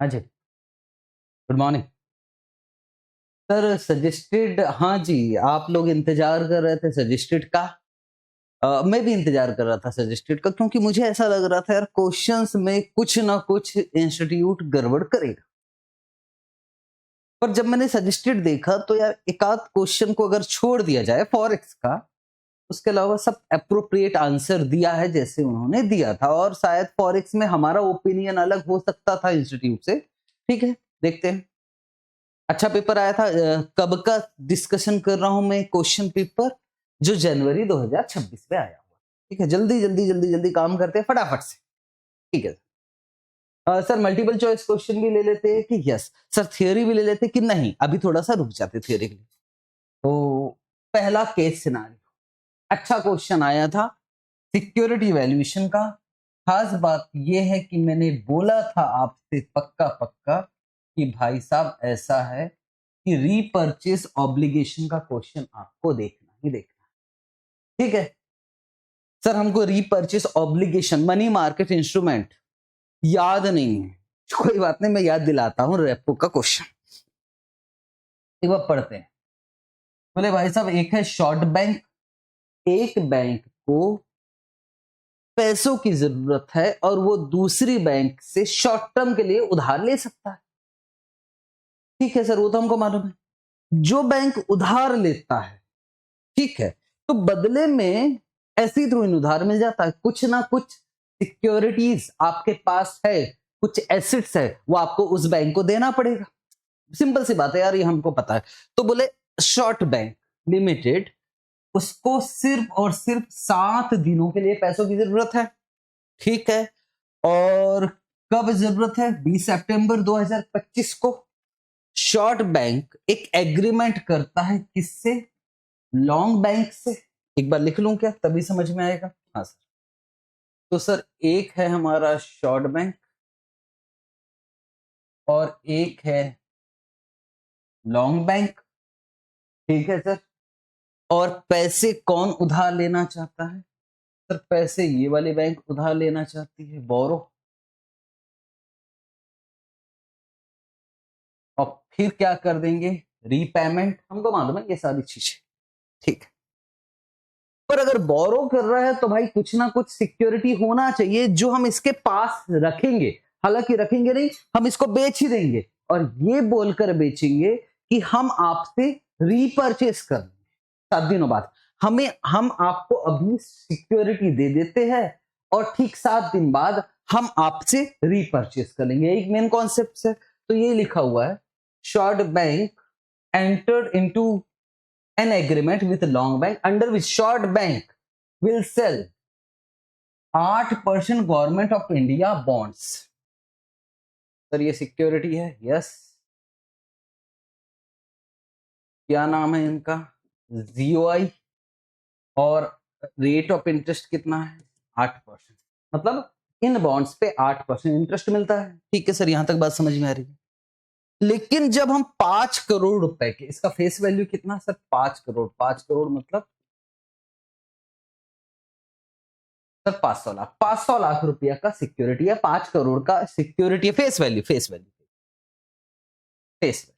हाँ जी, good morning. Sir suggested, हाँ जी, आप लोग इंतज़ार कर रहे थे सजेस्टेड का। मैं भी इंतज़ार कर रहा था सजेस्टेड का क्योंकि मुझे ऐसा लग रहा था यार क्वेश्चंस में कुछ ना कुछ इंस्टीट्यूट गड़बड़ करेगा। पर जब मैंने सजेस्टेड देखा तो यार एक आध क्वेश्चन को अगर छोड़ दिया जाए फॉरेक्स का, उसके अलावा सब एप्रोप्रिएट आंसर दिया है जैसे उन्होंने दिया था और शायद फॉरेक्स में हमारा ओपिनियन अलग हो सकता था इंस्टीट्यूट से। ठीक है, देखते हैं। अच्छा पेपर आया था। कब का डिस्कशन कर रहा हूं मैं, क्वेश्चन पेपर जो जनवरी 2026 में आया हुआ। ठीक है, जल्दी जल्दी जल्दी जल्दी काम करते हैं फटाफट से। ठीक है सर, मल्टीपल चॉइस क्वेश्चन भी ले लेते हैं कि यस सर, थियोरी भी ले लेते हैं कि नहीं, अभी थोड़ा सा रुक जाते थियोरी के लिए। तो पहला केस सिनारियो, अच्छा क्वेश्चन आया था सिक्योरिटी वैल्यूएशन का। खास बात यह है कि मैंने बोला था आपसे पक्का पक्का कि भाई साहब ऐसा है कि रीपर्चेस ऑब्लिगेशन का क्वेश्चन आपको देखना ही देखना है। ठीक है सर, हमको repurchase obligation money market instrument याद नहीं है, कोई बात नहीं, मैं याद दिलाता हूं रेपो का क्वेश्चन। एक बार पढ़ते हैं। बोले भाई साहब, एक है शॉर्ट बैंक, एक बैंक को पैसों की जरूरत है और वो दूसरी बैंक से शॉर्ट टर्म के लिए उधार ले सकता है। ठीक है सर, वो तो हमको मालूम है। जो बैंक उधार लेता है, ठीक है, तो बदले में ऐसी थ्रू इन उधार मिल जाता है, कुछ ना कुछ सिक्योरिटीज आपके पास है, कुछ एसेट्स है, वो आपको उस बैंक को देना पड़ेगा। सिंपल सी बात है यार, ये हमको पता है। तो बोले शॉर्ट बैंक लिमिटेड, उसको सिर्फ और सिर्फ 7 दिनों के लिए पैसों की जरूरत है। ठीक है, और कब जरूरत है? 20 सितंबर 2025 को। शॉर्ट बैंक एक एग्रीमेंट करता है किससे? लॉन्ग बैंक से। एक बार लिख लूं क्या, तभी समझ में आएगा? हाँ सर। तो सर, एक है हमारा शॉर्ट बैंक और एक है लॉन्ग बैंक। ठीक है सर, और पैसे कौन उधार लेना चाहता है? सर, पैसे ये वाली बैंक उधार लेना चाहती है, बोरो। और फिर क्या कर देंगे? रीपेमेंट। हमको मालूम है ये सारी चीजें। ठीक है, पर अगर बोरो कर रहा है तो भाई कुछ ना कुछ सिक्योरिटी होना चाहिए जो हम इसके पास रखेंगे। हालांकि रखेंगे नहीं, हम इसको बेच ही देंगे और ये बोलकर बेचेंगे कि हम आपसे रीपरचेस कर लेंगे 7 दिनों बाद। हम आपको अभी सिक्योरिटी दे देते हैं और ठीक 7 दिन बाद हम आपसे रीपरचेस कर लेंगे। एक मेन कॉन्सेप्ट है। तो ये लिखा हुआ है, short bank entered into an agreement with long bank under which short bank will sell 8% government of India bonds. Sir, ये सिक्योरिटी है। यस। क्या नाम है इनका? जीओआई। और रेट ऑफ इंटरेस्ट कितना है? 8%। मतलब इन बॉन्ड्स पे 8% इंटरेस्ट मिलता है। ठीक है सर, यहां तक बात समझ में आ रही है। लेकिन जब हम 5 करोड़ रुपए के, इसका फेस वैल्यू कितना सर? 5 करोड़। 5 करोड़ मतलब सर 500 लाख। 500 लाख रुपया का सिक्योरिटी है, 5 करोड़ का सिक्योरिटी है। Face value, face value, face value.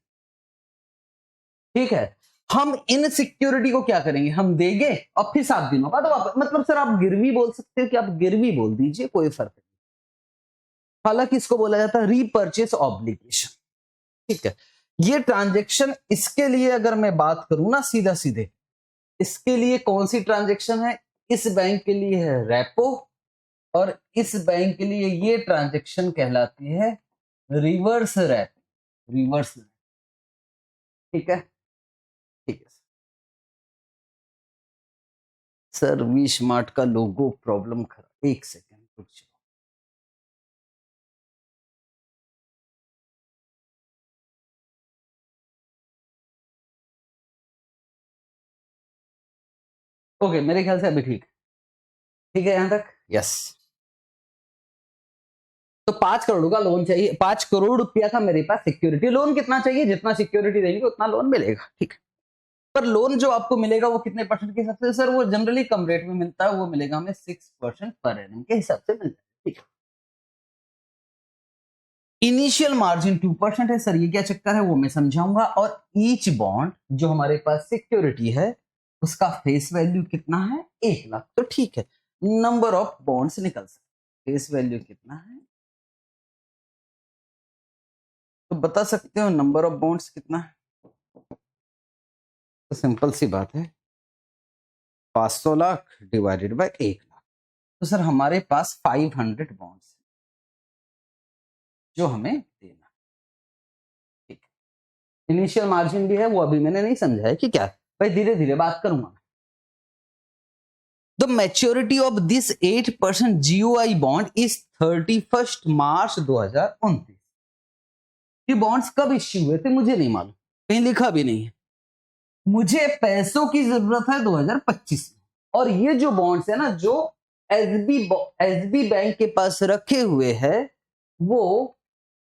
ठीक है, हम इन सिक्योरिटी को क्या करेंगे? हम देंगे और फिर 7 दिनों बाद वापस। मतलब सर, आप गिरवी बोल सकते हो कि आप गिरवी बोल दीजिए, कोई फर्क नहीं। हालांकि इसको बोला जाता है रीपर्चेस ऑब्लिगेशन। ठीक है, ये ट्रांजेक्शन, इसके लिए अगर मैं बात करूं ना सीधा सीधे, इसके लिए कौन सी ट्रांजेक्शन है? इस बैंक के लिए है रेपो और इस बैंक के लिए ये ट्रांजेक्शन कहलाती है रिवर्स रेपो। रिवर्स। ठीक है, ठीक है सर। वी स्मार्ट का लोगो प्रॉब्लम खरा, एक सेकेंड रुक जाओ। ओके, मेरे ख्याल से अभी ठीक। ठीक है यहां तक? यस। तो 5 करोड़ का लोन चाहिए, 5 करोड़ रुपया का मेरे पास सिक्योरिटी। लोन कितना चाहिए? जितना सिक्योरिटी देंगे उतना लोन मिलेगा। ठीक है, पर लोन जो आपको मिलेगा वो कितने परसेंट के हिसाब से? सर, वो जनरली कम रेट में मिलता है, वो मिलेगा हमें 6% पर एनम के हिसाब से मिल जाएगा। ठीक है, इनिशियल मार्जिन 2% है सर, ये क्या चक्कर है वो मैं समझाऊंगा। और ईच बॉन्ड जो हमारे पास सिक्योरिटी है उसका फेस वैल्यू कितना है, 1 लाख। तो ठीक है, नंबर ऑफ बॉन्ड्स निकल सकते, फेस वैल्यू कितना है तो बता सकते हो नंबर ऑफ बॉन्ड्स कितना है। तो सिंपल सी बात है, 500 लाख डिवाइडेड बाय 1 लाख। तो सर हमारे पास 500 बॉन्ड्स जो हमें देना। ठीक है, इनिशियल मार्जिन भी है, वो अभी मैंने नहीं समझा है कि क्या है भाई, धीरे धीरे बात करूंगा। The maturity of this 8% GOI bond is 31 मार्च 2029। ये बॉन्ड्स कब इश्यू हुए थे मुझे नहीं मालूम, कहीं लिखा भी नहीं है। मुझे पैसों की जरूरत है 2025 में, और ये जो बॉन्ड्स है ना जो एसबी बैंक के पास रखे हुए हैं वो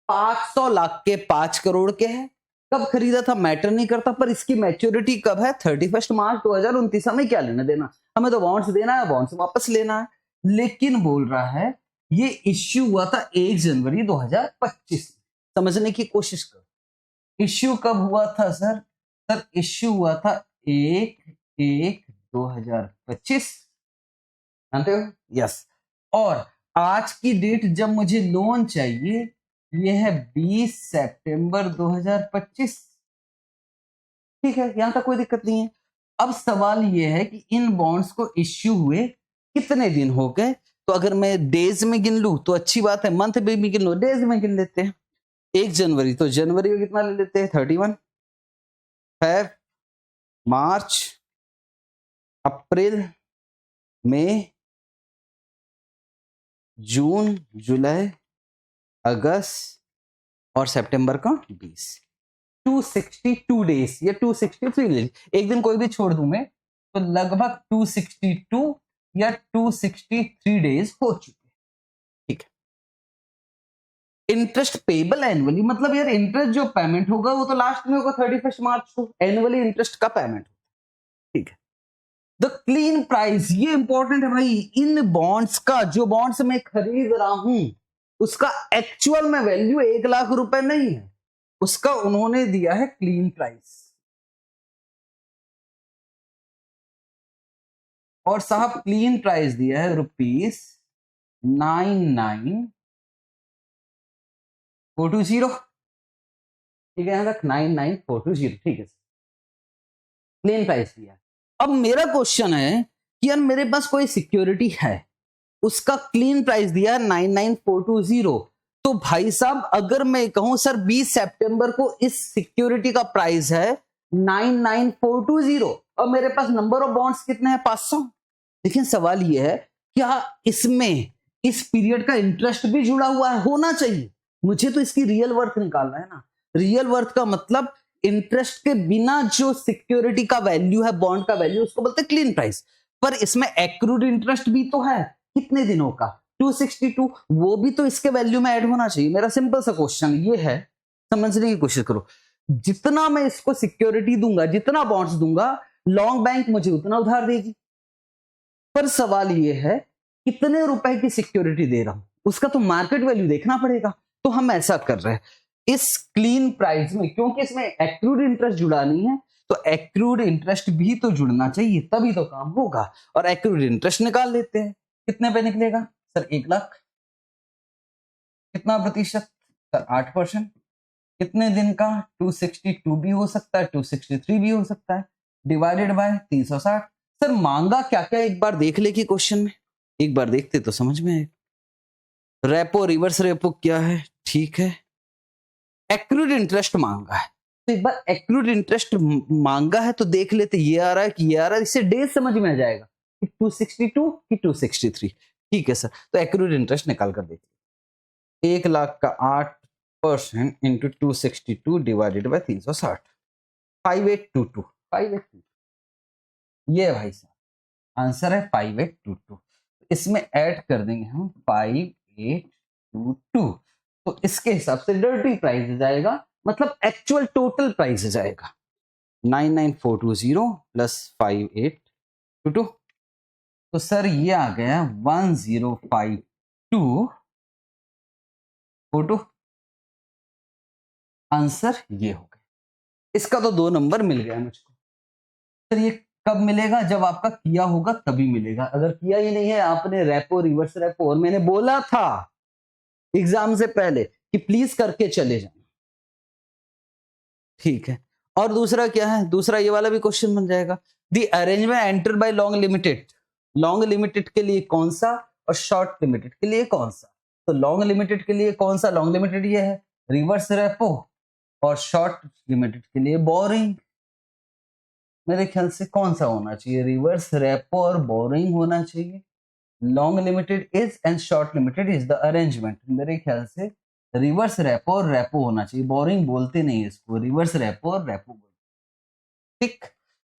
500 लाख के 5 करोड़ के हैं। कब खरीदा था मैटर नहीं करता, पर इसकी मैच्योरिटी कब है, 31 मार्च 2029। हमें क्या लेना देना, हमें तो बॉन्ड्स देना है, बॉन्ड्स वापस लेना है। लेकिन बोल रहा है ये इश्यू हुआ था 1 जनवरी 2025। समझने की कोशिश करो, इश्यू कब हुआ था सर, सर इश्यू हुआ था 1/1/2025, जानते हो, यस। और आज की डेट जब मुझे लोन चाहिए ये है 20 सितंबर 2025। ठीक है, यहां तक कोई दिक्कत नहीं है। अब सवाल ये है कि इन बॉन्ड्स को इश्यू हुए कितने दिन हो गए। तो अगर मैं डेज में गिन लूं तो अच्छी बात है, मंथ में भी गिन लो, डेज में गिन लेते हैं। 1 जनवरी, तो जनवरी में कितना ले लेते हैं, 31, फेब, मार्च, अप्रैल, मई, जून, जुलाई, अगस्त और सितंबर का 20, 262 डेज या 263 डेज, एक दिन कोई भी छोड़ दूं मैं तो लगभग 262 या 263 डेज हो चुके। ठीक है, इंटरेस्ट पेबल एनुअली, मतलब यार इंटरेस्ट जो पेमेंट होगा वो तो लास्ट में होगा 31 मार्च को, एनुअली इंटरेस्ट का पेमेंट। ठीक है, द क्लीन प्राइस, ये इंपॉर्टेंट है भाई, इन बॉन्ड्स का, जो बॉन्ड्स मैं खरीद रहा हूं उसका एक्चुअल में वैल्यू 1 लाख रुपए नहीं है, उसका उन्होंने दिया है क्लीन प्राइस। और साहब क्लीन प्राइस दिया है ₹99,420। ठीक है, यहां तक 99,420, ठीक है, क्लीन प्राइस दिया। अब मेरा क्वेश्चन है कि यार मेरे पास कोई सिक्योरिटी है, उसका क्लीन प्राइस दिया 99,420। तो भाई साहब अगर मैं कहूं सर 20 सितंबर को इस सिक्योरिटी का प्राइस है 99,420 और मेरे पास नंबर ऑफ बॉन्ड्स कितने हैं, 500। लेकिन सवाल यह है क्या इसमें इस पीरियड का इंटरेस्ट भी जुड़ा हुआ है, होना चाहिए। मुझे तो इसकी रियल वर्थ निकालना है ना, रियल वर्थ का मतलब इंटरेस्ट के बिना जो सिक्योरिटी का वैल्यू है, बॉन्ड का वैल्यू, उसको बोलते हैं क्लीन प्राइस। पर इसमें एक्रूड इंटरेस्ट भी तो है, कितने दिनों का, 262, वो भी तो इसके वैल्यू में ऐड होना चाहिए। मेरा सिंपल सा क्वेश्चन ये है, समझने की कोशिश करो। जितना मैं इसको सिक्योरिटी दूंगा, जितना बॉन्ड्स दूंगा, लॉन्ग बैंक मुझे उतना उधार देगी। पर सवाल ये है कितने रुपए की सिक्योरिटी दे रहा हूं, उसका तो मार्केट वैल्यू देखना पड़ेगा। तो हम ऐसा कर रहे हैं इस क्लीन प्राइस में, क्योंकि इसमें एक्रूड इंटरेस्ट जुड़ा नहीं है तो एक्रूड इंटरेस्ट भी तो जुड़ना चाहिए, तभी तो काम होगा। और एक्रूड इंटरेस्ट निकाल लेते हैं, कितने पे निकलेगा सर, 1 लाख। कितना प्रतिशत सर, 8%। कितने दिन का, 262 भी हो सकता है, 263 भी हो सकता है, डिवाइडेड बाय 360। सर मांगा क्या क्या एक बार देख ले कि क्वेश्चन में, एक बार देखते तो समझ में आए। रेपो रिवर्स रेपो क्या है, ठीक है, एक्रूड इंटरेस्ट मांगा है, तो एक बार एक्रूड इंटरेस्ट मांगा है तो देख लेते, ये आ रहा है कि ये आ रहा है, इससे डेज समझ में आ जाएगा कि 262 की 263। ठीक है सर, तो एक्रूड इंटरेस्ट निकाल कर देखिए, 1 लाख का 8% इंटू 262 डिवाइडेड बाय 360, 5822। ये भाई साहब आंसर है 5822। इसमें ऐड कर देंगे हम 5822, तो इसके हिसाब से डर्टी प्राइस जाएगा, मतलब एक्चुअल टोटल प्राइस जाएगा 99420 प्लस 5822। तो सर ये आ गया 105242। आंसर ये हो गया। इसका तो 2 नंबर मिल गया मुझको। सर ये कब मिलेगा? जब आपका किया होगा तभी मिलेगा। अगर किया ही नहीं है आपने रेपो, रिवर्स रेपो, और मैंने बोला था एग्जाम से पहले कि प्लीज करके चले जाए, ठीक है। और दूसरा क्या है? दूसरा ये वाला भी क्वेश्चन बन जाएगा, the arrangement enter bye long limited. Long limited के लिए कौन सा और शॉर्ट लिमिटेड के लिए कौन सा? तो लॉन्ग लिमिटेड के लिए कौन सा? लॉन्ग लिमिटेड ये है, रिवर्स रेपो, और शॉर्ट लिमिटेड के लिए बोरिंग। मेरे ख्याल से कौन सा होना चाहिए? रिवर्स रेपो और बोरिंग होना चाहिए। Long limited is and short limited is the arrangement. मेरे ख्याल से रिवर्स रेपो और रेपो होना चाहिए, बोरिंग बोलते नहीं इसको, रिवर्स रेपो और रेपो बोलते। ठीक,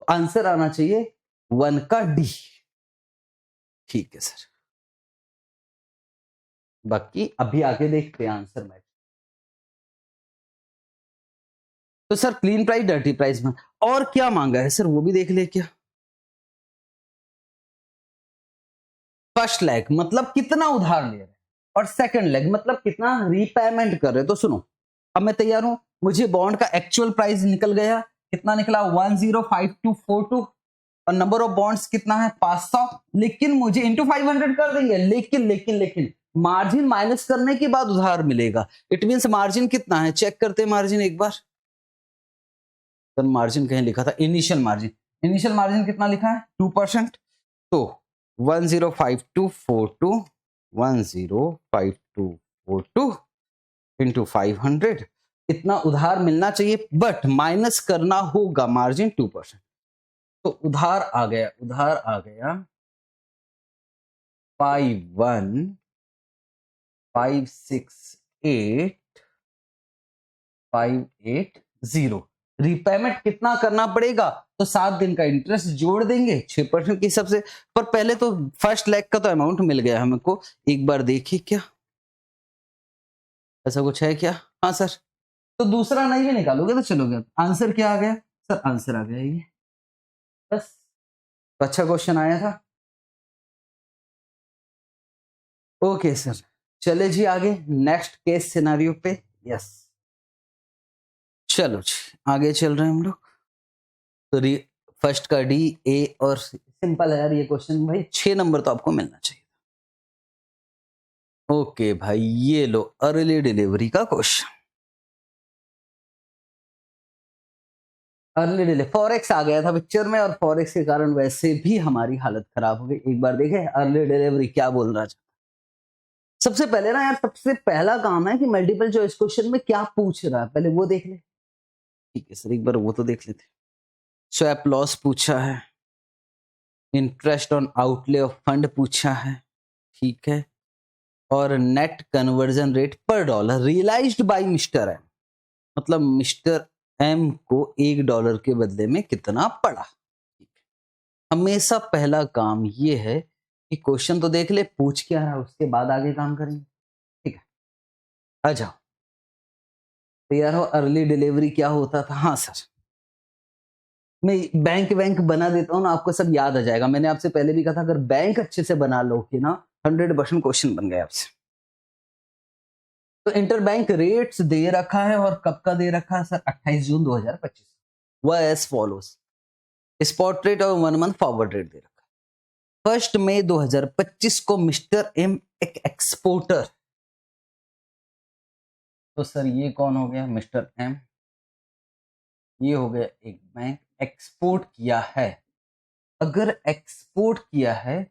आंसर आना चाहिए 1 का डी। ठीक है सर, बाकी अभी आगे देखते हैं आंसर मैच। तो sir clean price, dirty price में और क्या मांगा है सर, वो भी देख ले क्या। फर्स्ट लेग मतलब कितना उधार ले रहे हैं, और सेकंड लेग मतलब कितना रीपेमेंट कर रहे हैं। तो सुनो, अब मैं तैयार हूं, मुझे बॉन्ड का एक्चुअल प्राइस निकल गया, कितना निकला? 105242, और नंबर ऑफ बॉन्ड्स कितना है? 500। लेकिन मुझे इंटू 500 कर देंगे, लेकिन मार्जिन माइनस करने के बाद उधार मिलेगा। इट मींस मार्जिन कितना है, चेक करते हैं मार्जिन एक बार। तो मार्जिन कहीं लिखा था, इनिशियल मार्जिन, इनिशियल मार्जिन कितना लिखा है? 2%। तो 105242 105242 इंटू 500, इतना उधार मिलना चाहिए, बट माइनस करना होगा मार्जिन 2%। तो उधार आ गया, उधार आ गया 51568 रीपेमेंट कितना करना पड़ेगा? तो 7 दिन का इंटरेस्ट जोड़ देंगे 6% के हिसाब से। पर पहले तो फर्स्ट लेग का तो अमाउंट मिल गया हमको, एक बार देखिए क्या ऐसा कुछ है क्या। हाँ सर, तो दूसरा नहीं भी निकालोगे तो चलोगे। आंसर क्या आ गया सर? आंसर आ गया ये, बस। तो अच्छा क्वेश्चन आया था। ओके सर, चले जी आगे नेक्स्ट केस सिनेरियो पे। यस, चलो जी आगे चल रहे हैं हम लोग। तो फर्स्ट का डी, ए, और सिंपल है यार ये क्वेश्चन भाई, 6 नंबर तो आपको मिलना चाहिए। ओके भाई, ये लो अर्ली डिलीवरी का क्वेश्चन। अर्ली डिलीवरी, फॉरेक्स आ गया था पिक्चर में, और फॉरेक्स के कारण वैसे भी हमारी हालत खराब हो गई। एक बार देखे अर्ली डिलीवरी क्या बोल रहा है। सबसे पहले ना यार, सबसे पहला काम है कि मल्टीपल चॉइस क्वेश्चन में क्या पूछ रहा है, पहले वो देख ले। ठीक है सर, एक बार वो तो देख लेते। स्वैप लॉस पूछा है, interest on outlay of fund पूछा है, ठीक है, और नेट कन्वर्जन रेट पर dollar realized by mister M, मतलब मिस्टर एम को $1 के बदले में कितना पड़ा। ठीक है, हमेशा पहला काम ये है कि क्वेश्चन तो देख ले पूछ क्या रहा है, उसके बाद आगे काम करेंगे। ठीक है, आ जाओ तैयार हो। अर्ली डिलीवरी क्या होता था? हाँ सर, मैं बैंक बना देता हूँ ना, आपको सब याद आ जाएगा। मैंने आपसे पहले भी कहा था, अगर बैंक अच्छे से बना लो कि ना 100% क्वेश्चन बन गए आपसे। तो इंटर बैंक रेट्स दे रखा है, और कब का दे रखा है सर? 28 जून 2025। वह एज फॉलोस, स्पॉट रेट और 1 मंथ फॉरवर्ड रेट दे रखा है। 1 मई 2025 को मिस्टर एम एक एक्सपोर्टर, तो सर ये कौन हो गया? Mister M. ये हो गया एक बैंक, एक्सपोर्ट किया है। अगर एक्सपोर्ट किया है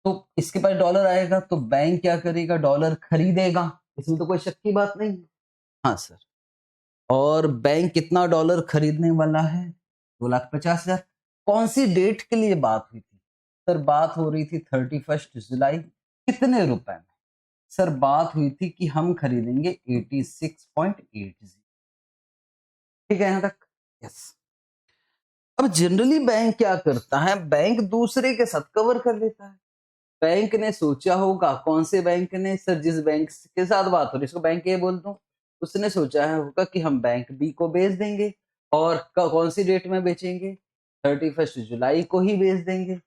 तो इसके पास डॉलर आएगा, तो बैंक क्या करेगा? डॉलर खरीदेगा, इसमें तो कोई शक की बात नहीं। हाँ सर, और बैंक कितना डॉलर खरीदने वाला है? 2,50,000। कौन सी डेट के लिए बात हुई थी सर? बात हो रही थी 31 जुलाई। कितने रुपए में सर? बात हुई थी कि हम खरीदेंगे 86.80। ठीक है यहां तक? यस। अब जनरली बैंक क्या करता है? बैंक दूसरे के साथ कवर कर लेता है। बैंक ने सोचा होगा, कौन से बैंक ने सर? जिस बैंक के साथ बात हो रही है इसको बैंक ए बोल दो। उसने सोचा है होगा कि हम बैंक बी को बेच देंगे, और कौन सी डेट में बेचेंगे? 31 जुलाई को ही बेच देंगे।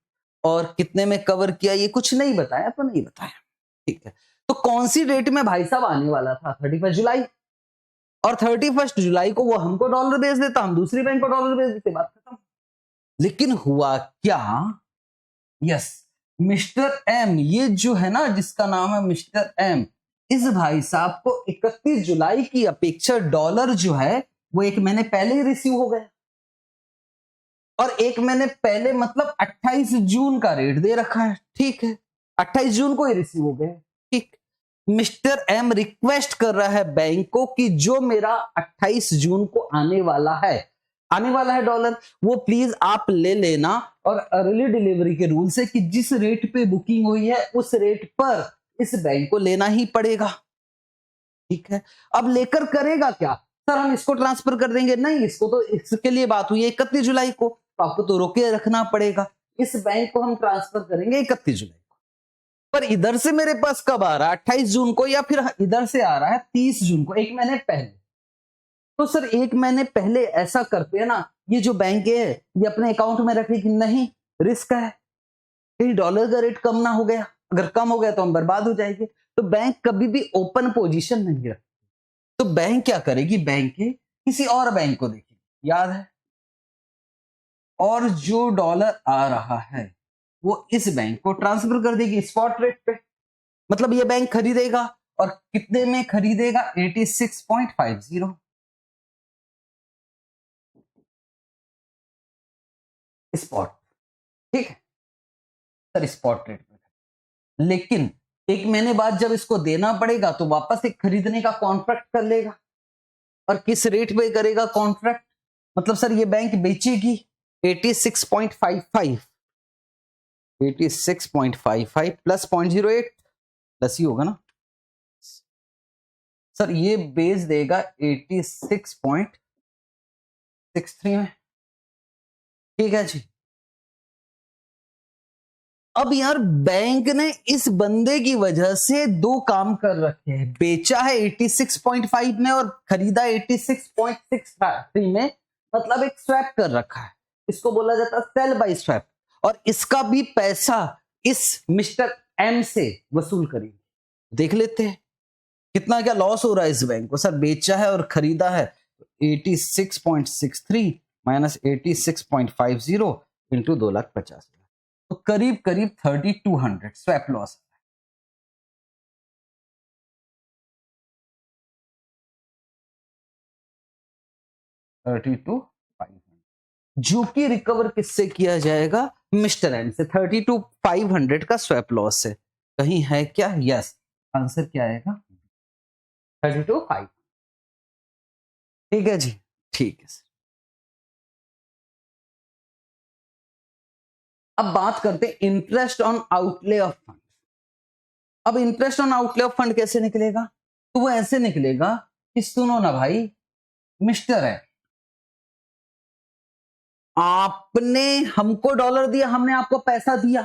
और कितने में कवर किया ये कुछ नहीं बताया, तो नहीं बताया। ठीक है, तो कौन सी डेट में भाई साहब आने वाला था? 31 जुलाई। और 31 जुलाई को वो हमको डॉलर भेज देता, हम दूसरी बैंक को डॉलर भेज देते, बात खत्म। लेकिन हुआ क्या, यस, मिस्टर एम, ये जो है ना जिसका नाम है मिस्टर एम, इस भाई साहब को 31 जुलाई की अपेक्षा डॉलर जो है वो एक महीने पहले ही रिसीव हो गया, और एक महीने पहले मतलब 28 जून का रेट दे रखा है, ठीक है, 28 जून को ही रिसीव हो गए, ठीक। मिस्टर एम रिक्वेस्ट कर रहा है बैंक को कि जो मेरा 28 जून को आने वाला है डॉलर, वो प्लीज आप ले लेना, और अर्ली डिलीवरी के रूल से कि जिस रेट पे बुकिंग हुई है उस रेट पर इस बैंक को लेना ही पड़ेगा, ठीक है। अब लेकर करेगा क्या, सर हम इसको ट्रांसफर कर देंगे, नहीं, इसको तो इसके लिए बात हुई है 31 जुलाई को, तो आपको तो रोके रखना पड़ेगा, इस बैंक को हम ट्रांसफर करेंगे 31 जुलाई को। पर इधर से मेरे पास कब आ रहा है, 28 जून को, या फिर इधर से आ रहा है 30 जून को, एक महीने पहले। तो सर एक महीने पहले ऐसा करते हैं ना, ये जो बैंक है ये अपने अकाउंट में रखेगी, नहीं, रिस्क है, कहीं डॉलर का रेट कम ना हो गया, अगर कम हो गया तो हम बर्बाद हो जाएंगे। तो बैंक कभी भी ओपन पोजीशन नहीं रखती, तो बैंक क्या करेगी, बैंक के किसी और बैंक को देखेगी, याद है, और जो डॉलर आ रहा है वो इस बैंक को ट्रांसफर कर देगी स्पॉट रेट पे, मतलब ये बैंक खरीदेगा, और कितने में खरीदेगा, 86.50 स्पॉट, ठीक है सर, स्पॉट रेट पे। लेकिन एक महीने बाद जब इसको देना पड़ेगा तो वापस एक खरीदने का कॉन्ट्रैक्ट कर लेगा, और किस रेट पे करेगा कॉन्ट्रैक्ट, मतलब सर ये बैंक बेचेगी 86.55 प्लस 0.08 प्लस ही होगा ना सर, ये बेच देगा 86.63 में, ठीक है जी। अब यार बैंक ने इस बंदे की वजह से दो काम कर रखे हैं, बेचा है 86.5 में और खरीदा 86.63 में, मतलब एक स्वैप कर रखा है, इसको बोला जाता है सेल बाय स्वैप, और इसका भी पैसा इस मिस्टर एम से वसूल करेंगे। देख लेते हैं कितना क्या लॉस हो रहा है इस बैंक को, सर बेचा है और खरीदा है 86.63 माइनस 86.50 इंटू 2,50,000, तो करीब करीब 3200 स्वैप लॉस। 32,500 जो कि रिकवर किससे किया जाएगा, मिस्टर एम से। 32,500 का स्वैप लॉस है, कहीं है क्या, यस, आंसर क्या आएगा, 32,500, ठीक है जी, ठीक है सर। अब बात करते हैं interest on outlay of fund. अब interest on outlay of fund कैसे निकलेगा, तो वो ऐसे निकलेगा कि सुनो ना भाई मिस्टर है, आपने हमको डॉलर दिया, हमने आपको पैसा दिया,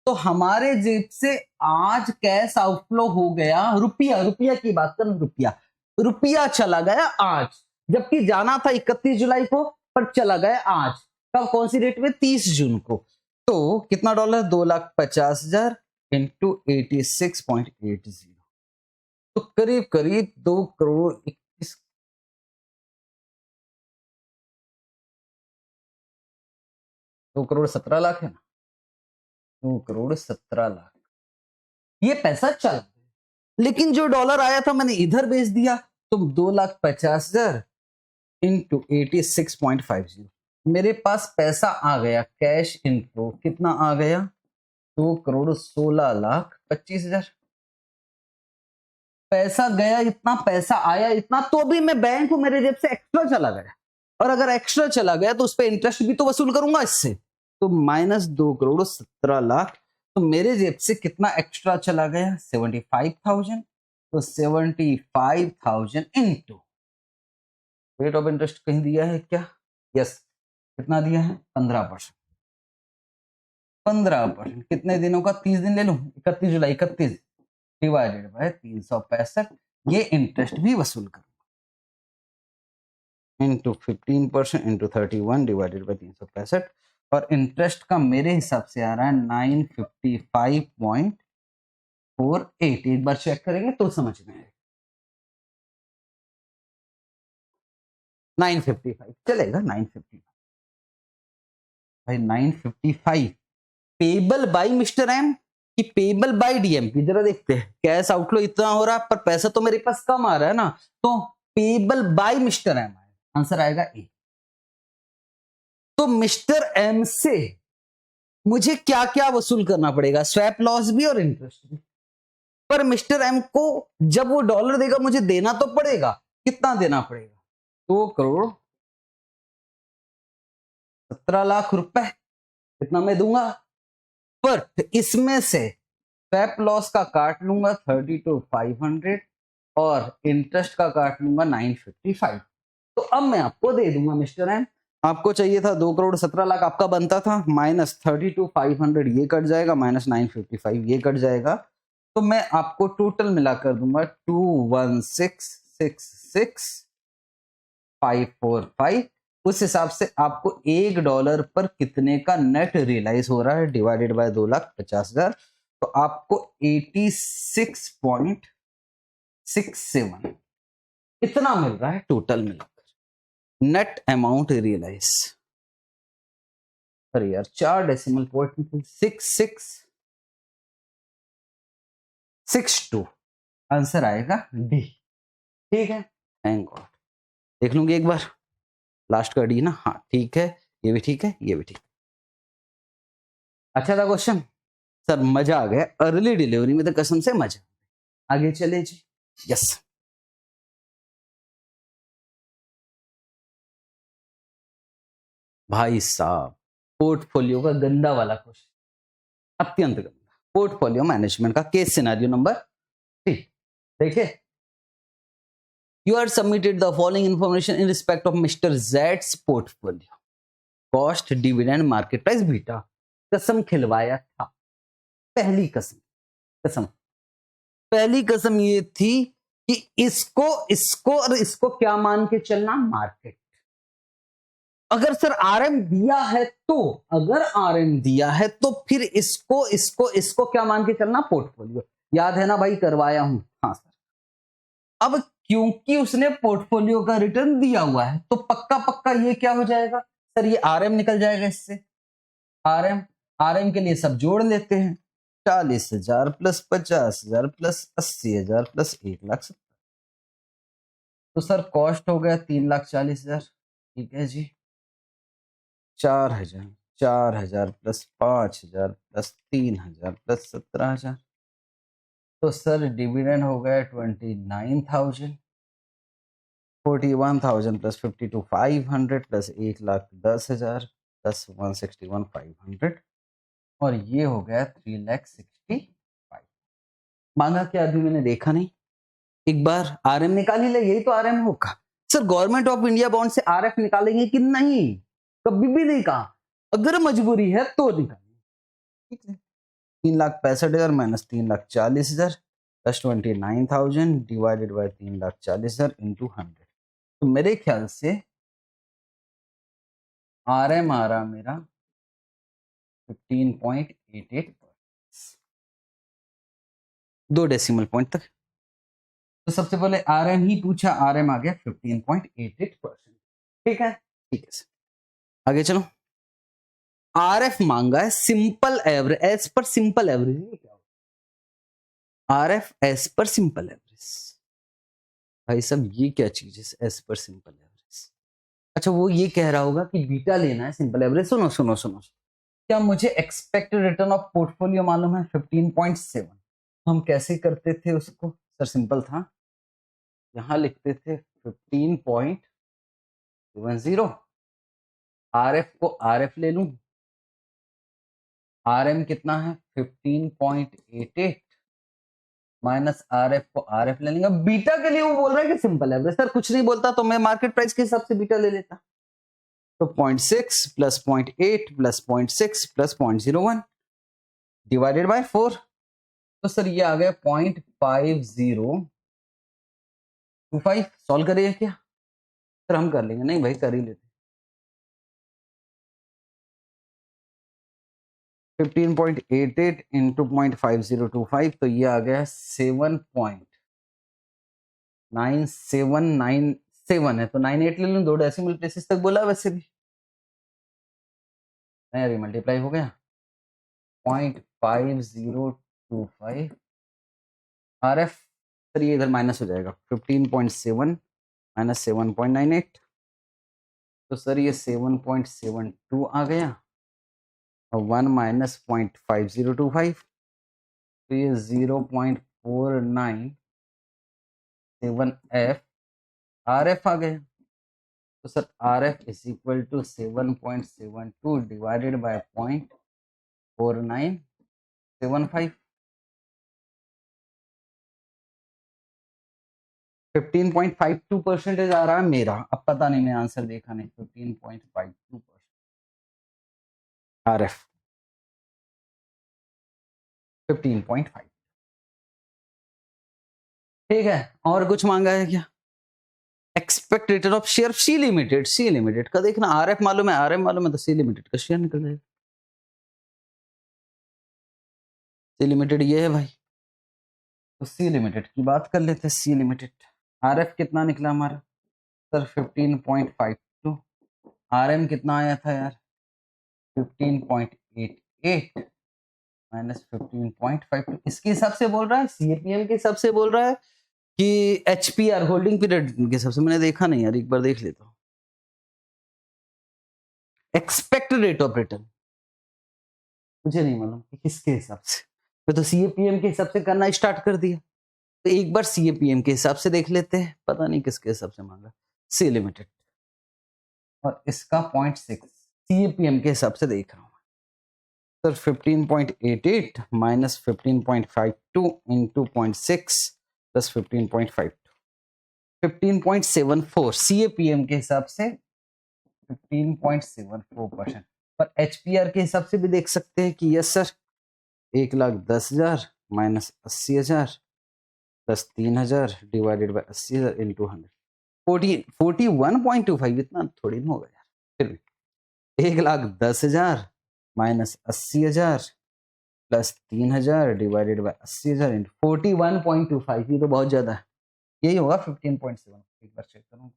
तो हमारे जेब से आज कैश आउटफ्लो हो गया, रुपया, रुपया की बात कर, रुपया, रुपया चला गया आज, जबकि जाना था 31 जुलाई को, पर चला गया आज, कब, कौन सी डेट में, 30 जून को। तो कितना डॉलर, 2,50,000 इंटू 86.80, तो करीब करीब 2,21,00,000, 2,17,00,000 है ना, 2,17,00,000 ये पैसा चल, लेकिन जो डॉलर आया था मैंने इधर भेज दिया, तो 2,50,000 इंटू 86.50, मेरे पास पैसा आ गया कैश इनफ्लो, कितना आ गया, 2,16,25,000 पैसा गया, इतना पैसा आया इतना, तो भी मैं बैंक को मेरे जेब से एक्स्ट्रा चला गया, और अगर एक्स्ट्रा चला गया तो उस पर इंटरेस्ट भी तो वसूल करूंगा इससे, तो माइनस 2,17,00,000, तो मेरे जेब से कितना एक्स्ट्रा चला गया, 75,000, तो 75,000 इंटू रेट ऑफ इंटरेस्ट कहीं दिया है क्या, यस, कितना दिया है, 15%, 15%, कितने दिनों का, 30 दिन ले लूं, 31 जुलाई, 31 डिवाइडेड बाय 365, ये इंटरेस्ट भी वसूल करूंगा, इंटू 15% इंटू 31 डिवाइडेड बाय 365, और इंटरेस्ट का मेरे हिसाब से आ रहा है 955.48, एक बार चेक करेंगे तो समझ में आएगा। 955 चलेगा, 955 भाई, 955 पेबल बाय मिस्टर एम कि पेबल बाय डीएमपी, जरा देखते हैं। कैश आउटफ्लो इतना हो रहा है पर पैसा तो मेरे पास कम आ रहा है ना, तो payable by mister M answer आएगा ए। तो मिस्टर एम से मुझे क्या क्या वसूल करना पड़ेगा, स्वैप लॉस भी और इंटरेस्ट भी। पर मिस्टर एम को जब वो डॉलर देगा मुझे देना तो पड़ेगा, कितना देना पड़ेगा, 2,17,00,000 रुपए, कितना मैं दूंगा। पर इसमें से स्वैप लॉस का काट लूंगा 32,500 और इंटरेस्ट का काट लूंगा 955। तो अब मैं आपको दे दूंगा मिस्टर एम, आपको चाहिए था 2,17,00,000 आपका बनता था, माइनस 32,500 ये कट जाएगा, माइनस 955 ये कट जाएगा, तो मैं आपको टोटल मिला कर दूंगा 21666,545। उस हिसाब से आपको $1 पर कितने का नेट रियलाइज हो रहा है डिवाइडेड बाय 2,50,000, तो आपको 86.67 इतना मिल रहा है टोटल मिलाकर नेट अमाउंट रियलाइज। अरे यार 4 डेसिमल पॉइंट 6662 आंसर आएगा डी। ठीक है, थैंक गॉड। देख लूंगी एक बार, लास्ट का डी ना, हाँ ठीक है, ये भी ठीक है, ये भी ठीक। अच्छा था क्वेश्चन सर, मजा आ गया, अर्ली डिलीवरी में तो कसम से मजा। आगे चले जी, यस। भाई साहब पोर्टफोलियो का गंदा वाला क्वेश्चन, अत्यंत गंदा। पोर्टफोलियो मैनेजमेंट का केस सिनेरियो नंबर 3 देखिए, you are submitted the following information in respect of Mr. Z's portfolio, cost, dividend, market price, beta. कसम खिलवाया था, पहली कसम, पहली कसम ये थी कि इसको इसको और इसको क्या मान के चलना, मार्केट। अगर सर आरएम दिया है तो, अगर आरएम दिया है तो फिर इसको इसको इसको क्या मान के चलना, पोर्टफोलियो। याद है ना भाई, करवाया हूं, हाँ सर। अब क्योंकि उसने पोर्टफोलियो का रिटर्न दिया हुआ है तो पक्का पक्का ये क्या हो जाएगा सर, ये आरएम निकल जाएगा इससे। आरएम, आरएम के लिए सब जोड़ लेते हैं, 40,000 प्लस 50,000 प्लस 80,000 प्लस 1,70,000, तो सर कॉस्ट हो गया 3,40,000। ठीक है जी, 4,000, 4,000 प्लस 5,000 प्लस 3,000 प्लस 17,000, तो सर डिविडेंड हो गया 29,000, 41,000 प्लस 52,500 प्लस 1,10,000 प्लस 161,500 और ये हो गया 3,65,000। मांगा क्या अभी मैंने देखा नहीं, एक बार आरएम निकाल ही ले, यही तो आरएम होगा। Sir government of India bond से आरएफ निकालेंगे कि नहीं, कभी भी नहीं कहा, अगर मजबूरी है तो निकालेंगे। ठीक है, 3,65,000 minus 3,40,000 plus 29,000 divided by 3,40,000 into 100, तो मेरे ख्याल से आरएम आ रहा मेरा 15.88, 2 डेसिमल पॉइंट तक। तो सबसे पहले आरएम ही पूछा, आरएम आ गया 15.88%। ठीक है, ठीक है सर, आगे चलो। आरएफ मांगा है simple average, as per simple average, RF as per simple average. भाई साहब ये क्या चीज है एज पर सिंपल एवरेज? अच्छा वो ये कह रहा होगा कि बीटा लेना है सिंपल एवरेज। सुनो सुनो सुनो, क्या मुझे एक्सपेक्टेड रिटर्न ऑफ पोर्टफोलियो मालूम है 15.7, हम कैसे करते थे उसको सर? सिंपल था, यहां लिखते थे 15.10, आरएफ को आरएफ ले लूं, आरएम कितना है 15.88 माइनस आरएफ को आरएफ ले लेंगे। बीटा के लिए वो बोल रहा है कि सिंपल एवरेज, सर कुछ नहीं बोलता तो मैं मार्केट प्राइस के हिसाब से बीटा ले लेता, तो 0.6 plus 0.8 plus 0.6 plus 0.01 divided by 4, तो सर ये आ गया 0.5025। सॉल्व करिए क्या सर? हम कर लेंगे, नहीं भाई कर ही लेते। 15.88 इंटू 0.5025, तो ये आ गया 7.9796 7 है तो 9 8 ले लूं, 2 डेसिमल प्लेसेस तक बोला वैसे भी, अरे मल्टीप्लाई हो गया 0.5025 RF। सर ये इधर माइनस हो जाएगा 15.7 माइनस 7.98, तो सर ये 7.72 आ गया और 1 माइनस 0.5025, तो ये 0.497 RF आ गया। तो sir RF is equal to 7.72 divided by 0.4975, 15.52% आ रहा है मेरा। अब पता नहीं, मैं आंसर देखा नहीं। 15.52% RF 15.5। ठीक है, और कुछ मांगा है क्या? Expect return of share C limited, C limited का देखना, RF मालूम है, RM मालूम है, तो सी लिमिटेड का शेयर निकल जाएगा। सी लिमिटेड ये है भाई, तो सी लिमिटेड की बात कर लेते हैं। सी लिमिटेड RF कितना निकला हमारा सर 15.52, RM कितना आया था यार 15.88 माइनस 15.52, इसके हिसाब से बोल रहा है, CAPM के हिसाब से बोल रहा है कि HPR होल्डिंग पीरियड के हिसाब से? मैंने देखा नहीं यार, एक बार देख लेता हूँ। एक्सपेक्ट रेट ऑफ रिटर्न मुझे नहीं मालूम कि किसके हिसाब से, मैं तो CAPM के हिसाब से करना स्टार्ट कर दिया। तो एक बार CAPM के हिसाब से देख लेते हैं, पता नहीं किसके हिसाब से मांगा। सी लिमिटेड और इसका 0.6 CAPM के हिसाब से देख रहा हूँ sir 15.88 minus 15.52 into 0.6 plus 15.52, 15.74 CAPM के हिसाब से 15.74%। पर HPR के हिसाब से भी देख सकते हैं कि yes sir 1,10,000 minus 80,000 plus 3,000 divided by 80,000 into 100, 41.25, इतना थोड़ी ना होगा यार। फिर भी 1,10,000 minus 80,000 plus 3,000 divided by 80,000 into 41.25, ये तो बहुत ज्यादा है, यही होगा 15.7। एक बार चेक करूँ,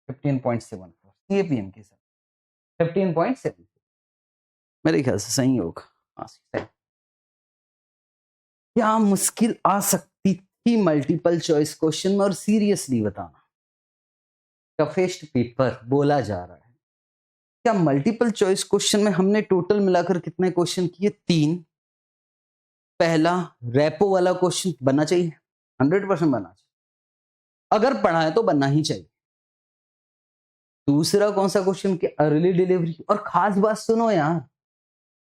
15.74 CAPM के साथ 15.7 मेरे ख्याल से सही होगा। हाँ सही। क्या मुश्किल आ सकती थी मल्टीपल चॉइस क्वेश्चन में? और सीरियसली बताना, टफेस्ट पेपर बोला जा रहा है। क्या मल्टीपल चॉइस क्वेश्चन में हमने टोटल मिलाकर कितने क्वेश्चन किए? 3। पहला रेपो वाला क्वेश्चन बनना चाहिए, 100% बनना चाहिए, अगर पढ़ा है तो बनना ही चाहिए। दूसरा कौन सा क्वेश्चन? कि अर्ली डिलीवरी। और खास बात सुनो यार,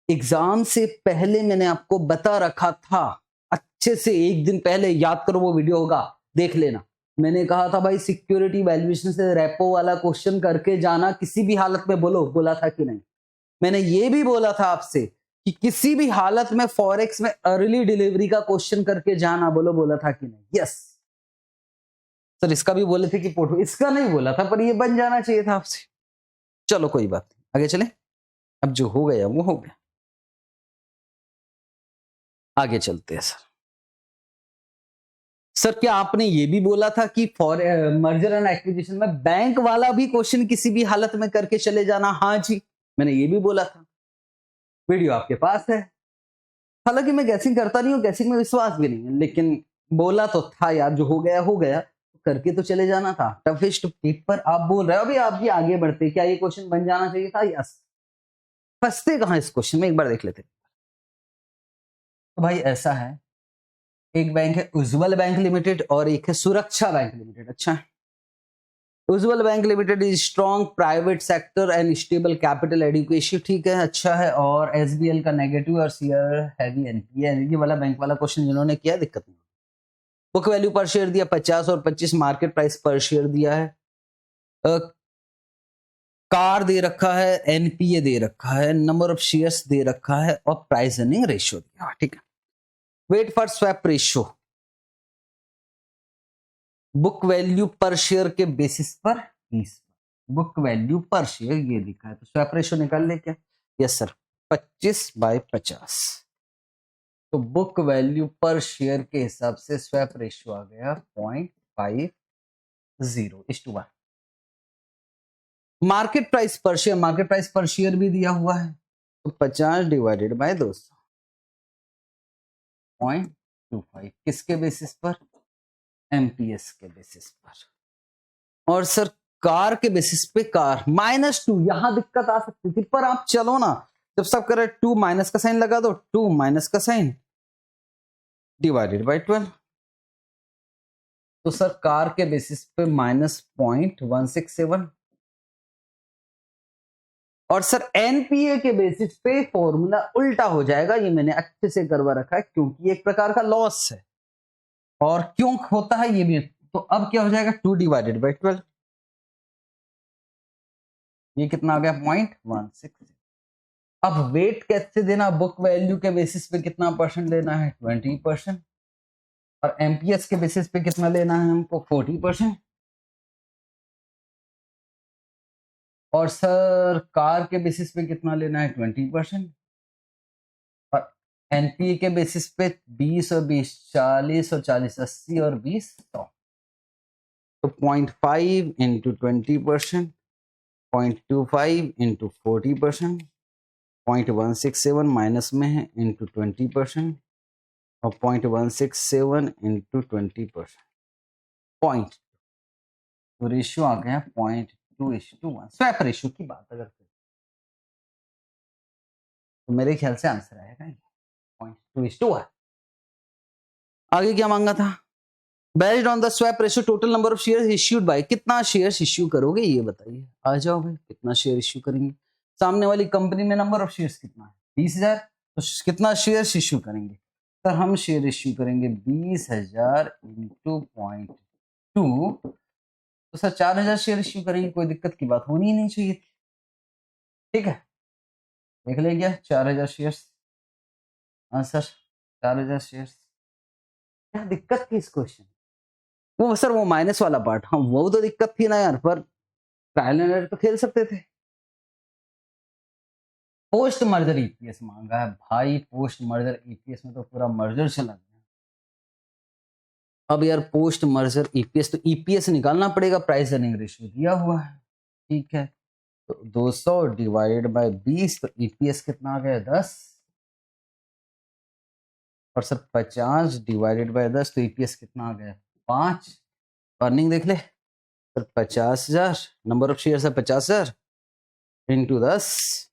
एग्जाम से पहले मैंने आपको बता रखा था, अच्छे से एक दिन पहले, याद करो वो वीडियो होगा देख लेना। मैंने कहा था भाई सिक्योरिटी वैल्यूएशन से रेपो वाला क्वेश्चन करके जाना किसी भी हालत में, बोलो बोला था कि नहीं? मैंने ये भी बोला था आपसे कि किसी भी हालत में फॉरेक्स में अर्ली डिलीवरी का क्वेश्चन करके जाना, बोलो बोला था कि नहीं? यस सर, इसका भी बोले थे कि पोर्टफोलियो, इसका नहीं बोला था, पर ये बन जाना चाहिए था आपसे। चलो कोई बात नहीं, आगे चले। अब जो हो गया वो हो गया, आगे चलते हैं सर। सर क्या आपने ये भी बोला था कि फॉर मर्जर एंड एक्विजिशन में बैंक वाला भी क्वेश्चन किसी भी हालत में करके चले जाना? हाँ जी, मैंने ये भी बोला था, वीडियो आपके पास है। हालांकि मैं गैसिंग करता नहीं हूँ, गैसिंग में विश्वास भी नहीं है, लेकिन बोला तो था यार, जो हो गया हो गया, करके तो चले जाना था। टफेस्ट पेपर आप बोल रहे हो, अभी आप भी आगे बढ़ते, क्या ये क्वेश्चन बन जाना चाहिए था? यस। फंसते कहां इस क्वेश्चन में, एक बार देख लेते। तो भाई ऐसा है, एक बैंक है उज्ज्वल बैंक लिमिटेड और एक है सुरक्षा बैंक लिमिटेड। अच्छा है, Ujjwal bank limited is strong private sector and stable capital education, ठीक है, अच्छा है। और SBL का नेगेटिव और शेयर हैवी NPA, ये वाला बैंक वाला क्वेश्चन जिन्होंने किया दिक्कत नहीं। बुक वैल्यू पर शेयर दिया 50 और 25 मार्केट प्राइस पर शेयर दिया है। कार दे रखा है, NPA दे रखा है, नंबर ऑफ शेयर्स दे रखा है और प्राइस अर्निंग रेशियो दिया, ठीक है। Weight for swap ratio, book value per share के बेसिस पर 20, बुक वैल्यू पर शेयर ये लिखा है, तो स्वैप रेशियो निकाल ले क्या? Yes sir, 25/50। तो बुक वैल्यू पर शेयर के हिसाब से स्वैप रेशियो आ गया 0.50:1। मार्केट प्राइस पर शेयर भी दिया हुआ है, तो 50 डिवाइडेड बाय 200 0.25 किसके बेसिस पर? एमपीएस के बेसिस पर। और सर कार के बेसिस पे कार -2, यहां दिक्कत आ सकती थी, पर आप चलो ना, जब सब करे 2 माइनस का साइन लगा दो, 2 माइनस का साइन डिवाइडेड बाय 12। तो सर कार के बेसिस पे -0.167, और सर एनपीए के बेसिस पे फॉर्मूला उल्टा हो जाएगा। ये मैंने अच्छे से करवा रखा है क्योंकि एक प्रकार का लॉस है, और क्यों होता है ये भी। तो अब क्या हो जाएगा 2 डिवाइडेड बाय 12, ये कितना आ गया 0.16। अब वेट कैसे देना? बुक वैल्यू के बेसिस पे कितना परसेंट लेना है? 20%। और एमपीएस के बेसिस पे कितना लेना है हमको? 40%। और सर कार के बेसिस पे कितना लेना है? 20%। और एनपीए के बेसिस पे 20 और 20 40 और 40 80 और 20 100। तो 0.5 इंटू 20%, 0.25 इंटू 40%, 0.167 माइनस में है इंटू 20%, और 0.167 इंटू 20%, पॉइंट। तो रेशियो आ गया 0.2:1। स्वैप रेशियो की बात अगर करें तो मेरे ख्याल से आंसर आएगा 0.2:1। आगे क्या मांगा था? Based on the swap ratio total number of shares issued by, कितना शेयर्स इश्यू करोगे ये बताइए। आ जाओ भाई, कितना शेयर इश्यू करेंगे? सामने वाली कंपनी में नंबर ऑफ शेयर्स कितना है? 20,000। तो कितना शेयर्स इश्यू करेंगे? सर हम शेयर इश्यू करेंगे 20,000 इंटू 0.2, तो सर 4,000 शेयर इश्यू करेंगे। कोई दिक्कत की बात होनी ही नहीं चाहिए थी। ठीक है, देख ले क्या 4,000 शेयर्स। हाँ सर 4,000 शेयर्स। क्या दिक्कत थी इस क्वेश्चन? वो सर वो माइनस वाला पार्ट, हाँ वो तो दिक्कत थी ना यार, पर ट्रायल एंड एरर तो खेल सकते थे। पोस्ट मर्जर ईपीएस मांगा है भाई, पोस्ट मर्जर ईपीएस में तो पूरा मर्जर चला गया। अब यार पोस्ट मर्जर ईपीएस, तो ईपीएस निकालना पड़ेगा, प्राइस अर्निंग रेशियो दिया हुआ है। ठीक है, तो 200 डिवाइडेड बाय 20, तो ईपीएस कितना आ गया 10। और सर 50 डिवाइडेड बाय 10, तो ईपीएस कितना आ गया 5। अर्निंग देख ले सर, 50,000 नंबर ऑफ शेयर है 50,000 इंटू 10,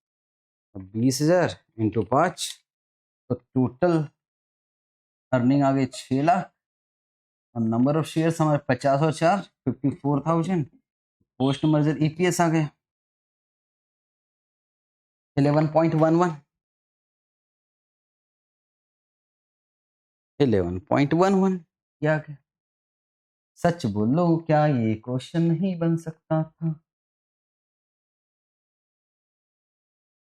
20,000 इंटू 5, तो टोटल अर्निंग आ गई 6,00,000। और नंबर ऑफ शेयर्स हमारे 50 और 4 54,000। पोस्ट मर्जर ईपीएस आ गया 11.11। 11.11 क्या गया? सच बोलो, क्या ये क्वेश्चन नहीं बन सकता था?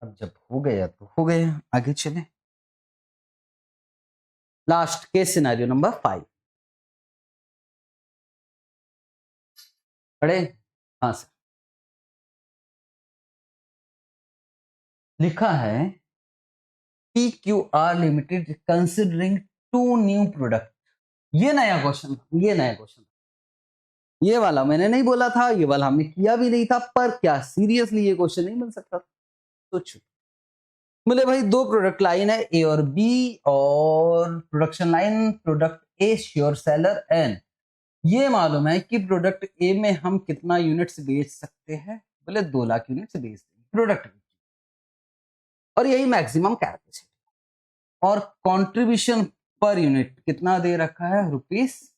अब जब हो गया तो हो गया, आगे चले। लास्ट केस सिनेरियो नंबर 5 पढ़े? हाँ सर, लिखा है PQR limited considering 2 new product. ये नया क्वेश्चन, ये नया क्वेश्चन, ये वाला मैंने नहीं बोला था, ये वाला हमने किया भी नहीं था, पर क्या सीरियसली ये क्वेश्चन नहीं बन सकता? सोचो, बोले भाई 2 प्रोडक्ट लाइन है ए और बी, और production line product A sure seller N. ये मालूम है कि प्रोडक्ट ए में हम कितना यूनिट्स बेच सकते हैं? बोले 2 लाख यूनिट्स बेच देंगे प्रोडक्ट, और यही मैक्सिमम कैपेसिटी। और कंट्रीब्यूशन पर यूनिट कितना दे रखा है? ₹5।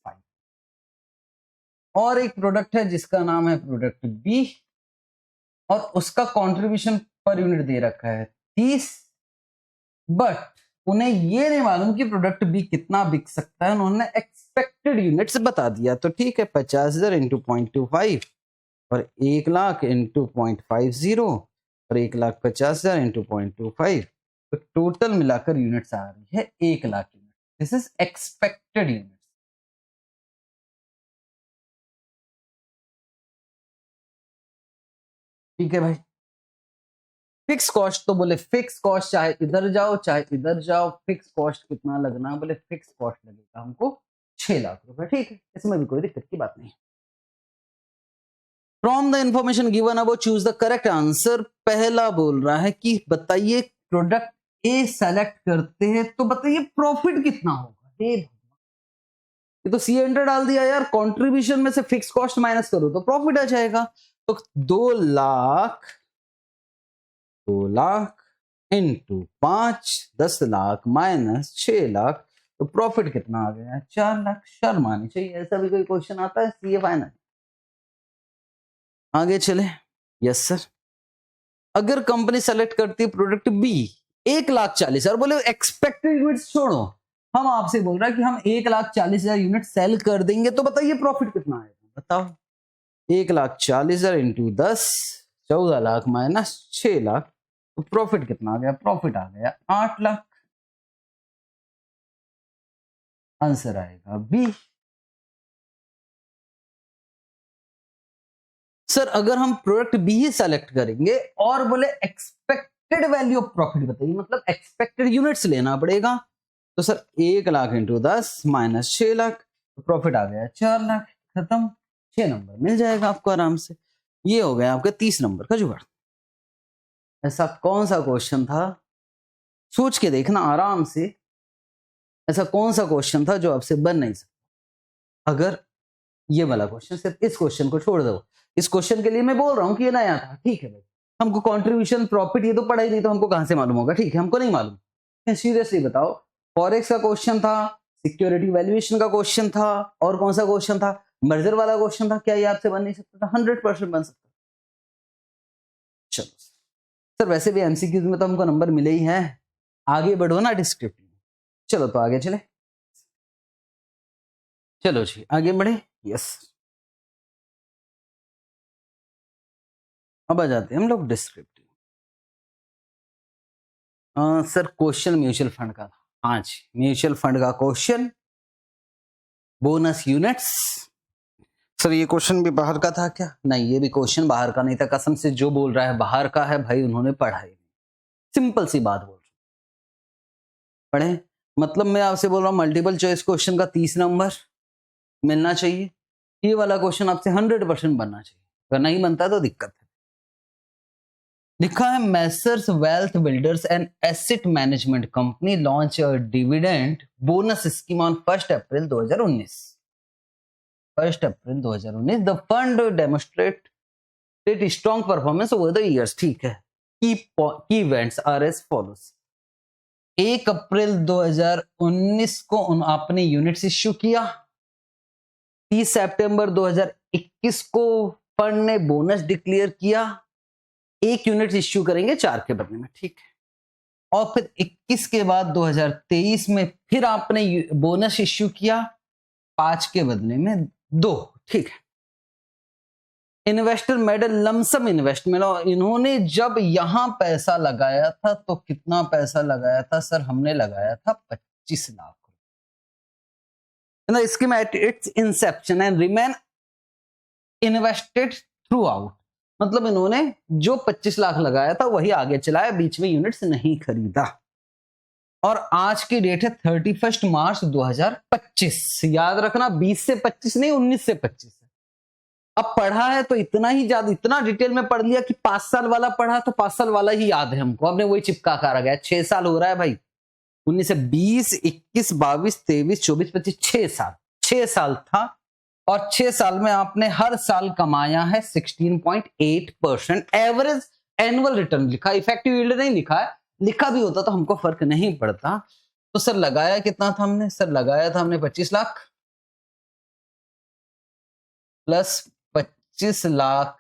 और एक प्रोडक्ट है जिसका नाम है प्रोडक्ट बी, और उसका कंट्रीब्यूशन पर यूनिट दे रखा है 30, बट उन्हें ये नहीं मालूम कि प्रोडक्ट बी कितना बिक सकता है। उन्होंने एक्सपेक्टेड यूनिट्स बता दिया, तो ठीक है 50,000 इंटू 0.25, और 1,00,000 इंटू 0.50, और 1,50,000 इंटू 0.25, तो टोटल मिलाकर यूनिट्स आ रही है 1,00,000 unit. This is expected unit. ठीक है भाई, फिक्स कॉस्ट तो बोले फिक्स कॉस्ट चाहे इधर जाओ चाहे इधर जाओ, फिक्स कॉस्ट कितना लगना है, बोले फिक्स कॉस्ट लगेगा हमको 6 लाख रुपए। ठीक है, इसमें भी कोई दिक्कत की बात नहीं। From the information given about choose the correct answer. पहला बोल रहा है कि बताइए प्रोडक्ट ए सेलेक्ट करते हैं तो बताइए प्रॉफिट कितना होगा। ये तो सी एंटर डाल दिया यार, कंट्रीब्यूशन में से फिक्स कॉस्ट माइनस करो तो प्रॉफिट आ जाएगा। तो 2 लाख इंटू 5, 10 लाख माइनस 6 लाख, तो प्रॉफिट कितना आ गया? 4 लाख। शर्म आनी चाहिए, ऐसा भी कोई क्वेश्चन आता है सीए फाइनल। आगे चले। Yes sir. अगर कंपनी सेलेक्ट करती है प्रोडक्ट बी 1,40,000, बोले एक्सपेक्टेड यूनिट्स छोड़ो, हम आपसे बोल रहा है कि हम 1,40,000 यूनिट सेल कर देंगे तो बताइए प्रॉफिट कितना आएगा? बताओ। 1,40,000 इंटू 10, 14 लाख माइनस 6 लाख, तो प्रॉफिट कितना आ गया? प्रॉफिट आ गया 8 लाख। आंसर आएगा बी। सर अगर हम प्रोडक्ट बी ही सेलेक्ट करेंगे और बोले एक्सपेक्टेड वैल्यू ऑफ प्रॉफिट बताइए, मतलब एक्सपेक्टेड यूनिट्स लेना पड़ेगा, तो sir 1 lakh into 10 minus 6 lakh, तो प्रॉफिट आ गया 4 लाख। खत्म। 6 नंबर मिल जाएगा आपको आराम से। ये हो गया आपका 30 नंबर का जुगाड़। ऐसा कौन सा क्वेश्चन था, सोच के देखना आराम से, ऐसा कौन सा क्वेश्चन था जो आपसे बन नहीं सकता? अगर ये वाला क्वेश्चन, सिर्फ इस क्वेश्चन को छोड़ दो, इस क्वेश्चन के लिए मैं बोल रहा हूं कि ये नया था, ठीक है भाई, हमको कंट्रीब्यूशन प्रॉफिट ये तो पढ़ा ही नहीं, तो हमको कहां से मालूम होगा? ठीक है, हमको नहीं मालूम। सीरियसली बताओ, फॉरेक्स का क्वेश्चन था, सिक्योरिटी वैल्यूएशन का क्वेश्चन था, और कौन सा क्वेश्चन था? मर्जर वाला क्वेश्चन था। क्या ये आपसे बन नहीं सकता था? 100% बन सकता। चलो सर, वैसे भी एमसीक्यूज में तो हमको नंबर मिले ही हैं, आगे बढ़ो ना डिस्क्रिप्टिव। चलो तो आगे चले। चलो जी आगे बढ़े। यस, अब आ जाते हैं हम लोग descriptive. Sir question mutual fund का था। हाँ जी, म्यूचुअल फंड का क्वेश्चन, बोनस यूनिट्स। सर ये क्वेश्चन भी बाहर का था क्या? नहीं, ये भी क्वेश्चन बाहर का नहीं था। कसम से जो बोल रहा है बाहर का है भाई, उन्होंने पढ़ा ही नहीं। सिंपल सी बात बोल रहा हूं, पढ़े मतलब मैं आपसे बोल रहा हूं मल्टीपल चॉइस क्वेश्चन का 30 नंबर मिलना चाहिए। ये वाला क्वेश्चन आपसे 100% बनना चाहिए, अगर नहीं बनता तो दिक्कत है। लिखा है Messrs wealth builders and asset management company launch a dividend bonus scheme on 1 April 2019। 1 April 2019 the fund demonstrated strong performance over the years. ठीक है, की इवेंट्स आर एज फॉलोज। 1 अप्रैल 2019 को आपने यूनिट्स इश्यू किया। 30 सितंबर 2021 को फंड ने बोनस डिक्लेयर किया। 1 unit issue करेंगे 4 के बदले में, ठीक है। और फिर 21 के बाद 2023 में फिर आपने बोनस इश्यू किया 5 के बदले में 2, ठीक है। इन्वेस्टर मेड लमसम इन्वेस्टमेंट, और इन्होंने जब यहां पैसा लगाया था तो कितना पैसा लगाया था? सर हमने लगाया था 25 लाख रुपए। Scheme at its inception and remain invested through out, मतलब इन्होंने जो 25 लाख लगाया था वही आगे चलाया, बीच में यूनिट्स नहीं खरीदा। और आज की डेट है 31 मार्च 2025। याद रखना 20 से 25 नहीं, 19 से 25 है। अब पढ़ा है तो इतना ही ज्यादा, इतना डिटेल में पढ़ लिया कि 5 साल वाला पढ़ा तो 5 साल वाला ही याद है हमको, हमने वही चिपका कर आ गया। 6 साल हो रहा है भाई, 19 से 20, 21, 22, 23, 24, 25, 6 साल। 6 साल था, और 6 साल में आपने हर साल कमाया है 16.8% एवरेज एनुअल रिटर्न। लिखा, इफेक्टिव यील्ड नहीं लिखा है, लिखा भी होता तो हमको फर्क नहीं पड़ता। तो सर लगाया कितना था हमने? सर लगाया था हमने 25 लाख प्लस 25 लाख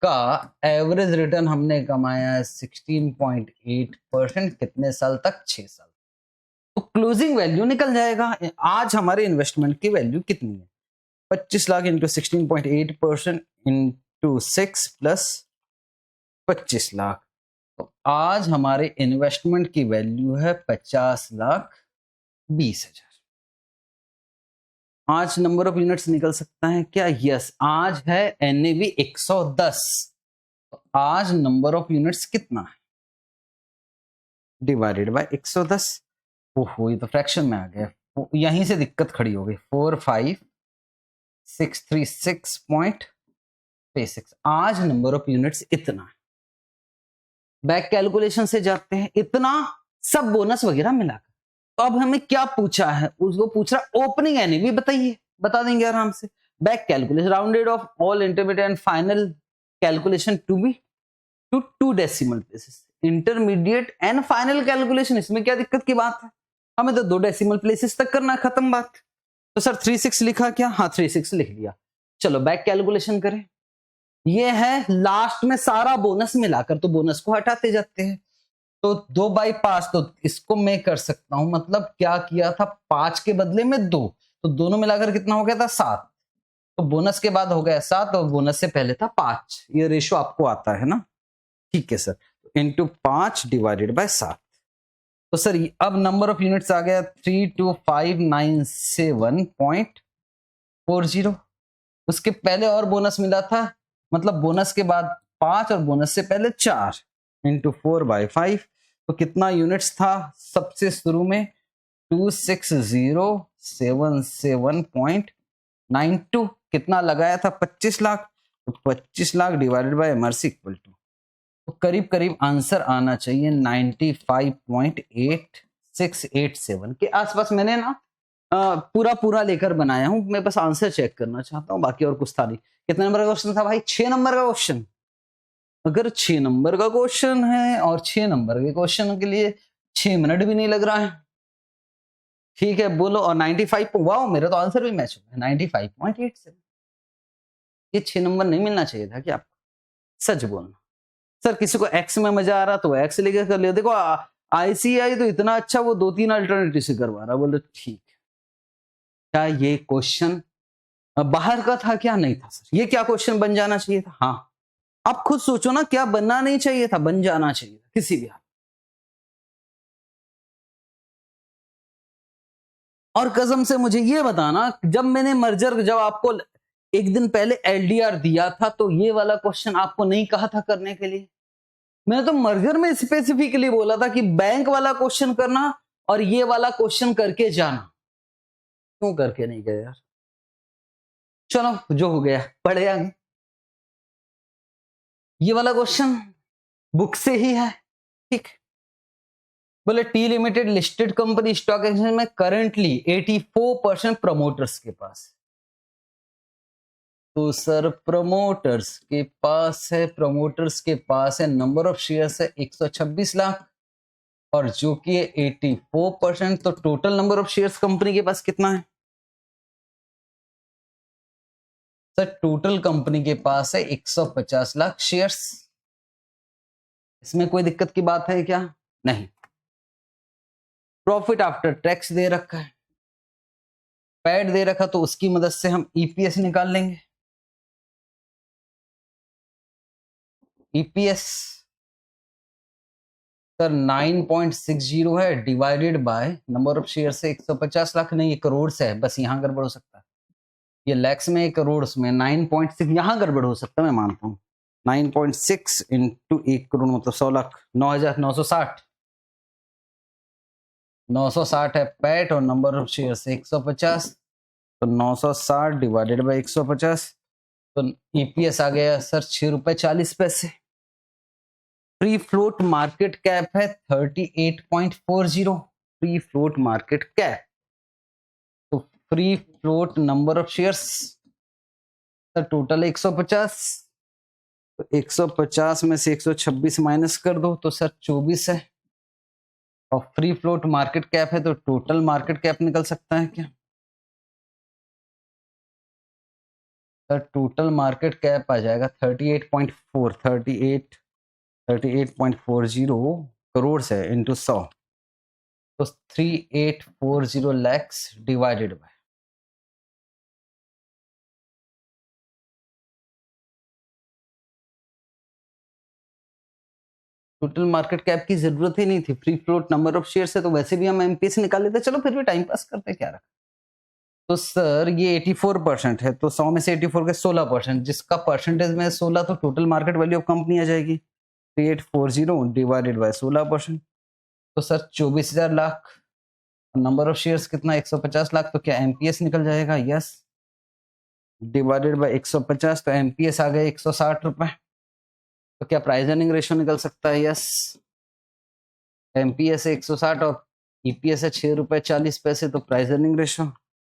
का एवरेज रिटर्न हमने कमाया है 16.8%। कितने साल तक? 6 साल। तो क्लोजिंग वैल्यू निकल जाएगा। आज हमारे इन्वेस्टमेंट की वैल्यू कितनी है? 25 lakh into 16.8% into 6 plus 25 lakh, तो आज हमारे इन्वेस्टमेंट की वैल्यू है 50,20,000। आज नंबर ऑफ यूनिट्स निकल सकता है क्या? यस, आज है एनएवी 110। तो आज नंबर ऑफ यूनिट्स कितना है? Divided by 110। ओहो ये तो फ्रैक्शन में आ गया, यहीं से दिक्कत खड़ी हो गई। 45636.36। आज नंबर ऑफ यूनिट्स इतना है। बैक कैलकुलेशन से जाते हैं, इतना सब बोनस वगैरह मिलाकर। तो अब हमें क्या पूछा है, उसको पूछ रहा ओपनिंग एनएवी बताइए, बता देंगे आराम से। Back calculation rounded off all intermediate and final calculation to be to 2 decimal places. Intermediate and final calculation, इसमें क्या दिक्कत की बात है, हमें तो 2 डेसिमल प्लेसेस तक करना, खत्म बात। तो सर 36 लिखा क्या, हाँ 36 लिख दिया। चलो बैक कैलकुलेशन करें, ये है लास्ट में सारा बोनस मिलाकर, तो बोनस को हटाते जाते हैं। तो 2/5, तो इसको मैं कर सकता हूं, मतलब क्या किया था 5 के बदले में 2, तो दोनों मिलाकर कितना हो गया था 7। तो बोनस के बाद हो गया 7 और बोनस से पहले था 5। ये रेशो आपको आता है ना, ठीक है सर। Into 5 divided by 7। तो सर अब नंबर ऑफ यूनिट्स आ गया 32597.40। उसके पहले और बोनस मिला था, मतलब बोनस के बाद 5 और बोनस से पहले 4 इंटू 4/5। तो कितना यूनिट्स था सबसे शुरू में, 26077.92। कितना लगाया था 25 लाख, तो 25 lakh divided by MRC equal to, तो करीब करीब आंसर आना चाहिए 95.8687 के आसपास। मैंने ना पूरा लेकर बनाया हूं, मैं बस आंसर चेक करना चाहता हूं, बाकी और कुछ था नहीं। कितने नंबर का क्वेश्चन था भाई, 6 नंबर का क्वेश्चन। अगर 6 नंबर का क्वेश्चन है और 6 नंबर के क्वेश्चन के लिए 6 मिनट भी नहीं लग रहा है, ठीक है बोलो। और 95, वाओ मेरा तो आंसर भी मैच हो गया 95.87। ये 6 नंबर नहीं मिलना चाहिए था क्या आपको, सच बोलना। सर किसी को एक्स में मजा आ रहा तो एक्स लेके कर लिया। देखो आईसीआई तो इतना अच्छा, वो 2-3 अल्टरनेटिव से करवा रहा, बोले ठीक है। क्या ये क्वेश्चन बाहर का था क्या, नहीं था सर। ये क्या क्वेश्चन बन जाना चाहिए था, हाँ आप खुद सोचो ना, क्या बनना नहीं चाहिए था, बन जाना चाहिए था किसी भी हाल। और कसम से मुझे ये बताना, जब मैंने मर्जर, जब आपको एक दिन पहले एलडीआर दिया था, तो ये वाला क्वेश्चन आपको नहीं कहा था करने के लिए। मैंने तो मर्जर में स्पेसिफिकली बोला था कि बैंक वाला क्वेश्चन करना और ये वाला क्वेश्चन करके जाना। क्यों करके नहीं गए यार, चलो जो हो गया पढ़े आगे। ये वाला क्वेश्चन बुक से ही है, ठीक। बोले T limited listed company, stock exchange में करंटली 84% प्रमोटर्स के पास। तो सर प्रमोटर्स के पास है, नंबर ऑफ शेयर्स है 126 लाख, और जो कि 84%। तो total number of shares company के पास कितना है सर, टोटल कंपनी के पास है 150 लाख शेयर्स। इसमें कोई दिक्कत की बात है क्या, नहीं। प्रॉफिट आफ्टर टैक्स दे रखा है, पैड दे रखा, तो उसकी मदद से हम ईपीएस निकाल लेंगे। ईपीएस सर 9.60 है, divided by number of share से 150 लाख, नहीं ये करोड़ से है, बस यहां गड़बड़ हो सकता है। ये लैक्स में, करोड़ में 9.6, यहां गड़बड़ हो सकता है, मैं मानता हूं। 9.6 इंटू 1 करोड़ मतलब 100 लाख, 9,960। 960 है पैट, और नंबर ऑफ शेयर से 150, तो 960 डिवाइडेड बाय 150। तो ईपीएस आ गया सर 6 रुपए 40 पैसे। फ्री फ्लोट मार्केट कैप है 38.40, फ्री फ्लोट मार्केट कैप। तो free float number of shares sir total 150, तो 150 में से 126 माइनस कर दो तो सर 24 है। और फ्री फ्लोट मार्केट कैप है, तो टोटल मार्केट कैप निकल सकता है क्या सर, टोटल मार्केट कैप आ जाएगा 38.40 करोड़ है इंटू 100, तो 3840 lakhs divided by, total market cap की जरूरत ही नहीं थी, free float number of share है, तो वैसे भी हम एमपीएस निकाल लेते। चलो फिर भी टाइम पास करते, क्या रखा। तो सर ये 84% है, तो 100 में से 84 के 16%, जिसका परसेंटेज में 16, तो total market value of company आ जाएगी 3840 डिवाइडेड बाय 16%। तो sir 24,000 lakh, number of shares कितना 150 लाख, तो क्या एमपीएस निकल जाएगा? यस, डिवाइडेड बाय 150, तो एमपीएस आ गए 160 रुपए। तो क्या प्राइस अर्निंग रेशियो निकल सकता है? यस, एमपीएस है 160 और ईपीएस है 6 रुपए 40 पैसे, तो price earning ratio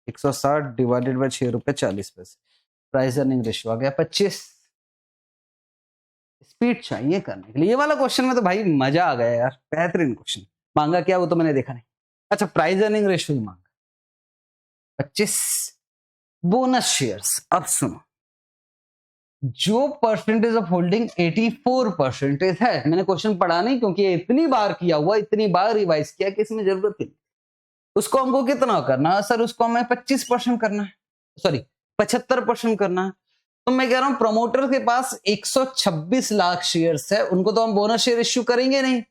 160 divided by 6 रुपए 40 पैसे, प्राइस अर्निंग रेशियो आ गया 25। स्पीड चाहिए करने के लिए। ये वाला क्वेश्चन में तो भाई मजा आ गया यार, बेहतरीन क्वेश्चन। मांगा क्या वो तो मैंने देखा नहीं। अच्छा, प्राइस अर्निंग रेशियो ही मांगा 25। बोनस शेयर्स, अब सुनो, जो परसेंटेज ऑफ होल्डिंग 84% है, मैंने क्वेश्चन पढ़ा नहीं क्योंकि ये इतनी बार किया हुआ, इतनी बार रिवाइज किया कि इसमें जरूरत नहीं। उसको हमको कितना करना है सर? उसको हमें 25% करना है, सॉरी 75% करना है। तो मैं कह रहा हूं प्रमोटर के पास 126 लाख शेयर्स है, उनको तो हम बोनस शेयर इश्यू करेंगे नहीं,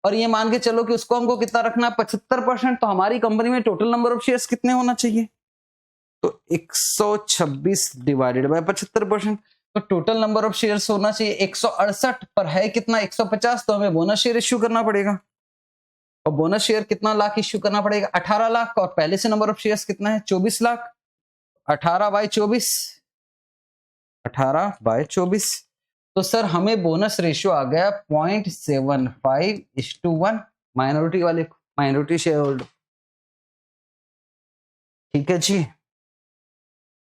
और ये मान के चलो कि उसको हमको कितना रखना है? 75%। तो हमारी कंपनी में टोटल नंबर ऑफ शेयर्स कितने होना चाहिए? तो 126 डिवाइडेड बाय 75%, तो टोटल नंबर ऑफ शेयर्स होना चाहिए 168, पर है कितना 150, तो हमें बोनस शेयर इश्यू करना पड़ेगा। और बोनस शेयर कितना लाख इश्यू करना पड़ेगा? 18 लाख, और पहले से नंबर ऑफ शेयर्स कितना है? 24 लाख। 18 बाय 24, 18 बाय 24, तो सर हमें बोनस रेशियो आ गया 0.75:1। माइनॉरिटी वाले को, माइनॉरिटी शेयर होल्डर, ठीक है जी?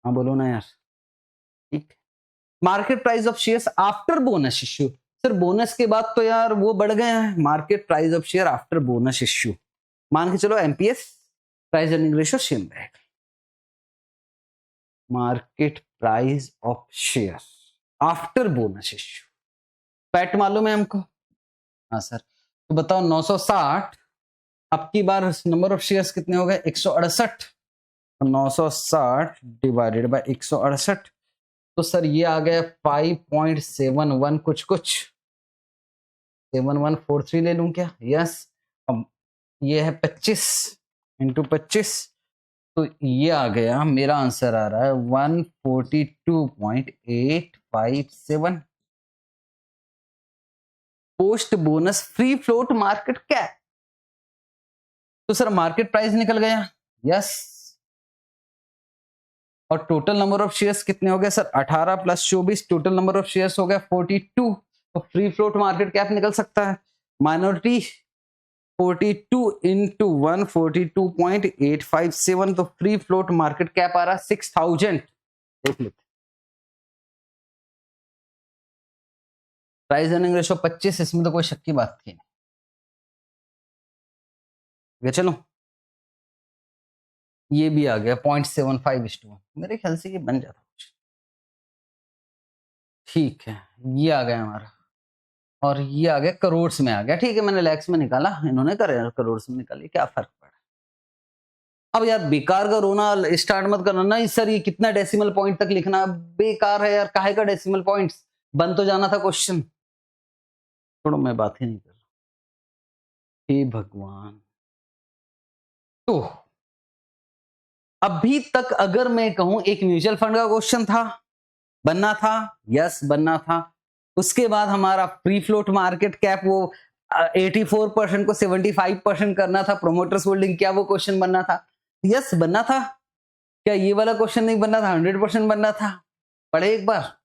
हाँ बोलो ना यार, ठीक। Market price of shares after bonus issue, sir bonus के बाद तो यार वो बढ़ गए हैं। Market price of share after bonus issue, मान के चलो MPS price earning ratio same रहेगा। Market price of share after bonus issue, PAT मालूम है हमको? हाँ सर, तो बताओ 960, अब की बार नंबर ऑफ शेयर्स कितने हो गए? 168, 960 डिवाइडेड बाय 168, तो सर ये आ गया 5.71 कुछ कुछ, 7143 ले लूं क्या? यस। अब ये है 25 इंटू 25, तो ये आ गया, मेरा आंसर आ रहा है 142.857 post bonus free float market cap. तो सर मार्केट प्राइस निकल गया, यस। और टोटल नंबर ऑफ शेयर्स कितने हो गए sir? 18 plus 24, total number of shares हो गया 42। तो फ्री फ्लोट मार्केट कैप निकल सकता है माइनॉरिटी 42 इंटू 142.857, तो फ्री फ्लोट मार्केट कैप आ रहा 6000। देख लेते, प्राइस अर्निंग रेशियो 25, इसमें तो कोई शक की बात थी नहीं। चलो ये भी आ गया 0.75:1, मेरे ख्याल से ये बन जाता कुछ, ठीक है। ये आ गया हमारा, और ये आ गया करोड़ में आ गया, ठीक है। मैंने लैक्स में निकाला, इन्होंने करोड़ में निकाली, क्या फर्क पड़ा? अब यार बेकार का रोना स्टार्ट मत करना ना सर, ये कितना डेसिमल पॉइंट तक लिखना बेकार है यार, काहे का डेसिमल पॉइंट्स, बन तो जाना था क्वेश्चन। छोड़ो, मैं बात ही नहीं कर रहा। हे भगवान, तो अभी तक अगर मैं कहूं एक म्यूचुअल फंड का क्वेश्चन था, बनना था, यस बनना था। उसके बाद हमारा फ्री फ्लोट मार्केट कैप वो 84% को 75% करना था, प्रोमोटर्स होल्डिंग, क्या वो क्वेश्चन बनना था? यस बनना था। क्या ये वाला क्वेश्चन नहीं बनना था? 100% बनना था। पढ़े एक बार।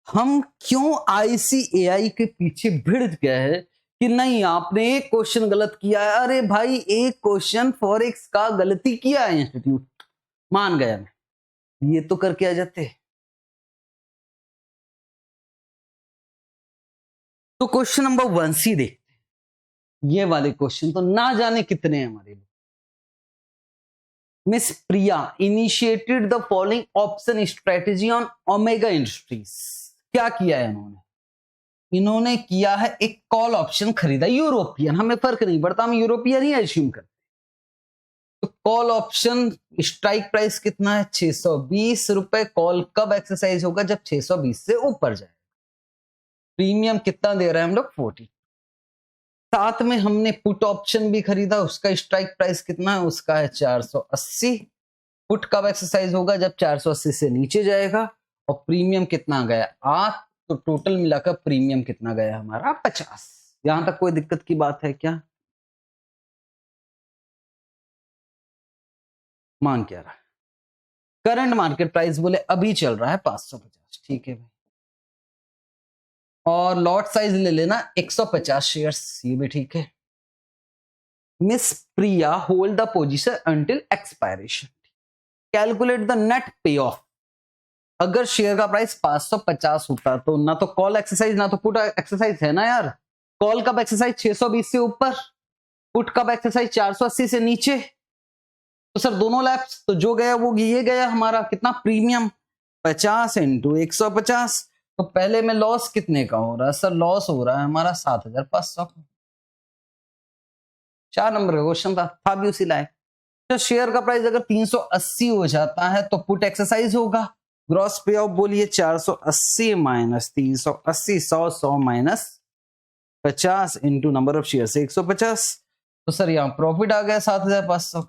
हम क्यों आईसीएआई के पीछे भिड़ गए हैं कि नहीं आपने एक क्वेश्चन गलत किया है? अरे भाई एक क्वेश्चन फॉरेक्स का गलती किया है इंस्टीट्यूट, मान गया मैं, ये तो करके आ जाते। तो क्वेश्चन नंबर 1C देखते, ये वाले क्वेश्चन तो ना जाने कितने हैं हमारे लिए। Miss Priya initiated the following option strategy on omega industries. क्या किया है इन्होंने? इन्होंने किया है एक कॉल ऑप्शन खरीदा, यूरोपियन, हमें फर्क नहीं पड़ता, हम यूरोपियन ही एज्यूम करते। तो कॉल ऑप्शन स्ट्राइक प्राइस कितना है? 620 रुपए। कॉल कब एक्सरसाइज होगा? जब 620 से ऊपर जाए। प्रीमियम कितना दे रहे हैं हम लोग? 40। साथ में हमने पुट ऑप्शन भी खरीदा, उसका स्ट्राइक प्राइस कितना है? उसका है 480। पुट कब एक्सरसाइज होगा? जब 480 से नीचे जाएगा। और प्रीमियम कितना गया? 8। तो टोटल मिलाकर प्रीमियम कितना गया हमारा? 50। यहां तक कोई दिक्कत की बात है क्या? मान क्या रहा है? करंट मार्केट प्राइस बोले अभी चल रहा है 550, ठीक है भाई। और लॉट साइज ले लेना 150 शेयर्स, ये भी ठीक है। Miss Priya hold the position until expiration. Calculate the net पे ऑफ। अगर शेयर का प्राइस 550 होता तो ना तो कॉल एक्सरसाइज ना तो पुट एक्सरसाइज है ना यार। कॉल कब एक्सरसाइज 620 से ऊपर, पुट कब एक्सरसाइज 480 से नीचे। तो सर दोनों लैप्स, तो जो गया वो ये गया हमारा कितना प्रीमियम 50 इंटू 150। तो पहले में लॉस कितने का हो रहा है सर? लॉस हो रहा है हमारा 7500। 4 नंबर का क्वेश्चन था भी उसी लायक। तो शेयर का प्राइस अगर 380 हो जाता है तो पुट एक्सरसाइज होगा। ग्रॉस पे ऑफ बोलिए 480 minus 380, 100 minus 50 into number of share से 150। तो सर यहाँ प्रॉफिट आ गया 7500।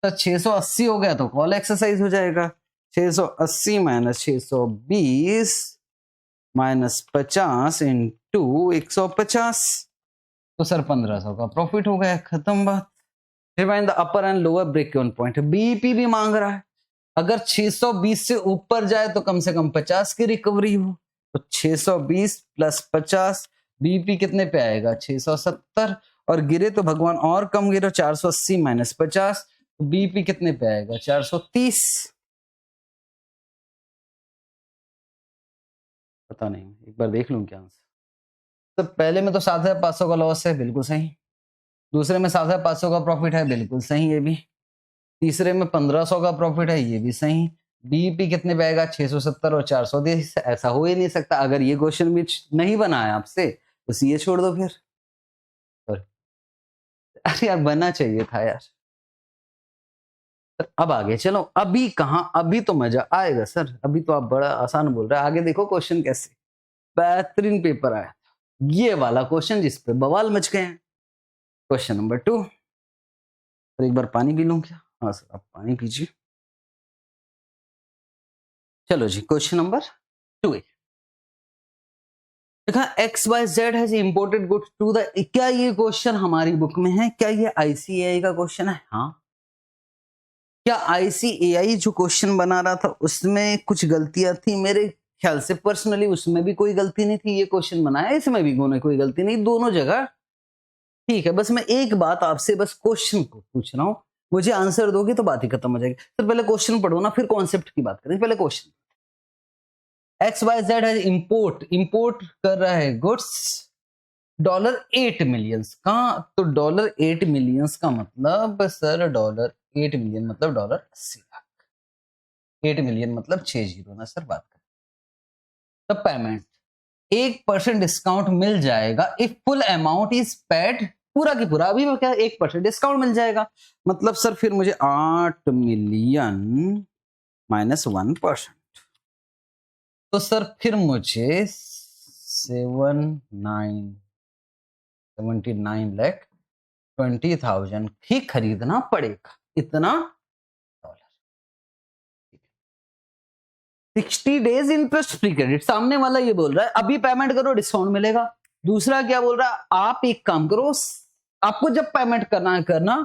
तो 680 हो गया तो कॉल एक्सरसाइज हो जाएगा। 680 माइनस 620 माइनस 50 इंटू 150। तो सर 1500 का प्रॉफिट हो गया, खत्म बात। Define the upper and lower break even point. BEP भी मांग रहा है, अगर 620 से ऊपर जाए तो कम से कम 50 की रिकवरी हो। तो 620 प्लस 50, बीईपी कितने पे आएगा? 670। और गिरे तो भगवान और कम गिरो, 480 माइनस 50, तो बीईपी कितने पे आएगा? 430। पता नहीं, एक बार देख लूं क्या आंसर। तो पहले में तो 7500 का लॉस है, बिल्कुल सही। दूसरे में 7500 का प्रॉफिट है, बिल्कुल सही ये भी। तीसरे में 1500 का प्रॉफिट है, ये भी सही। बीईपी कितने पे आएगा? 670 और 420। ऐसा हो ही नहीं सकता। अगर ये क्वेश्चन भी नहीं बना है आपसे तो सीए छोड़ दो फिर। अरे यार बनना चाहिए था यार। अब आगे चलो। अभी कहाँ, अभी तो मजा आएगा सर। अभी तो आप बड़ा आसान बोल रहे हैं, आगे देखो क्वेश्चन कैसे बेहतरीन पेपर आया। ये वाला क्वेश्चन जिस पे बवाल मच गए हैं। Question number 2। और एक बार पानी पी लूं क्या? हाँ सर आप पानी पीजिए। चलो जी, क्वेश्चन नंबर 2। देखा X Y Z has imported goods to the. क्या ये क्वेश्चन हमारी बुक में है? क्या ये आईसीएआई का क्वेश्चन है? हाँ। क्या आईसीएआई जो क्वेश्चन बना रहा था उसमें कुछ गलतियां थी? मेरे ख्याल से पर्सनली उसमें भी कोई गलती नहीं थी। ये क्वेश्चन बनाया इसमें भी कोई गलती नहीं, दोनों जगह ठीक है। बस मैं एक बात आपसे बस क्वेश्चन को पूछ रहा हूं, मुझे आंसर दोगे तो बात ही खत्म हो जाएगी। तो पहले क्वेश्चन पढ़ो ना, फिर कॉन्सेप्ट की बात करें। पहले क्वेश्चन, एक्स वाई जेड है इंपोर्ट कर रहा है गुड्स $8 मिलियन का। तो $8 मिलियन का मतलब सर $8 मिलियन मतलब $80 लाख। 8 मिलियन मतलब 6 जीरो ना सर, बात करें। तब पेमेंट 1% डिस्काउंट मिल जाएगा if full amount is paid. पूरा की पूरा अभी क्या 1% डिस्काउंट मिल जाएगा, मतलब सर फिर मुझे 8 मिलियन माइनस 1%। तो सर फिर मुझे 79 लाख 20,000 ही खरीदना पड़ेगा। इतना $। 60 डेज इंटरेस्ट फ्री क्रेडिट। सामने वाला ये बोल रहा है अभी पेमेंट करो डिस्काउंट मिलेगा। दूसरा क्या बोल रहा है? आप एक काम करो, आपको जब पेमेंट करना है करना,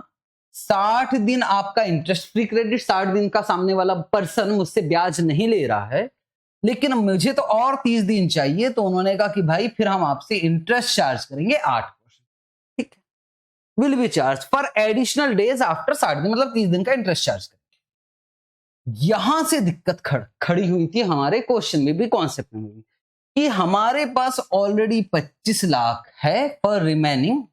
60 दिन आपका इंटरेस्ट फ्री क्रेडिट, 60 दिन का सामने वाला पर्सन मुझसे ब्याज नहीं ले रहा है, लेकिन मुझे तो और 30 दिन चाहिए। तो उन्होंने कहा कि भाई फिर हम आपसे इंटरेस्ट चार्ज करेंगे 8%, ठीक है। Will be charge for additional days after 60 दिन, मतलब 30 दिन का इंटरेस्ट चार्ज करेंगे। यहां से दिक्कत खड़ी हुई थी हमारे क्वेश्चन में भी, कॉन्सेप्ट में भी, कि हमारे पास ऑलरेडी 25 लाख है for remaining.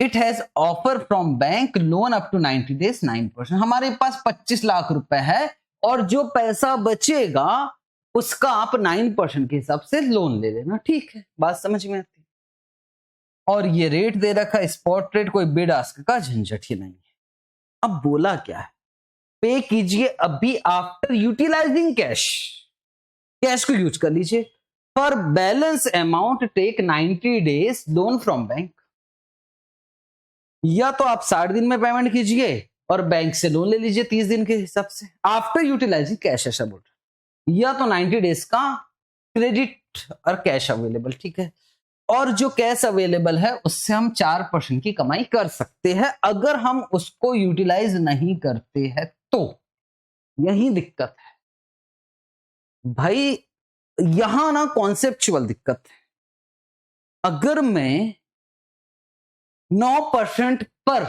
It has offer from bank loan up to 90 days 9%। हमारे पास 25 लाख रुपए है और जो पैसा बचेगा उसका आप 9% के हिसाब से लोन ले लेना, ठीक है। बात समझ में आती। और ये रेट दे रखा स्पॉट रेट, कोई बिड आस्क का झंझट ही नहीं है। अब बोला क्या है? पे कीजिए अभी आफ्टर यूटिलाइजिंग कैश। कैश को यूज कर लीजिए। For balance amount take 90 days loan from bank. या तो आप 60 दिन में पेमेंट कीजिए और बैंक से लोन ले लीजिए 30 दिन के हिसाब से आफ्टर यूटिलाइजिंग कैश, ऐसा बोल रहा। या तो 90 डेज का क्रेडिट और कैश अवेलेबल, ठीक है। और जो कैश अवेलेबल है उससे हम 4% की कमाई कर सकते हैं अगर हम उसको यूटिलाइज नहीं करते हैं तो। यही दिक्कत है भाई, यहां ना कॉन्सेप्चुअल दिक्कत है। अगर मैं 9% पर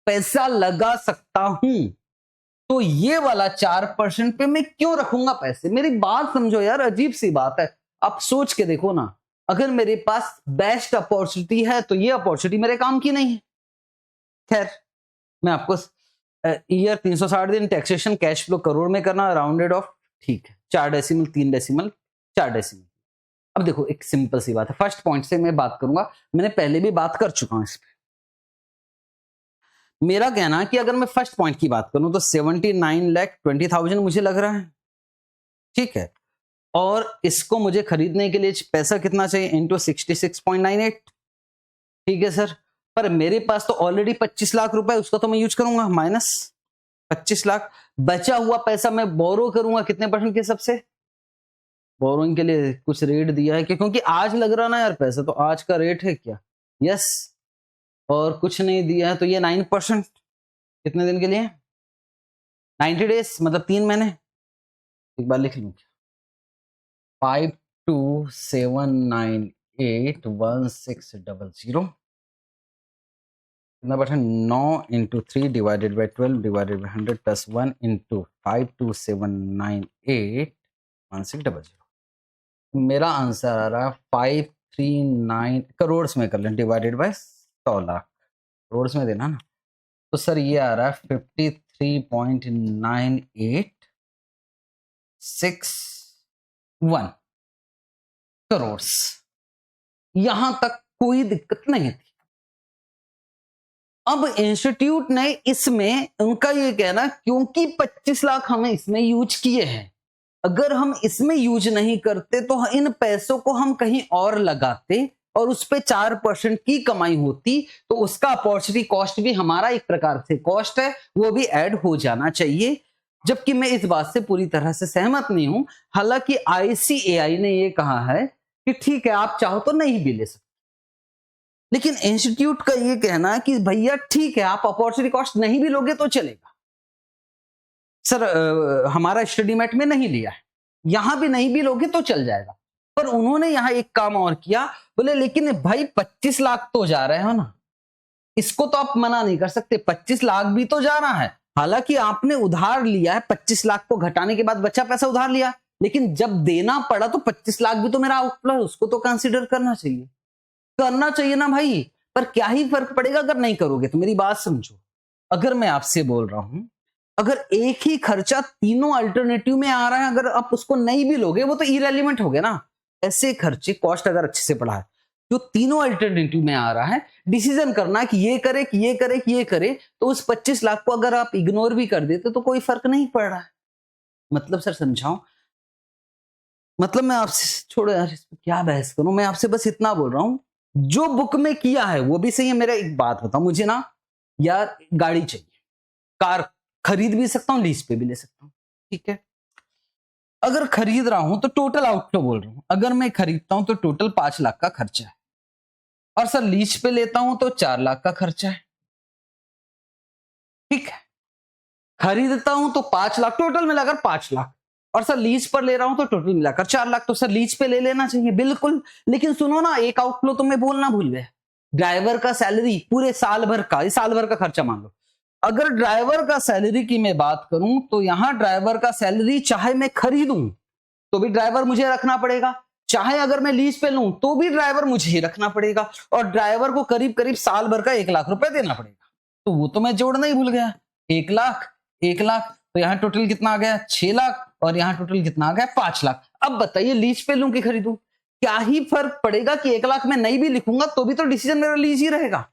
पैसा लगा सकता हूं तो ये वाला 4% पे मैं क्यों रखूंगा पैसे? मेरी बात समझो यार, अजीब सी बात है। आप सोच के देखो ना, अगर मेरे पास बेस्ट अपॉर्चुनिटी है तो ये अपॉर्चुनिटी मेरे काम की नहीं है। खैर, मैं आपको ईयर 360 दिन टैक्सेशन कैश फ्लो करोड़ में करना, राउंडेड ऑफ, ठीक है, 4 डेसिमल 3 डेसिमल 4 डेसिमल। अब देखो एक सिंपल सी बात है, फर्स्ट पॉइंट से मैं बात करूंगा, मैंने पहले भी बात कर चुका हूं इस पे। मेरा कहना है कि अगर मैं फर्स्ट पॉइंट की बात करूं तो 79,20,000 मुझे लग रहा है, ठीक है, और इसको मुझे खरीदने के लिए पैसा कितना चाहिए? इंटू 66.98, ठीक है सर। पर मेरे पास तो ऑलरेडी 25 लाख रुपए, उसका तो मैं यूज करूंगा, माइनस 25 लाख। बचा हुआ पैसा मैं बोरो करूंगा कितने परसेंट के सबसे? बोरोइंग के लिए कुछ रेट दिया है क्या? क्योंकि आज लग रहा ना यार पैसा, तो आज का रेट है क्या? यस। और कुछ नहीं दिया है तो ये 9%। कितने दिन के लिए? 90 डेज, मतलब 3 महीने। एक बार लिख लूं, 52798160 कितना percent? 9 into 3 divided by 12 divided by 100 plus 1 into 52798160। मेरा आंसर आ रहा है 539 करोड़ में कर लें, डिवाइडेड बाय 100 लाख, करोड़ में देना ना। तो सर ये आ रहा है 53.9861 करोड़। यहां तक कोई दिक्कत नहीं थी। अब इंस्टीट्यूट ने इसमें, उनका ये कहना, क्योंकि 25 लाख हमें इसमें यूज किए हैं, अगर हम इसमें यूज नहीं करते तो इन पैसों को हम कहीं और लगाते और उस पे 4% की कमाई होती, तो उसका अपॉर्चुनिटी कॉस्ट भी हमारा एक प्रकार से कॉस्ट है, वो भी ऐड हो जाना चाहिए। जबकि मैं इस बात से पूरी तरह से सहमत नहीं हूं। हालांकि आईसीएआई ने ये कहा है कि ठीक है, आप चाहो तो नहीं भी ले सकते, लेकिन इंस्टीट्यूट का ये कहना है कि भैया ठीक है, आप अपॉर्चुनिटी कॉस्ट नहीं भी लोगे तो चलेगा। सर हमारा स्टडी मैट में नहीं लिया है, यहां भी नहीं भी लोगे तो चल जाएगा। पर उन्होंने यहां एक काम और किया, बोले लेकिन भाई 25 लाख तो जा रहे हो ना, इसको तो आप मना नहीं कर सकते, 25 लाख भी तो जा रहा है। हालांकि आपने उधार लिया है, 25 लाख को घटाने के बाद बचा पैसा उधार लिया, लेकिन जब देना पड़ा तो 25 लाख भी तो मेरा आउटफ्लो है, उसको तो कंसिडर करना चाहिए ना भाई। पर क्या ही फर्क पड़ेगा अगर नहीं करोगे तो? मेरी बात समझो, अगर मैं आपसे बोल रहा हूं, अगर एक ही खर्चा तीनों अल्टरनेटिव में आ रहा है, अगर आप उसको नहीं भी लोगे वो तो इरेलीवेंट हो गया ना। ऐसे खर्चे, कॉस्ट अगर अच्छे से पढ़ा है, जो तीनों अल्टरनेटिव में आ रहा है, डिसीजन करना कि ये करे कि ये करे कि ये करे, तो उस 25 लाख को अगर आप इग्नोर भी कर देते तो कोई फर्क नहीं पड़ रहा है। मतलब सर समझाओ, मतलब मैं आपसे, छोड़ो यार इस पे क्या बहस करूं, मैं आपसे बस इतना बोल रहा हूं, जो बुक में किया है वो भी सही है। मेरा एक बात बताओ, मुझे ना यार गाड़ी चाहिए, कार खरीद भी सकता हूं, लीज पे भी ले सकता हूं, ठीक है। अगर खरीद रहा हूं तो टोटल आउटफ्लो बोल रहा हूं, अगर मैं खरीदता हूं तो टोटल 5 लाख का खर्चा है, और सर लीज पे लेता हूं तो 4 लाख का खर्चा है, ठीक है। खरीदता हूं तो 5 लाख, टोटल मिलाकर 5 लाख, और सर लीज पर ले रहा हूं तो टोटल मिलाकर 4 लाख, तो सर लीज पे ले लेना चाहिए, बिल्कुल। लेकिन सुनो ना, एक आउटफ्लो तो मैं बोलना भूल गया, ड्राइवर का सैलरी पूरे साल भर का, इस साल भर का खर्चा मान लो। अगर ड्राइवर का सैलरी की मैं बात करूं तो यहां ड्राइवर का सैलरी चाहे मैं खरीदूं तो भी ड्राइवर मुझे रखना पड़ेगा, चाहे अगर मैं लीज पे लूं तो भी ड्राइवर मुझे ही रखना पड़ेगा, और ड्राइवर को करीब करीब साल भर का 1 लाख रुपए देना पड़ेगा। तो वो तो मैं जोड़ना ही भूल गया, 1 लाख 1 लाख, तो यहां टोटल कितना आ गया? 6 लाख, और यहां टोटल कितना आ गया? 5 लाख। अब बताइए लीज पे लूं कि खरीदूं, क्या ही फर्क पड़ेगा कि 1 लाख में नहीं भी लिखूंगा तो भी तो डिसीजन मेरा लीज ही रहेगा,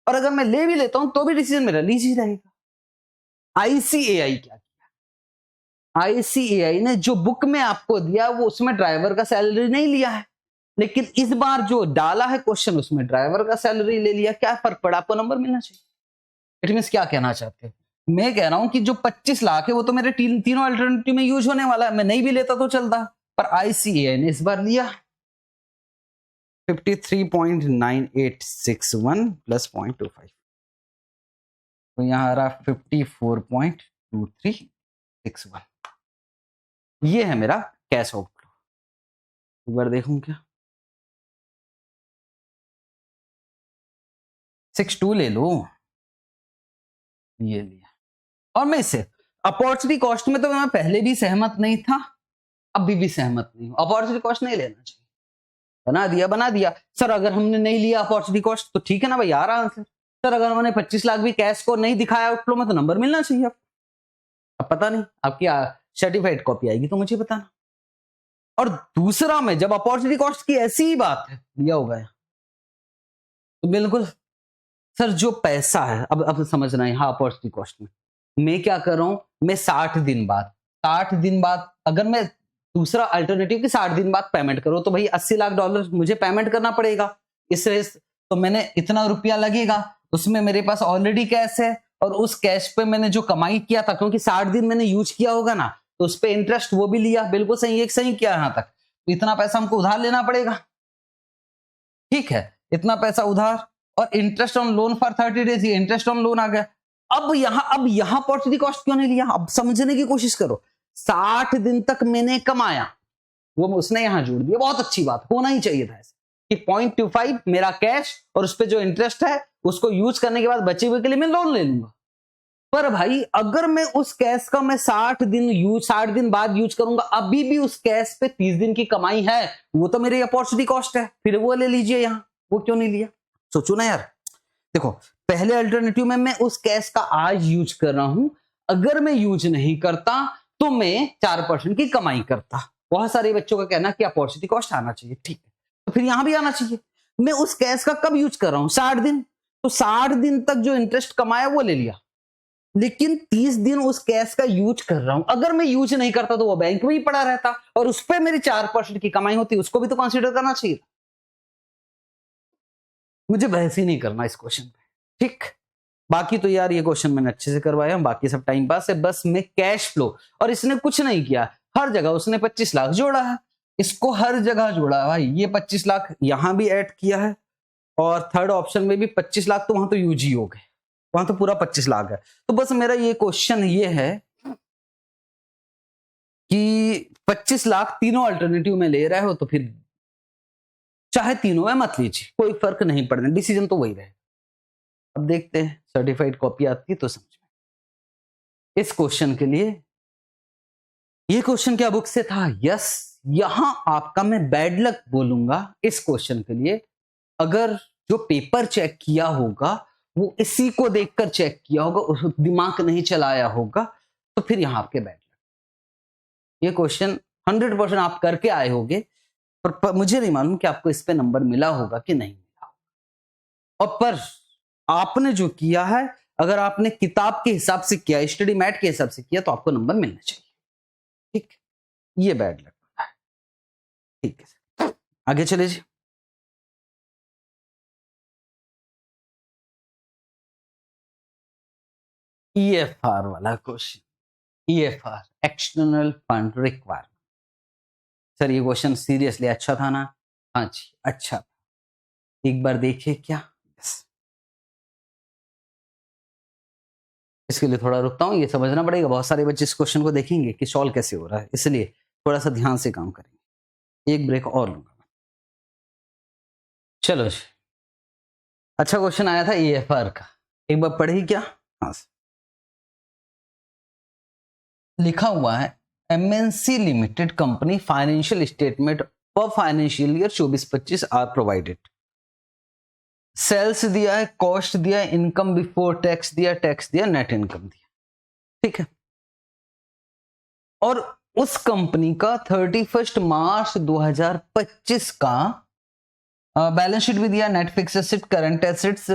और अगर मैं ले भी लेता हूं तो भी डिसीजन मेरा लीज ही रहेगा। आईसीएआई क्या किया? आईसीएआई ने जो बुक में आपको दिया वो उसमें ड्राइवर का सैलरी नहीं लिया है, लेकिन इस बार जो डाला है क्वेश्चन उसमें ड्राइवर का सैलरी ले लिया। क्या फर्क पड़ा? आपको नंबर मिलना चाहिए। इट मींस क्या कहना चाहते हैं? मैं कह रहा हूं कि जो 25 लाख है वो तो मेरे तीनों अल्टरनेटिव में यूज होने वाला है, मैं नहीं भी लेता तो चलता, पर आईसीएआई ने इस बार लिया। 53.9861 प्लस 0.25, तो यहाँ आ रहा 54.2361। ये है मेरा कैश आउटफ्लो। एक बार देखूं क्या, 62 ले लो, ये लिया। और मैं इससे अपॉर्चुनिटी कॉस्ट में तो मैं पहले भी सहमत नहीं था, अभी भी सहमत नहीं हूं। अपॉर्चुनिटी कॉस्ट नहीं लेना चाहिए, बना दिया सर। अगर हमने नहीं लिया अपॉर्चुनिटी कॉस्ट तो ठीक है ना भाई, आ रहा आंसर। सर अगर हमने 25 लाख भी कैश को नहीं दिखाया आउटफ्लो में तो नंबर मिलना चाहिए। अब पता नहीं आपकी सर्टिफाइड कॉपी आएगी तो मुझे बताना। और दूसरा में जब अपॉर्चुनिटी कॉस्ट की ऐसी ही बात है, दिया होगा तो बिल्कुल सर जो पैसा है, अब समझना है यहाँ अपॉर्चुनिटी कॉस्ट में मैं क्या कर रहा हूं, मैं 60 दिन बाद अगर मैं दूसरा अल्टरनेटिव की 60 दिन बाद पेमेंट करूं तो भाई $80 लाख मुझे पेमेंट करना पड़ेगा। इससे तो मैंने इतना रुपया लगेगा, उसमें मेरे पास ऑलरेडी कैश है और उस कैश पे मैंने जो कमाई किया था, क्योंकि 60 दिन मैंने यूज किया होगा ना, तो उस पे इंटरेस्ट वो भी लिया। बिल्कुल सही, एक सही किया यहाँ तक। तो इतना पैसा हमको उधार लेना पड़ेगा, ठीक है, इतना पैसा उधार और interest on loan for 30 days, ये इंटरेस्ट ऑन लोन आ गया। अब यहां अपॉर्चुनिटी कॉस्ट क्यों नहीं लिया, अब समझने की कोशिश करो। 60 दिन तक मैंने कमाया, वो उसने यहां जोड़ दिया, बहुत अच्छी बात, होना ही चाहिए था ऐसे कि 0.25 मेरा कैश और उस पर जो इंटरेस्ट है उसको यूज करने के बाद बचे हुए के लिए मैं लोन ले लूंगा। पर भाई अगर मैं उस कैश का मैं 60 दिन बाद यूज करूंगा, अभी भी उस कैश पे 30 दिन की कमाई है, वो तो मेरी अपॉर्चुनिटी कॉस्ट है, फिर वो ले लीजिए यहाँ। वो क्यों नहीं लिया, सोचो ना यार। देखो पहले अल्टरनेटिव में मैं उस कैश का आज यूज कर रहा हूं, अगर मैं यूज नहीं करता तो मैं 4% की कमाई करता। बहुत सारे बच्चों का कहना कि अपॉर्चुनिटी कॉस्ट आना चाहिए, ठीक है, तो फिर यहां भी आना चाहिए। मैं उस कैश का कब यूज कर रहा हूं, 60 दिन, तो 60 दिन तक जो इंटरेस्ट कमाया वो ले लिया, लेकिन 30 दिन उस कैश का यूज कर रहा हूं। अगर मैं यूज नहीं करता तो वो बैंक में ही पड़ा रहता और उस पर मेरी 4% की कमाई होती, उसको भी तो कंसीडर करना चाहिए। मुझे बहस ही नहीं करना इस क्वेश्चन पे, ठीक। बाकी तो यार ये क्वेश्चन मैंने अच्छे से करवाया, बाकी सब टाइम पास है। बस मैं कैश फ्लो, और इसने कुछ नहीं किया, हर जगह उसने 25 लाख जोड़ा है, इसको हर जगह जोड़ा है भाई। ये 25 लाख यहां भी ऐड किया है और थर्ड ऑप्शन में भी 25 लाख, तो वहां तो यूज ही हो गए, वहां तो पूरा 25 लाख है। तो बस मेरा ये क्वेश्चन ये है कि 25 लाख तीनों अल्टरनेटिव में ले रहे हो तो फिर चाहे तीनों में मत लीजिए, कोई फर्क नहीं पड़ना, डिसीजन तो वही रहे। अब देखते हैं सर्टिफाइड कॉपी आती है तो समझ में। इस क्वेश्चन के लिए, ये क्वेश्चन क्या बुक से था, यस। यहां आपका मैं बैड लक बोलूंगा इस क्वेश्चन के लिए, अगर जो पेपर चेक किया होगा वो इसी को देखकर चेक किया होगा, उस दिमाग नहीं चलाया होगा, तो फिर यहां आपके बैड लक। ये क्वेश्चन 100% आप करके आए होगे, पर मुझे नहीं मालूम कि आपको इस पे नंबर मिला होगा कि नहीं मिला। और पर आपने जो किया है, अगर आपने किताब के हिसाब से किया, स्टडी मैट के हिसाब से किया, तो आपको नंबर मिलना चाहिए, ठीक। ये बैड लग रहा है, ठीक है। आगे चले जी। ईएफआर वाला question, EFR external fund requirement. Sir ये क्वेश्चन सीरियसली अच्छा था ना, हाँ जी अच्छा, एक बार देखिए क्या। इसके लिए थोड़ा रुकता हूं, ये समझना पड़ेगा, बहुत सारे बच्चे इस क्वेश्चन को देखेंगे कि सॉल्व कैसे हो रहा है, इसलिए थोड़ा सा ध्यान से काम करेंगे। एक ब्रेक और लूंगा। चलो जी, अच्छा क्वेश्चन आया था ईएफआर का, एक बार पढ़ी क्या। हाँ लिखा हुआ है, MNC limited company financial statement for financial year 24-25 are provided. Sales दिया है, कॉस्ट दिया है, इनकम बिफोर टैक्स दिया, टैक्स दिया, नेट इनकम दिया, ठीक है। और उस कंपनी का 31 मार्च 2025 का बैलेंस शीट भी दिया, net fix asset, current assets,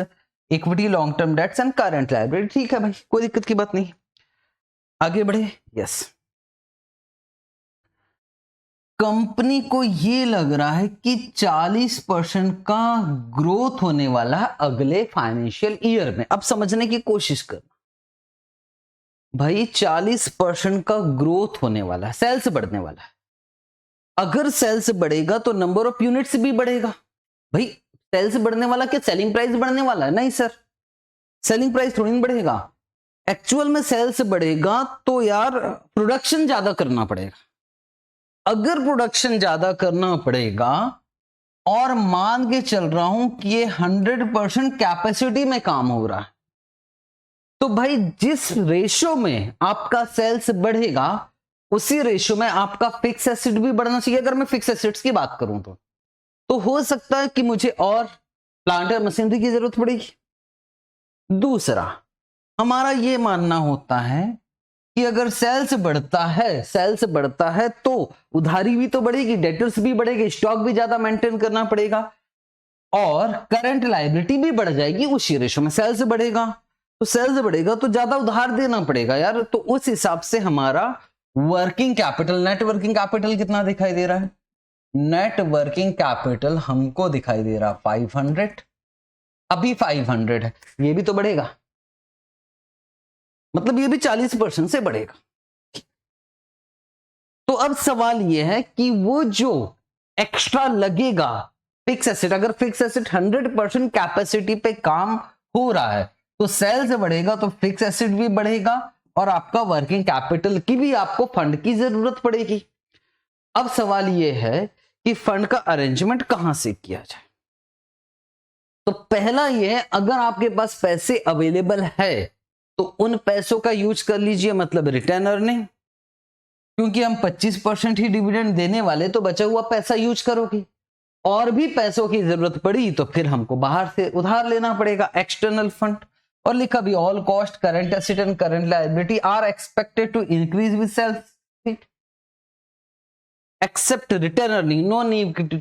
equity, long term debts and current liability, ठीक है भाई, कोई दिक्कत की बात नहीं। आगे बढ़े, यस। कंपनी को ये लग रहा है कि 40% का ग्रोथ होने वाला है अगले फाइनेंशियल ईयर में। अब समझने की कोशिश करना भाई, 40% का ग्रोथ होने वाला है, सेल्स बढ़ने वाला है। अगर सेल्स बढ़ेगा तो नंबर ऑफ यूनिट्स भी बढ़ेगा, भाई सेल्स बढ़ने वाला क्या सेलिंग प्राइस बढ़ने वाला है? नहीं सर, सेलिंग प्राइस थोड़ी नहीं बढ़ेगा। एक्चुअल में सेल्स बढ़ेगा तो यार प्रोडक्शन ज्यादा करना पड़ेगा। अगर प्रोडक्शन ज्यादा करना पड़ेगा और मान के चल रहा हूं कि ये 100% कैपेसिटी में काम हो रहा है, तो भाई जिस रेशो में आपका सेल्स बढ़ेगा उसी रेशो में आपका फिक्स एसेट भी बढ़ना चाहिए। अगर मैं फिक्स एसेट्स की बात करूं तो हो सकता है कि मुझे और प्लांट और मशीनरी की जरूरत पड़ेगी। दूसरा, हमारा यह मानना होता है कि अगर सेल्स बढ़ता है तो उधारी भी तो बढ़ेगी, डेटर्स भी बढ़ेगी, स्टॉक भी ज्यादा मेंटेन करना पड़ेगा और करंट लायबिलिटी भी बढ़ जाएगी उसी रेशो में। सेल्स बढ़ेगा तो ज्यादा उधार देना पड़ेगा यार। तो उस हिसाब से हमारा working capital, net working capital कितना दिखाई दे रहा है? नेट वर्किंग कैपिटल हमको दिखाई दे रहा 500, अभी 500 है, ये भी तो बढ़ेगा, मतलब ये भी 40% से बढ़ेगा। तो अब सवाल ये है कि वो जो एक्स्ट्रा लगेगा फिक्स एसेट, अगर फिक्स एसेट 100% कैपेसिटी पे काम हो रहा है तो सेल्स बढ़ेगा तो फिक्स एसेट भी बढ़ेगा और आपका वर्किंग कैपिटल की भी आपको फंड की जरूरत पड़ेगी। अब सवाल यह है कि फंड का अरेंजमेंट कहां से किया जाए। तो पहला यह है, अगर आपके पास पैसे अवेलेबल है तो उन पैसों का यूज कर लीजिए, मतलब रिटर्न अर्निंग। क्योंकि हम 25% ही डिविडेंड देने वाले, तो बचा हुआ पैसा यूज करोगे। और भी पैसों की जरूरत पड़ी तो फिर हमको बाहर से उधार लेना पड़ेगा, एक्सटर्नल फंड। और लिखा भी all cost, current asset and current liability are expected to increase with sales except return earning, no need,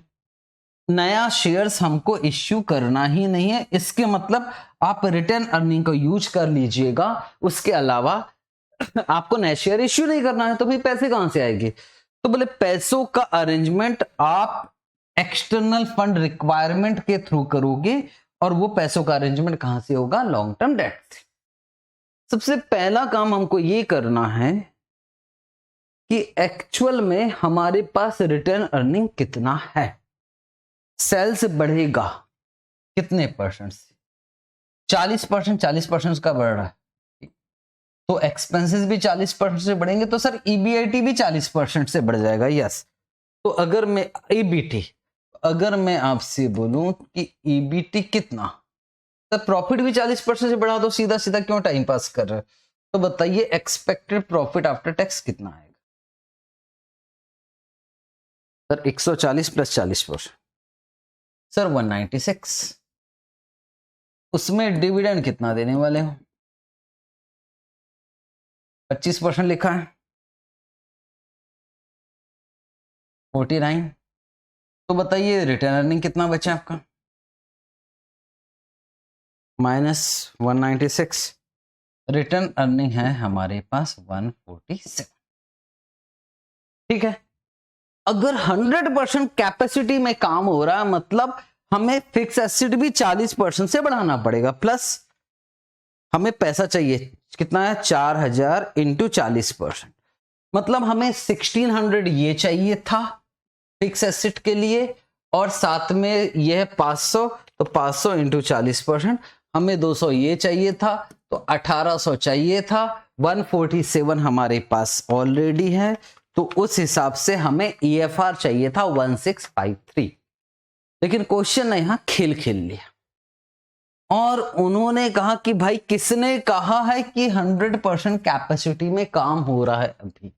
नया शेयर्स हमको इश्यू करना ही नहीं है। इसके मतलब आप रिटर्न अर्निंग को यूज कर लीजिएगा, उसके अलावा आपको नया शेयर इश्यू नहीं करना है। तो भाई पैसे कहां से आएंगे? तो बोले पैसों का अरेंजमेंट आप एक्सटर्नल फंड रिक्वायरमेंट के थ्रू करोगे, और वो पैसों का अरेंजमेंट कहां से होगा? लॉन्ग टर्म डेट से। सबसे पहला काम हमको ये करना है कि एक्चुअल में हमारे पास रिटर्न अर्निंग कितना है। सेल्स बढ़ेगा कितने परसेंट से? 40%, 40% का बढ़ रहा है तो एक्सपेंसेस भी 40% से बढ़ेंगे, तो सर ईबीआईटी भी 40% से बढ़ जाएगा। यस, तो अगर मैं ईबीटी, अगर मैं आपसे बोलूं कि ईबीटी कितना, तो प्रॉफिट भी 40% से बढ़ा दो, सीधा सीधा क्यों टाइम पास कर रहे हो? तो बताइए एक्सपेक्टेड प्रॉफिट आफ्टर टैक्स कितना आएगा? Sir 140 plus 40%, sir 196। उसमें डिविडेंड कितना देने वाले हो? 25% लिखा है, 49। तो बताइए रिटर्न अर्निंग कितना बचा आपका? -196। रिटर्न अर्निंग है हमारे पास 147। ठीक है, अगर 100% कैपेसिटी में काम हो रहा है मतलब हमें फिक्स एसेट भी 40% से बढ़ाना पड़ेगा, प्लस हमें पैसा चाहिए कितना है? 4000 इंटू 40%, मतलब हमें 1600 ये चाहिए था फिक्स एसेट के लिए, और साथ में यह है 500, तो 500 इंटू 40%, हमें 200 ये चाहिए था, तो 1800 चाहिए था। 147 हमारे पास ऑलरेडी है, तो उस हिसाब से हमें ईएफआर चाहिए था 1653। लेकिन क्वेश्चन ने यहां खेल खेल लिया और उन्होंने कहा कि भाई किसने कहा है कि 100% कैपेसिटी में काम हो रहा है? अभी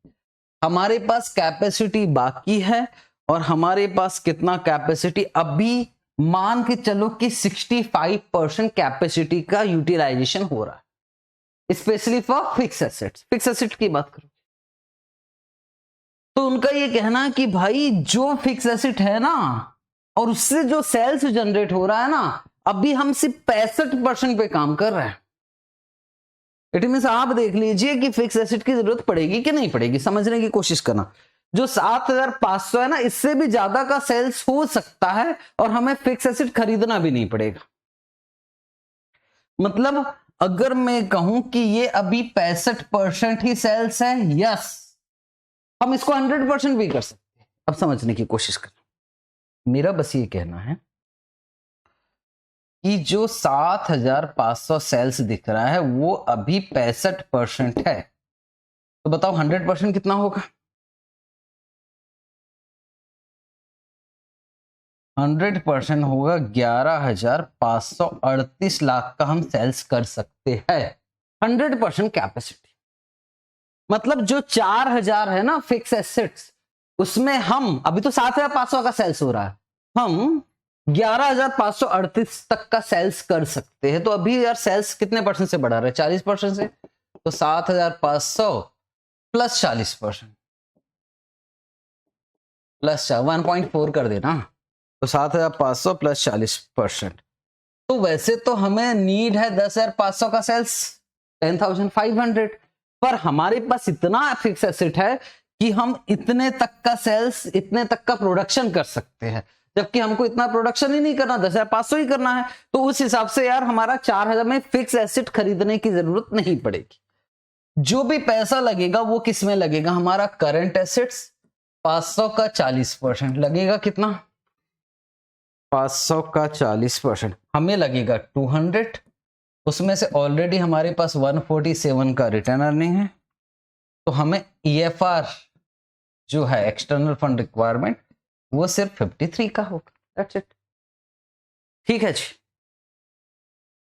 हमारे पास कैपेसिटी बाकी है, और हमारे पास कितना कैपेसिटी? अभी मान के चलो कि 65% कैपेसिटी का यूटिलाइजेशन हो रहा है, specially for fix assets. Fix asset की बात करो तो उनका ये कहना है कि भाई जो फिक्स एसेट है ना, और उससे जो सेल्स जनरेट हो रहा है ना, अभी हम सिर्फ 65% पे काम कर रहे हैं। इट मींस आप देख लीजिए कि फिक्स एसेट की जरूरत पड़ेगी कि नहीं पड़ेगी, समझने की कोशिश करना। जो 7500 है ना, इससे भी ज्यादा का सेल्स हो सकता है और हमें फिक्स एसेट खरीदना भी नहीं पड़ेगा। मतलब अगर मैं कहूं कि ये अभी 65% ही सेल्स है, यस, हम इसको 100% भी कर सकते हैं। अब समझने की कोशिश करना, मेरा बस ये कहना है कि जो 7500 सेल्स दिख रहा है वो अभी 65% है, तो बताओ 100% कितना होगा? 100% होगा 11,538 लाख का हम सेल्स कर सकते हैं 100% कैपेसिटी। मतलब जो 4,000 है ना फिक्स एसेट्स, उसमें हम अभी तो 7,500 का सेल्स हो रहा है, हम 11,538 तक का सेल्स कर सकते हैं। तो अभी यार सेल्स कितने परसेंट से बढ़ा रहे हैं? 40% से। तो 7,500 प्लस 40% प्लस 1.4 कर देना, तो 7,500 प्लस 40%। तो वैसे तो हमें नीड है 10,500 का सेल्स, 10,500, पर हमारे पास इतना फिक्स एसेट है कि हम इतने तक का सेल्स, इतने तक का प्रोडक्शन कर सकते हैं, जबकि हमको इतना प्रोडक्शन ही नहीं करना, 10,500 ही करना है। तो उस हिसाब से यार हमारा 4,000 में फिक्स एसेट खरीदने की जरूरत नहीं पड़ेगी। जो भी पैसा लगेगा वो किस में लगेगा? हमारा करंट एसेट्स 500 का 40% लगेगा। कितना? 500 का 40% हमें लगेगा 200, उसमें से ऑलरेडी हमारे पास 147 का रिटर्न अर्निंग है, तो हमें EFR जो है एक्सटर्नल फंड रिक्वायरमेंट वो सिर्फ 53 का होगा। That's it. ठीक है जी।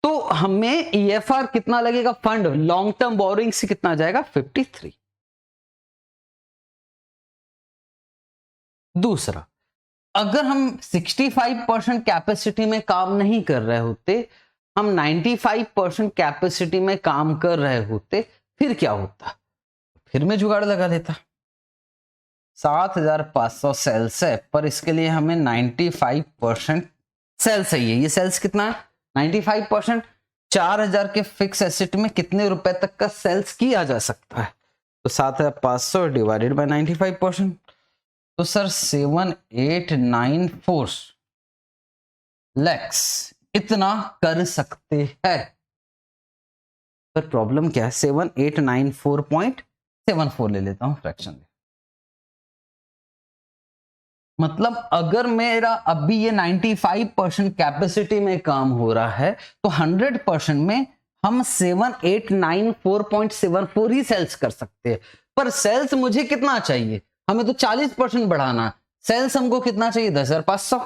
तो हमें EFR कितना लगेगा? फंड लॉन्ग टर्म बोरिंग से कितना जाएगा? 53। दूसरा, अगर हम 65% कैपेसिटी में काम नहीं कर रहे होते, हम 95% कैपेसिटी में काम कर रहे होते, फिर क्या होता? फिर मैं जुगाड़ लगा लेता। 7,500 सेल्स है, पर इसके लिए हमें 95% सेल्स चाहिए। ये सेल्स कितना है? 95%। 4,000 के फिक्स एसेट में कितने रुपए तक का सेल्स किया जा सकता है? तो 7,500 डिवाइडेड बाय 95%, तो सर 7,894 लैक्स इतना कर सकते हैं। पर प्रॉब्लम क्या है? 7,894.74 ले लेता हूं फ्रैक्शन। मतलब अगर मेरा अभी ये 95% कैपेसिटी में काम हो रहा है, तो 100% में हम 7,894.74 ही सेल्स कर सकते हैं। पर सेल्स मुझे कितना चाहिए? हमें तो 40% बढ़ाना। सेल्स हमको कितना चाहिए? 10,500।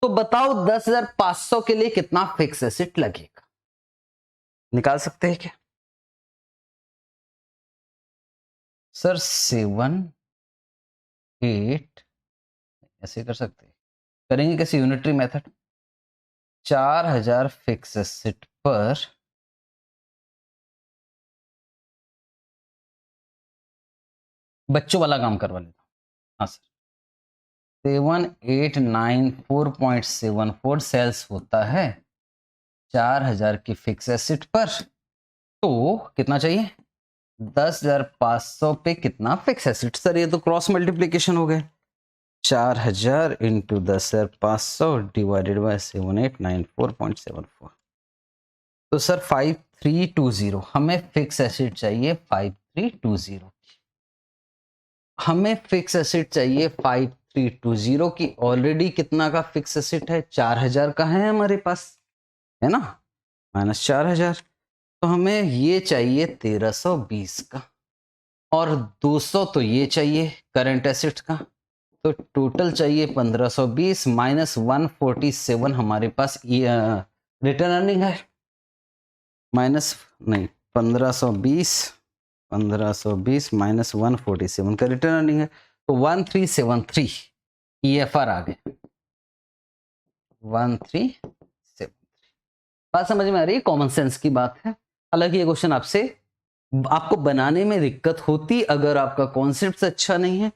तो बताओ 10,500 के लिए कितना फिक्स एसेट लगेगा? निकाल सकते हैं क्या सर? 7,8 ऐसे कर सकते हैं। करेंगे कैसे? Unitary method. 4,000 फिक्स एसेट पर बच्चों वाला काम करवा लेता हूं। हाँ सर, 7,894.74 सेल्स होता है 4,000 की फिक्स एसेट पर। तो कितना चाहिए? 10,500 पे कितना फिक्स एसेट? सर ये तो क्रॉस मल्टीप्लीकेशन हो गए। 4,000 इंटू 10,500 डिवाइडेड बाय 7,894.74। तो सर 5320 हमें फिक्स एसेट चाहिए। 5320 हमें फिक्स एसेट चाहिए 5320 की। ऑलरेडी कितना का फिक्स एसेट है? 4,000 का है हमारे पास, है ना, माइनस 4,000। तो हमें ये चाहिए 1,320 का, और 200 तो ये चाहिए करंट एसेट का। तो टोटल चाहिए 1,520 माइनस 147 हमारे पास रिटर्न अर्निंग है। माइनस नहीं, 1,520 माइनस 147 का रिटर्न अर्निंग है, तो 1,373 EFR आ गए। 1,373 बात समझ में आ रही है? कॉमन सेंस की बात है। हालांकि ये क्वेश्चन आपको बनाने में दिक्कत होती अगर आपका कॉन्सेप्ट अच्छा नहीं है,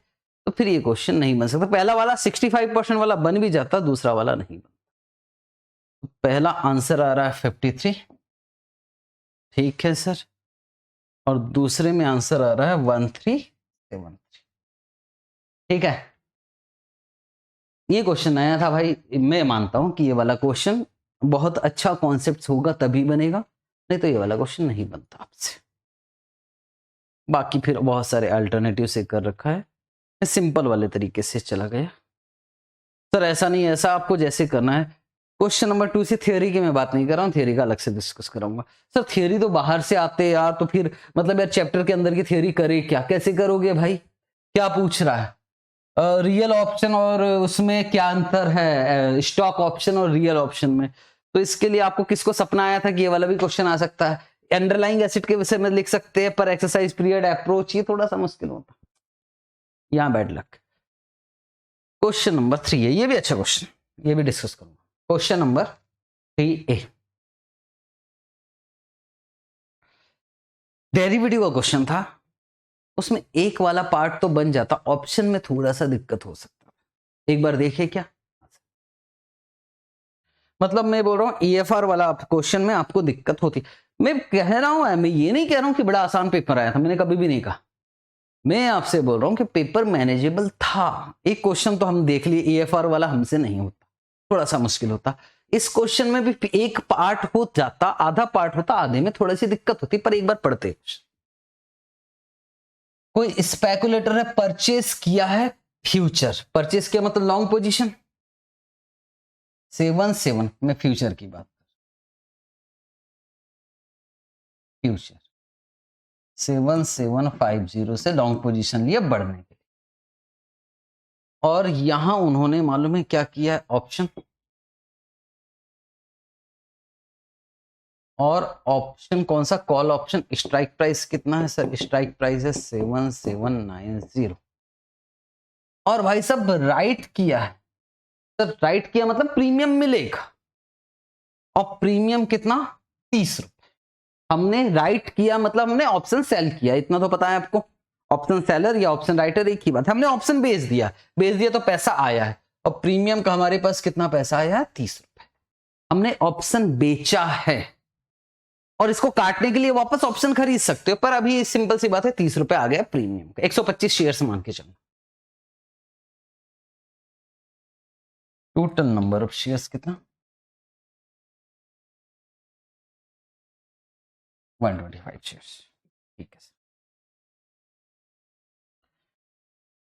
तो फिर ये क्वेश्चन नहीं बन सकता। पहला वाला 65% वाला बन भी जाता, दूसरा वाला नहीं बनता। पहला आंसर आ रहा है 53, ठीक है सर, और दूसरे में आंसर आ रहा है 1,373। ठीक है, ये क्वेश्चन आया था भाई। मैं मानता हूं कि ये वाला क्वेश्चन बहुत अच्छा कॉन्सेप्ट होगा तभी बनेगा, नहीं तो ये वाला क्वेश्चन नहीं बनता आपसे। बाकी फिर बहुत सारे अल्टरनेटिव से कर रखा है, सिंपल वाले तरीके से चला गया। सर ऐसा नहीं, ऐसा आपको जैसे करना है, क्वेश्चन नंबर 2 से थियोरी की मैं बात नहीं कर रहा हूँ, थियोरी का अलग से डिस्कस कराऊंगा। सर थियोरी तो बाहर से आते यार, तो फिर मतलब यार चैप्टर के अंदर की थियोरी करे क्या, कैसे करोगे भाई? क्या पूछ रहा है? रियल ऑप्शन और उसमें क्या अंतर है, स्टॉक ऑप्शन और रियल ऑप्शन में? तो इसके लिए आपको किसको सपना आया था कि ये वाला भी क्वेश्चन आ सकता है? अंडरलाइंग एसिड के विषय में लिख सकते हैं, पर एक्सरसाइज पीरियड अप्रोच ये थोड़ा सा मुश्किल होता, यहाँ बैड लक। क्वेश्चन नंबर 3 है, ये भी अच्छा क्वेश्चन, ये भी डिस्कस करूंगा। क्वेश्चन नंबर 3A, डेरिवेटिव का क्वेश्चन था, उसमें एक वाला पार्ट तो बन जाता, ऑप्शन में थोड़ा सा दिक्कत हो सकता। एक बार देखिए क्या मतलब, मैं बोल रहा हूं EFR वाला क्वेश्चन में आपको दिक्कत होती। मैं कह रहा हूं, मैं ये नहीं कह रहा हूं कि बड़ा आसान पेपर आया था, मैंने कभी भी नहीं कहा। मैं आपसे बोल रहा हूं कि पेपर मैनेजेबल था। एक क्वेश्चन तो हम देख लिए, EFR वाला हमसे नहीं होता, थोड़ा सा मुश्किल होता। इस क्वेश्चन में भी एक पार्ट हो जाता, आधा पार्ट होता, आधे में थोड़ी सी दिक्कत होती, पर एक बार पढ़ते। कोई स्पेकुलेटर है, परचेस किया है फ्यूचर, परचेस किया मतलब लॉन्ग पोजीशन, 7 में फ्यूचर की बात, फ्यूचर 7750 से लॉन्ग पोजीशन लिया बढ़ने के लिए, और यहां उन्होंने मालूम है क्या किया है, ऑप्शन, और ऑप्शन कौन सा, कॉल ऑप्शन। स्ट्राइक प्राइस कितना है सर? स्ट्राइक प्राइस है 7790, और भाई सब राइट किया है। सर राइट किया मतलब प्रीमियम मिलेगा, और प्रीमियम कितना, 30 रुपए। हमने राइट किया मतलब हमने ऑप्शन सेल किया, इतना तो पता है आपको। ऑप्शन सेलर या ऑप्शन राइटर एक ही बात, हमने ऑप्शन बेच दिया, तो पैसा आया है, और प्रीमियम का हमारे पास कितना पैसा आया है, 30 रुपए। हमने ऑप्शन बेचा है, और इसको काटने के लिए वापस ऑप्शन खरीद सकते हो, पर अभी सिंपल सी बात है, 30 रुपए आ गया प्रीमियम का, 125 शेयर मान के चलो। टोटल नंबर ऑफ शेयर्स कितना, 125 शेयर्स, ठीक है।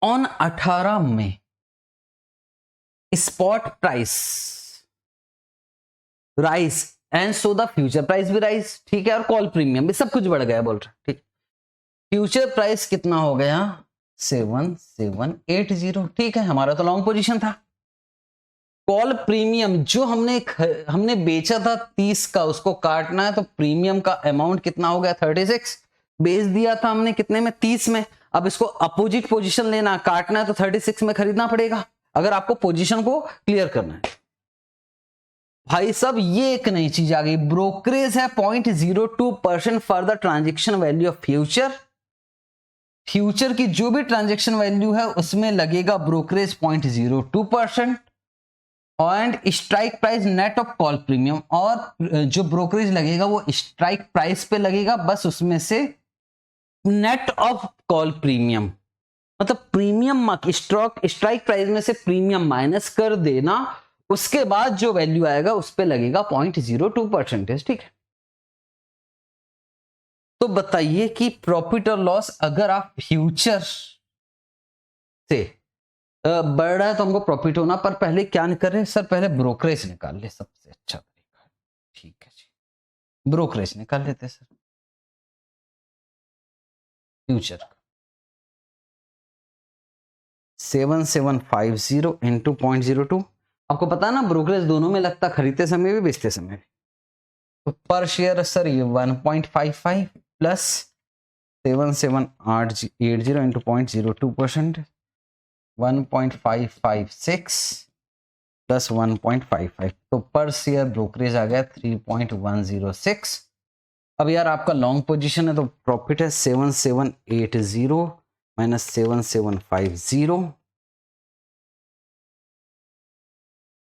On 18 May spot price rise and so the future price भी राइस, ठीक है, और कॉल प्रीमियम भी सब कुछ बढ़ गया, बोल रहा ठीक। फ्यूचर प्राइस कितना हो गया, 7780, ठीक है, हमारा तो लॉन्ग पोजीशन था। कॉल प्रीमियम जो हमने बेचा था 30 का, उसको काटना है, तो प्रीमियम का अमाउंट कितना हो गया, 36। बेच दिया था हमने कितने में, 30 में। अब इसको अपोजिट पोजीशन लेना, काटना है, तो 36 में खरीदना पड़ेगा, अगर आपको पोजीशन को क्लियर करना है। भाई साहब ये एक नई चीज आ गई, ब्रोकरेज है 0.02% for the transaction value of future. Future की जो भी ट्रांजेक्शन वैल्यू है उसमें लगेगा brokerage 0.02%, and strike price net of call premium, और जो ब्रोकरेज लगेगा वो स्ट्राइक प्राइस पे लगेगा, बस उसमें से नेट ऑफ कॉल प्रीमियम, मतलब प्रीमियम स्ट्राइक प्राइस में से प्रीमियम माइनस कर देना, उसके बाद जो वैल्यू आएगा उस पे लगेगा 0.02%, ठीक है। तो बताइए कि प्रॉफिट और लॉस अगर आप फ्यूचर से बढ़ रहा है तो हमको प्रॉफिट होना, पर पहले क्या कर रहे हैं सर, पहले ब्रोकरेज निकाल ले, सबसे अच्छा तरीका, ठीक है जी, ब्रोकरेज निकाल लेते सर फ्यूचर, 7750 इंटू 0.02, आपको पता है ना ब्रोकरेज दोनों में लगता, खरीदते समय भी बेचते समय भी। तो पर शेयर सर ये 1.55 प्लस 7780 इंटू 0.02%, 1.556 प्लस 1.55, तो पर शेयर ब्रोकरेज आ गया 3.106। अब यार आपका लॉन्ग पोजीशन है तो प्रॉफिट है 7780 माइनस 7750,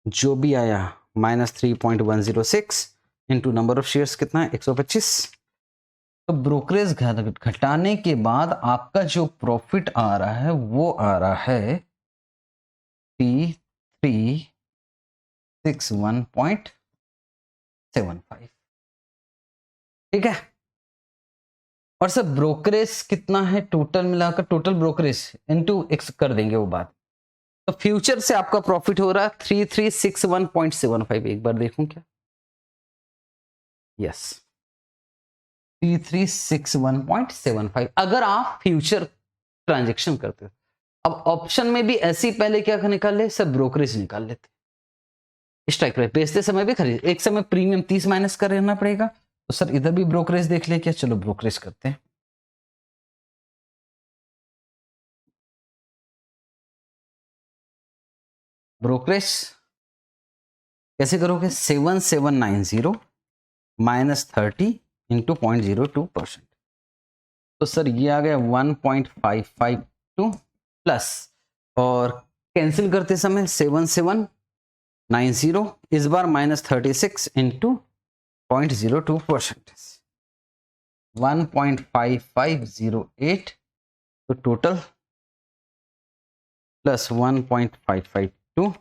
जो भी आया minus 3.106 into number of shares कितना है, 125। तो ब्रोकरेज घटाने के बाद आपका जो प्रॉफिट आ रहा है वो आ रहा है 3361.75, ठीक है। और सर ब्रोकरेज कितना है टोटल मिलाकर, टोटल ब्रोकरेज इनटू एक्स कर देंगे वो बात, तो तो फ्यूचर से आपका प्रॉफिट हो रहा है 3361.75। एक बार देखूं क्या, यस 3361.75 अगर आप फ्यूचर ट्रांजेक्शन करते हो। अब ऑप्शन में भी ऐसे ही पहले क्या निकाल ले सर, ब्रोकरेज निकाल लेते, स्ट्राइक प्राइस बेचते समय भी खरीद, एक समय प्रीमियम 30 माइनस कर रहना पड़ेगा, तो सर इधर भी ब्रोकरेज देख ले क्या, चलो ब्रोकरेज करते हैं। ब्रोकरेज कैसे करोगे, 7790 माइनस 30 इंटू 0.02%, तो सर ये आ गया 1.552 प्लस, और कैंसिल करते समय 7790 इस बार माइनस 36 इंटू 0.02%, 1.5508, तो टोटल प्लस 1.552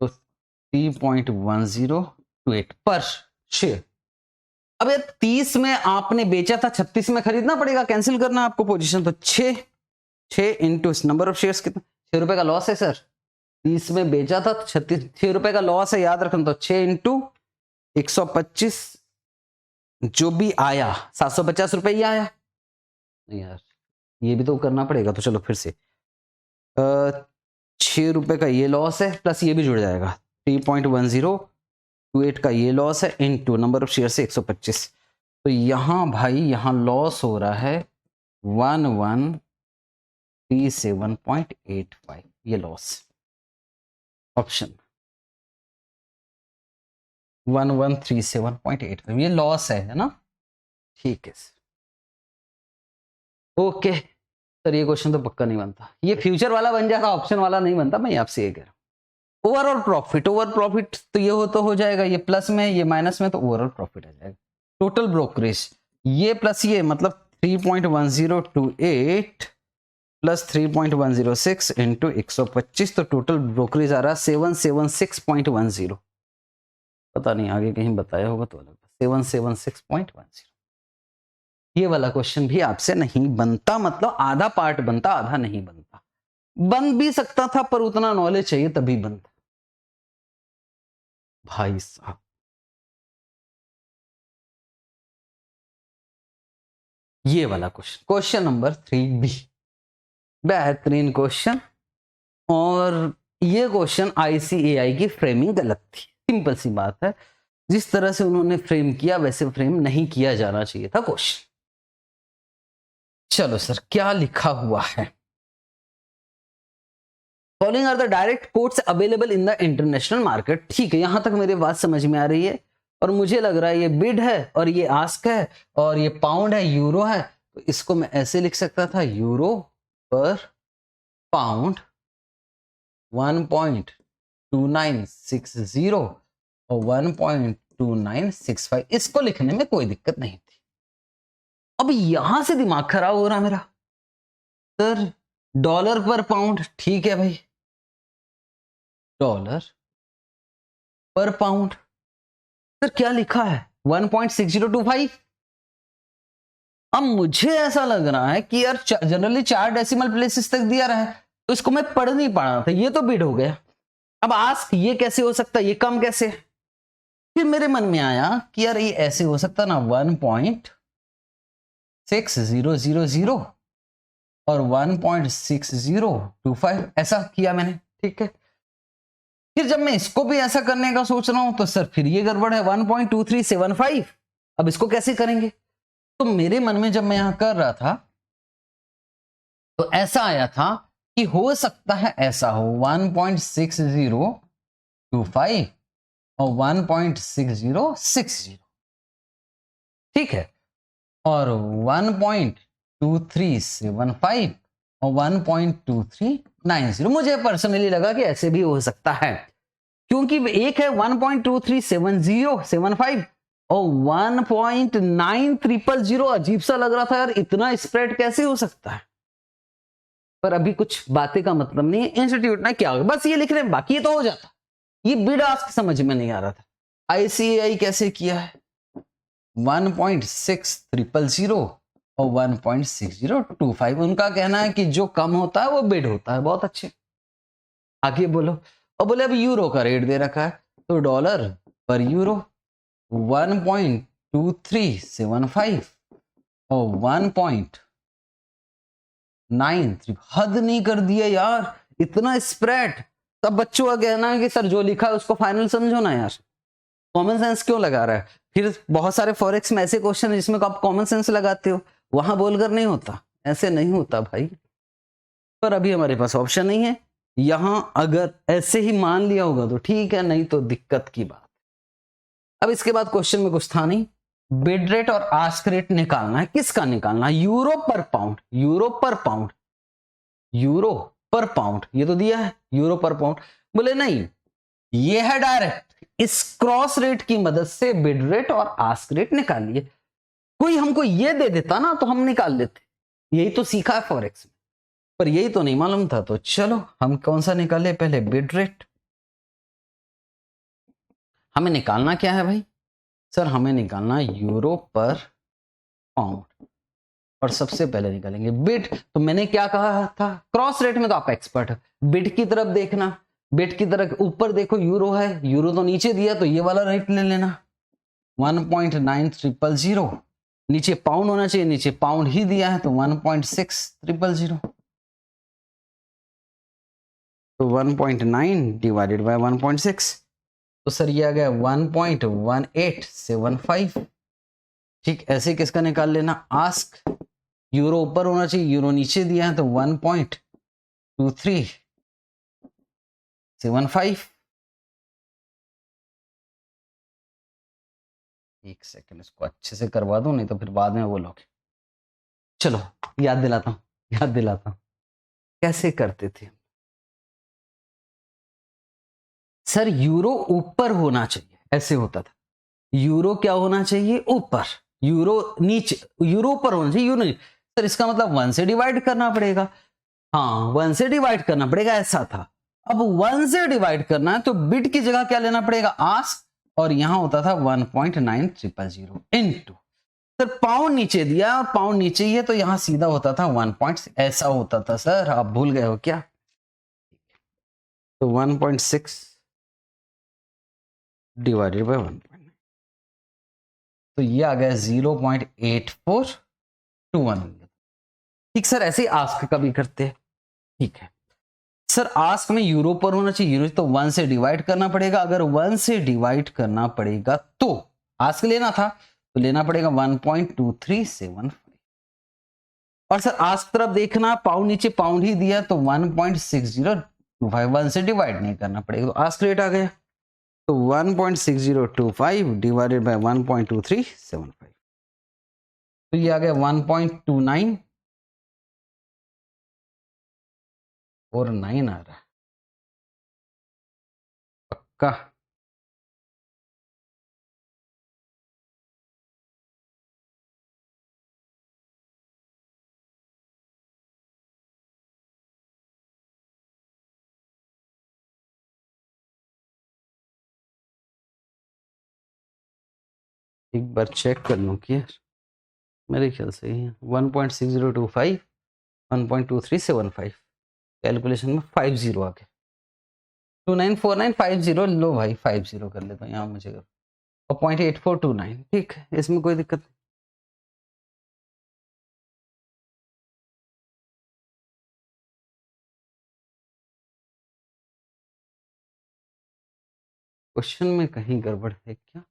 तो 3.1028 पर शेयर। अब ये 30 में आपने बेचा था, 36 में खरीदना पड़ेगा, कैंसिल करना आपको पोजीशन, तो 6 इंटू इस नंबर ऑफ शेयर्स कितना, 6 रुपए का लॉस है सर, 30 में बेचा था 6 रुपए का लॉस है, याद रखना, तो 6 इंटू 125 जो भी आया 750 रुपए ही आया, नहीं यार ये भी तो करना पड़ेगा, तो चलो फिर से 6 रुपए का ये लॉस है प्लस ये भी जुड़ जाएगा, 3.1028 का ये लॉस है इनटू नंबर ऑफ शेयर से 125, तो यहां भाई यहां लॉस हो रहा है 1137.85, ये लॉस ऑप्शन 1137.85 ये लॉस है ना, ठीक है ओके सर, ये क्वेश्चन तो पक्का नहीं बनता, ये फ्यूचर वाला बन जाता, ऑप्शन वाला नहीं बनता, मैं आपसे ये कह रहा हूं। ओवरऑल प्रॉफिट, ओवर प्रॉफिट तो ये हो जाएगा, ये प्लस में ये माइनस में, तो ओवरऑल प्रॉफिट आ जाएगा। टोटल ब्रोकरेज ये प्लस ये मतलब 3.1028 प्लस 3.106 इंटू 125, तो टोटल ब्रोकरेज आ रहा है 776.10, पता नहीं आगे कहीं बताया होगा तो अलग, 776.10। ये वाला क्वेश्चन भी आपसे नहीं बनता, मतलब आधा पार्ट बनता आधा नहीं बनता, बन भी सकता था पर उतना नॉलेज चाहिए तभी बनता भाई साहब। ये वाला क्वेश्चन, क्वेश्चन नंबर 3B, बेहतरीन क्वेश्चन, और ये क्वेश्चन ICAI की फ्रेमिंग गलत थी, सिंपल सी बात है, जिस तरह से उन्होंने फ्रेम किया वैसे फ्रेम नहीं किया जाना चाहिए था क्वेश्चन। चलो सर क्या लिखा हुआ है, following are the direct quotes available in the international market, ठीक है यहां तक मेरी बात समझ में आ रही है, और मुझे लग रहा है ये बिड है और ये आस्क है और ये पाउंड है, यूरो है, तो इसको मैं ऐसे लिख सकता था, यूरो पर पाउंड 1.2960 और 1.2965, इसको लिखने में कोई दिक्कत नहीं थी। अब यहां से दिमाग खराब हो रहा मेरा, सर डॉलर पर पाउंड, ठीक है भाई, डॉलर पर पाउंड, सर क्या लिखा है 1.6025। अब मुझे ऐसा लग रहा है कि यार जनरली 4 डेसिमल प्लेसेस तक दिया रहा है, तो इसको मैं पढ़ नहीं पा रहा था, ये तो बिड हो गया। अब आस्क ये कैसे हो सकता है, ये कम कैसे, फिर मेरे मन में आया कि यार ये ऐसे हो सकता ना 1.6000 और 1.6025, ऐसा किया मैंने, ठीक है। फिर जब मैं इसको भी ऐसा करने का सोच रहा हूं तो सर फिर ये गड़बड़ है 1.2375, अब इसको कैसे करेंगे, तो मेरे मन में जब मैं यहां कर रहा था तो ऐसा आया था कि हो सकता है ऐसा हो 1.6025 और 1.6060, ठीक है, और 1.2375 और 1.2390, मुझे पर्सनली लगा कि ऐसे भी हो सकता है, क्योंकि एक है 1.237075 और 1.9300, अजीब सा लग रहा था यार, इतना स्प्रेड कैसे हो सकता है, पर अभी कुछ बातें का मतलब नहीं है, इंस्टीट्यूट ने क्या होगा बस ये लिख रहे हैं, बाकी ये तो हो जाता, ये बिड आस्क समझ में नहीं आ रहा था। ICAI कैसे किया है 1.6300 और 1.6025, उनका कहना है कि जो कम होता है वो बिड होता है, बहुत अच्छे, आगे बोलो। और बोले अब यूरो का रेट दे रखा है, तो डॉलर पर यूरो 1.2375 और 1.93। हद नहीं कर दिया यार, इतना स्प्रेड। तब बच्चों का कहना है कि सर जो लिखा है उसको फाइनल समझो ना यार, कॉमन सेंस क्यों लगा रहा है। फिर बहुत सारे फॉरेक्स में ऐसे क्वेश्चन है जिसमें आप कॉमन सेंस लगाते हो, वहां बोलकर नहीं होता, ऐसे नहीं होता भाई। पर अभी हमारे पास ऑप्शन नहीं है। यहां अगर ऐसे ही मान लिया होगा तो ठीक है, नहीं तो दिक्कत की बात। अब इसके बाद क्वेश्चन में कुछ था नहीं, बिड रेट और आस्क रेट निकालना है। किसका निकालना है? यूरो पर पाउंड, यूरो पर पाउंड, यूरो पर पाउंड, ये तो दिया है यूरो पर पाउंड। बोले नहीं, ये है डायरेक्ट, इस क्रॉस रेट की मदद से बिड रेट और आस्क रेट निकालिए। कोई हमको ये दे देता ना तो हम निकाल लेते, यही तो सीखा है फॉरेक्स में, पर यही तो नहीं मालूम था। तो चलो हम कौन सा निकाले, पहले बिड रेट। हमें निकालना क्या है भाई? सर हमें निकालना यूरो पर पाउंड, और सबसे पहले निकालेंगे बिड। तो मैंने क्या कहा था, क्रॉस रेट में तो आप एक्सपर्ट है, बिड की तरफ देखना, बिड की तरफ ऊपर देखो यूरो है, यूरो तो नीचे दिया तो ये वाला रेट ले लेना 1.9300। नीचे पाउंड होना चाहिए, नीचे पाउंड ही दिया है तो 1.6300, तो 1.9 डिवाइडेड बाय 1.6, तो सर ये आ गया 1.1875। ठीक, ऐसे किसका निकाल लेना, आस्क। यूरो ऊपर होना चाहिए, यूरो नीचे दिया है तो 1.2375। एक सेकंड इसको अच्छे से करवा दूं, नहीं तो फिर बाद में बोलोगे। चलो याद दिलाता हूं, याद दिलाता हूं कैसे करते थे। सर यूरो ऊपर होना चाहिए, ऐसे होता था। यूरो क्या होना चाहिए, ऊपर, यूरो नीचे, यूरो ऊपर होना चाहिए, यूरो नीचे। सर इसका मतलब 1 से डिवाइड करना पड़ेगा। हाँ 1 से डिवाइड करना पड़ेगा, ऐसा था। अब 1 से डिवाइड करना है तो बिट की जगह क्या लेना पड़ेगा, आस्क, और यहां होता था 1.9000 इनटू, सर पाउंड नीचे दिया और पाउंड नीचे ही है तो यहां सीधा होता था 1. ऐसा होता था। सर आप भूल गए हो क्या? तो 1.6 डिवाइडेड बाय 1, तो ये आ गया 0.8421। ठीक सर, ऐसे आस्क का भी करते हैं। ठीक है सर, आस्क में यूरो पर होना चाहिए, यूरो तो 1 से डिवाइड करना पड़ेगा। अगर 1 से डिवाइड करना पड़ेगा तो आस्क लेना था तो लेना पड़ेगा 1.2375। और सर आस्क तरफ देखना, पाउंड नीचे पाउंड ही दिया तो 1.6025, 1 से डिवाइड नहीं करना पड़ेगा, तो आस्क रेट आ गया तो 1.6025 डिवाइडेड बाय 1.2375, तो ये आ गया 1.29 और 9 आ रहा है पक्का। एक बार चेक कर लूं कि यार मेरे ख्याल से ही 1.6025 1.2375, कैलकुलेशन में 50 आ गया, 294950। लो भाई 50 कर लेता हूँ यहाँ मुझे, और 0.8429। ठीक है, इसमें कोई दिक्कत नहीं। क्वेश्चन में कहीं गड़बड़ है क्या?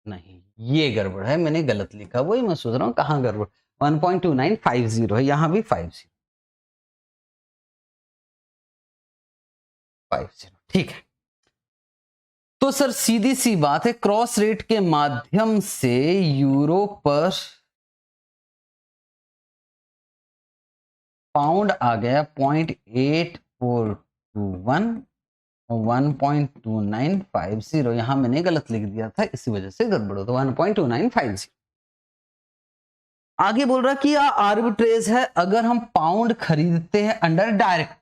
नहीं, ये गड़बड़ है, मैंने गलत लिखा, वही मैं सोच रहा हूँ कहाँ गड़बड़। 1.2950 है, यहाँ भी 50 ठीक है। तो सर सीधी सी बात है, क्रॉस रेट के माध्यम से यूरो पर पाउंड आ गया 0.8421 और 1.2950। यहां मैंने गलत लिख दिया था, इसी वजह से गड़बड़ हो, तो 1.2950। आगे बोल रहा कि आर्बिट्रेज है, अगर हम पाउंड खरीदते हैं अंडर डायरेक्ट,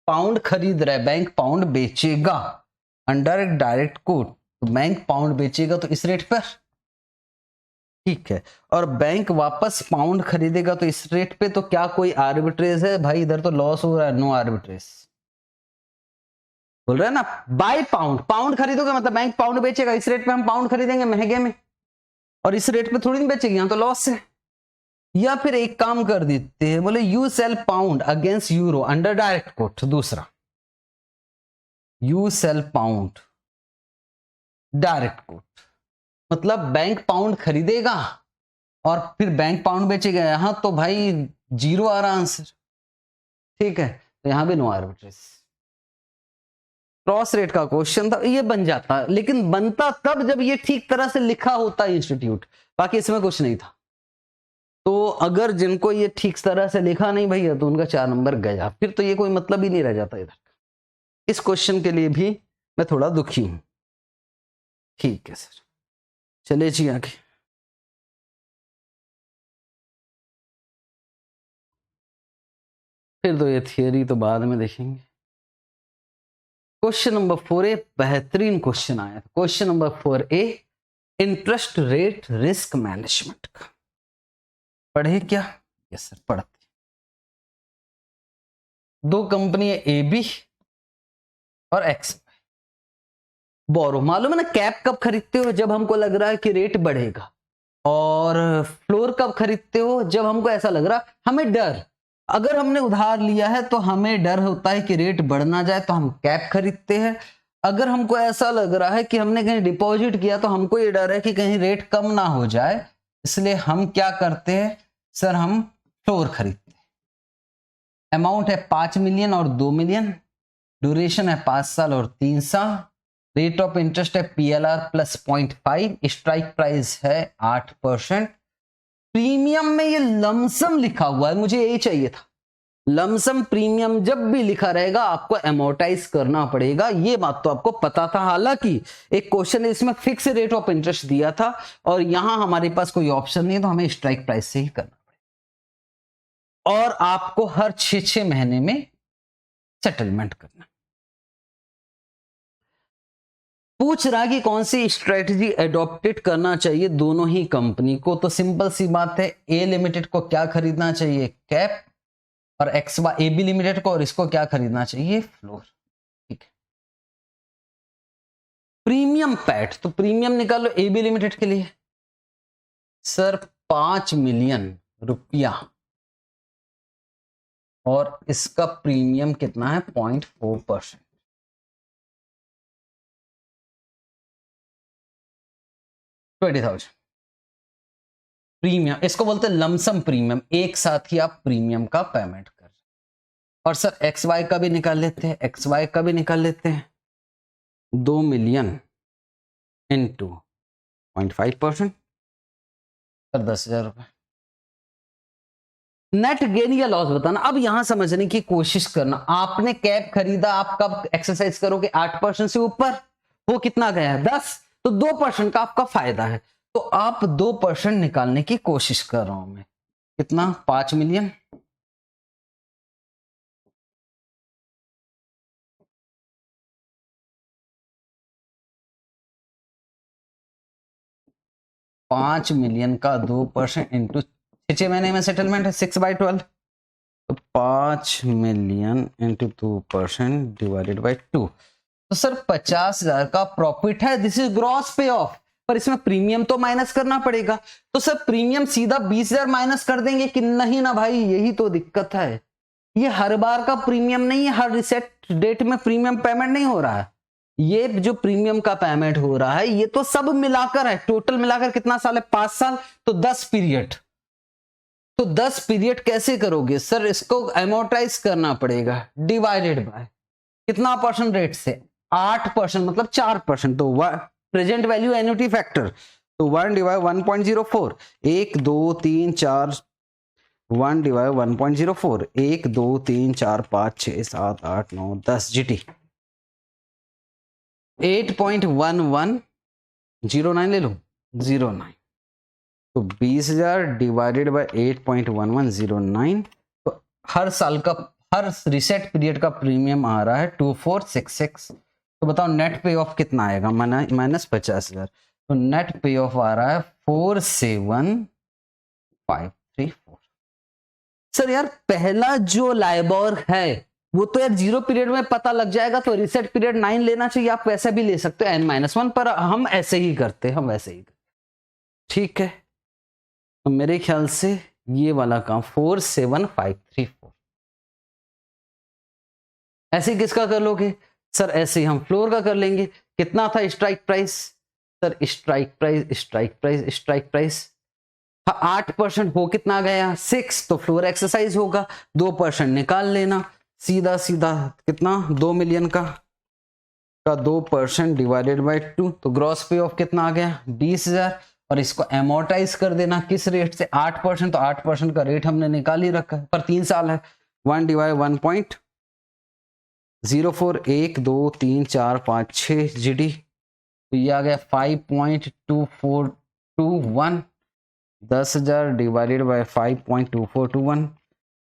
पाउंड खरीद रहे, बैंक पाउंड बेचेगा अंडर एक डायरेक्ट कोड, तो बैंक पाउंड बेचेगा तो इस रेट पर, ठीक है, और बैंक वापस पाउंड खरीदेगा तो इस रेट पे, तो क्या कोई आर्बिट्रेज है? भाई इधर तो लॉस हो रहा है, नो आर्बिट्रेज। बोल रहे हैं ना बाय पाउंड, पाउंड खरीदोगे मतलब बैंक पाउंड बेचेगा, इस रेट पे हम पाउंड खरीदेंगे महंगे में, और इस रेट पे थोड़ी नहीं बेचेगी, यहां तो लॉस है। या फिर एक काम कर देते हैं, बोले you sell pound against euro under direct quote. दूसरा, you sell pound direct quote, मतलब बैंक पाउंड खरीदेगा और फिर बैंक पाउंड बेचेगा, यहां तो भाई जीरो आ रहा आंसर, ठीक है, तो यहां भी नो आर्बिट्रेज। क्रॉस रेट का क्वेश्चन था, ये बन जाता, लेकिन बनता तब जब ये ठीक तरह से लिखा होता इंस्टीट्यूट, बाकी इसमें कुछ नहीं था। तो अगर जिनको ये ठीक तरह से लिखा नहीं भैया, तो उनका 4 नंबर गया, फिर तो ये कोई मतलब ही नहीं रह जाता इधर। इस क्वेश्चन के लिए भी मैं थोड़ा दुखी हूं। ठीक है सर, चले जी आगे। फिर तो ये थियरी तो बाद में देखेंगे। क्वेश्चन नंबर 4A बेहतरीन क्वेश्चन आया था। Question number 4A interest rate risk management का। पढ़े क्या? यस सर, पढ़ते। दो कंपनी है AB और X। बोरो, मालूम है ना कैप कब खरीदते हो? जब हमको लग रहा है कि रेट बढ़ेगा। और फ्लोर कब खरीदते हो? जब हमको ऐसा लग रहा, हमें डर, अगर हमने उधार लिया है तो हमें डर होता है कि रेट बढ़ ना जाए, तो हम कैप खरीदते हैं। अगर हमको ऐसा लग रहा है कि हमने कहीं डिपॉजिट किया तो हमको ये डर है कि कहीं रेट कम ना हो जाए, इसलिए हम क्या करते हैं सर, हम फ्लोर खरीदते हैं। अमाउंट है 5 मिलियन और 2 मिलियन, ड्यूरेशन है 5 साल और 3 साल, रेट ऑफ इंटरेस्ट है PLR प्लस 0.5, स्ट्राइक प्राइस है 8%। प्रीमियम में ये लमसम लिखा हुआ है, मुझे यही चाहिए था। लमसम प्रीमियम जब भी लिखा रहेगा आपको एमोर्टाइज करना पड़ेगा, ये बात तो आपको पता था। हालांकि एक क्वेश्चन इसमें फिक्स रेट ऑफ इंटरेस्ट दिया था और यहां हमारे पास कोई ऑप्शन नहीं है, तो हमें स्ट्राइक प्राइस से ही करना पड़ेगा। और आपको हर 6 महीने में सेटलमेंट करना। पूछ रहा कि कौन सी स्ट्रेटजी एडॉप्टेड करना चाहिए दोनों ही कंपनी को, तो सिंपल सी बात है, ए लिमिटेड को क्या खरीदना चाहिए? कैप, और AB लिमिटेड को और इसको क्या खरीदना चाहिए? फ्लोर। ठीक है। प्रीमियम पैट, तो प्रीमियम निकालो AB लिमिटेड के लिए सर 5 मिलियन रुपया, और इसका प्रीमियम कितना है? 0.4%। 20,000 प्रीमियम, इसको बोलते हैं लमसम प्रीमियम, एक साथ ही आप प्रीमियम का पेमेंट कर। और सर XY का भी निकाल लेते हैं, XY का भी निकाल लेते हैं, 2 मिलियन इंटू 0.5%, सर 10,000 रुपए। नेट गेन या लॉस बताना। अब यहां समझने की कोशिश करना, आपने कैप खरीदा, आप कब एक्सरसाइज करोगे? 8% से ऊपर, वो कितना गया है? 10, तो 2% का आपका फायदा है, तो आप 2% निकालने की कोशिश कर रहा हूं मैं। कितना? 5 मिलियन, पांच मिलियन का 2% इंटू 6 महीने में सेटलमेंट है 6/12, तो 5 मिलियन इंटू 2% डिवाइडेड बाई 2, तो सर 50,000 का प्रॉफिट है। दिस इज ग्रॉस पे ऑफ, पर इसमें प्रीमियम तो माइनस करना पड़ेगा, तो सर प्रीमियम सीधा 20,000 माइनस कर देंगे कि नहीं ना भाई? यही तो दिक्कत है, ये हर बार का प्रीमियम नहीं है, हर रिसेट डेट में प्रीमियम पेमेंट नहीं हो रहा है। ये जो प्रीमियम का पेमेंट हो रहा है ये तो सब मिलाकर है, टोटल मिलाकर कितना साल है? 5 साल, तो 10 पीरियड। तो 10 पीरियड कैसे करोगे सर? इसको एमोर्टाइज करना पड़ेगा, डिवाइडेड बाय कितना परसेंट रेट से? 8%, मतलब 4%, तो प्रेजेंट वैल्यू एन्युटी फैक्टर, तो 1 डिवाइड 1.04, 1 2 3 4, 1 डिवाइड 1.04, 1 2 3 4 5 6 7 8 9 10 GT 8.1109 ले लो, 09, तो 20,000 डिवाइडेड बाय 8.1109, तो हर साल का, हर रिसेट पीरियड का प्रीमियम आ रहा है 2466। तो बताओ नेट पे ऑफ कितना आएगा? माइनस 50,000, तो नेट पे ऑफ आ रहा है 47534। सर यार पहला जो लाइबोर है वो तो यार 0 पीरियड में पता लग जाएगा, तो रीसेट पीरियड 9 लेना चाहिए, आप वैसा भी ले सकते हो n-1, पर हम ऐसे ही करते, हम वैसे ही करते। ठीक है, तो मेरे ख्याल से ये वाला काम 47534 ऐसे किसका कर लोगे सर? ऐसे ही हम फ्लोर का कर लेंगे। कितना था strike price sir? Strike price 8% हो कितना गया 6, तो फ्लोर एक्सरसाइज होगा, 2% निकाल लेना, सीधा सीधा कितना 2 मिलियन का 2% डिवाइडेड बाय 2, तो ग्रॉस पे ऑफ कितना आ गया 20,000, और इसको एमोर्टाइज कर देना किस रेट से 8%, तो 8% का रेट हमने निकाल ही रखा है, पर 3 साल है, 1 डिवाइड 1.04 1 2 3 4 5 6 GD, तो ये आ गया 5.2421, 10,000 डिवाइडेड बाय 5.2421,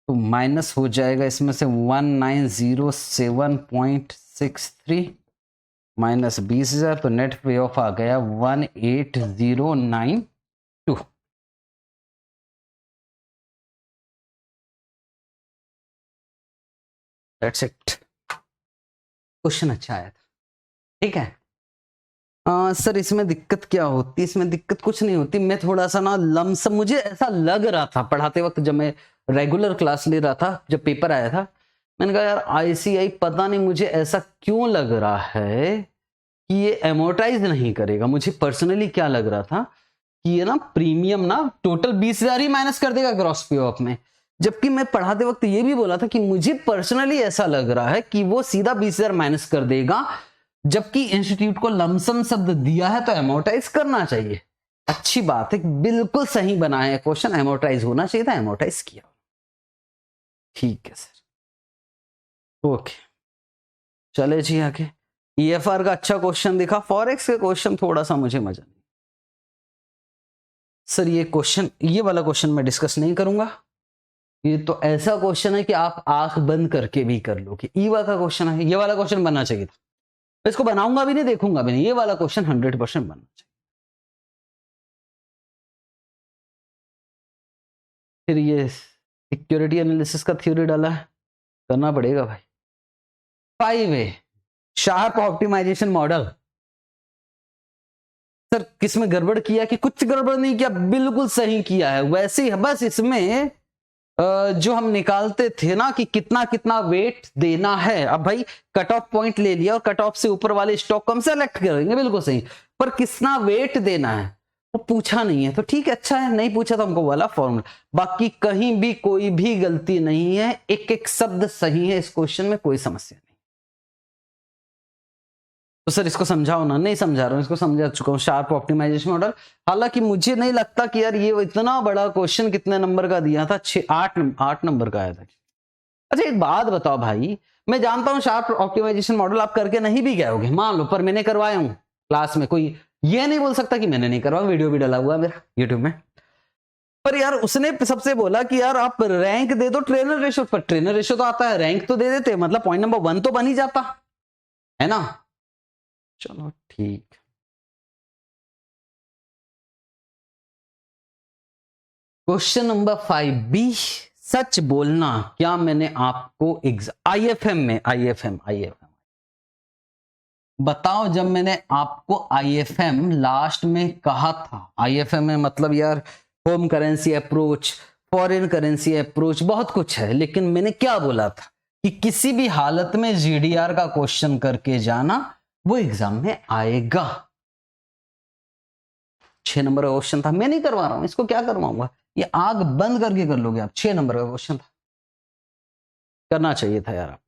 तो माइनस हो जाएगा इसमें से 1907.63 माइनस 20,000, तो नेट पे ऑफ आ गया 18092। That's it. क्वेश्चन अच्छा आया था, ठीक है। सर इसमें दिक्कत क्या होती है? इसमें दिक्कत कुछ नहीं होती, मैं थोड़ा सा ना लमसम, मुझे ऐसा लग रहा था पढ़ाते वक्त, जब मैं रेगुलर क्लास ले रहा था, जब पेपर आया था, मैंने कहा यार ICI पता नहीं मुझे ऐसा क्यों लग रहा है कि ये एमोर्टाइज नहीं करेगा। मुझे पर्सनली क्या लग रहा था कि ये ना प्रीमियम ना टोटल 20,000 ही माइनस कर देगा ग्रॉस पे ऑफ में, जबकि मैं पढ़ाते वक्त ये भी बोला था कि मुझे पर्सनली ऐसा लग रहा है कि वो सीधा 20,000 माइनस कर देगा, जबकि इंस्टीट्यूट को लमसम शब्द दिया है तो एमोर्टाइज करना चाहिए। अच्छी बात है, बिल्कुल सही बना है क्वेश्चन, एमोर्टाइज होना चाहिए था, एमोर्टाइज किया। ठीक है सर, ओके चले जी आगे। EFR का अच्छा क्वेश्चन दिखा, फॉरेक्स के क्वेश्चन थोड़ा सा मुझे मजा नहीं सर। ये क्वेश्चन, ये वाला क्वेश्चन मैं डिस्कस नहीं करूंगा, ये तो ऐसा क्वेश्चन है कि आप आंख बंद करके भी कर लो कि ईवा का क्वेश्चन है, ये वाला क्वेश्चन बनना चाहिए था। इसको बनाऊंगा भी नहीं, देखूंगा भी नहीं, ये वाला क्वेश्चन 100% बनना चाहिए। फिर ये सिक्योरिटी एनालिसिस का थ्योरी डाला है, करना पड़ेगा भाई। 5A sharp optimisation model. Sir किसमें गड़बड़ किया कि कुछ गड़बड़ नहीं किया, बिल्कुल सही किया है वैसे ही, बस इसमें जो हम निकालते थे ना कि कितना कितना वेट देना है, अब भाई कट ऑफ पॉइंट ले लिया और कट ऑफ से ऊपर वाले स्टॉक को हम सेलेक्ट करेंगे, बिल्कुल सही, पर कितना वेट देना है वो पूछा नहीं है, तो ठीक है, अच्छा है नहीं पूछा, तो हमको वाला फॉर्मूला, बाकी कहीं भी कोई भी गलती नहीं है, एक एक शब्द सही है इस क्वेश्चन में, कोई समस्या नहीं। तो सर इसको समझाओ ना। नहीं समझा रहा हूं, इसको समझा चुका हूं, शार्प ऑप्टिमाइजेशन मॉडल। हालांकि मुझे नहीं लगता कि यार ये इतना बड़ा क्वेश्चन कितने नंबर का दिया था, 8 नंबर का आया था। अच्छा एक बात बताओ भाई, मैं जानता हूं शार्प ऑप्टिमाइजेशन मॉडल आप करके नहीं भी गए होगे, मान लो, पर मैंने करवाया हूं क्लास में, कोई ये नहीं बोल सकता कि मैंने नहीं करवाया, वीडियो भी डाला हुआ है मेरा यूट्यूब में। पर यार उसने सबसे बोला कि यार आप रैंक दे दो ट्रेनर रेशो पर, ट्रेनर रेशो तो आता है, रैंक तो दे देते, मतलब पॉइंट नंबर 1 तो बन ही जाता है ना। चलो ठीक। क्वेश्चन नंबर 5B, सच बोलना, क्या मैंने आपको IFM बताओ, जब मैंने आपको IFM लास्ट में कहा था, IFM में मतलब यार home currency approach, foreign currency approach, बहुत कुछ है, लेकिन मैंने क्या बोला था कि किसी भी हालत में GDR का क्वेश्चन करके जाना, वो एग्जाम में आएगा। 6 नंबर का क्वेश्चन था, मैं नहीं करवा रहा हूं, इसको क्या करवाऊंगा, ये आग बंद करके कर लोगे आप। 6 नंबर का क्वेश्चन था, करना चाहिए था यार आपको।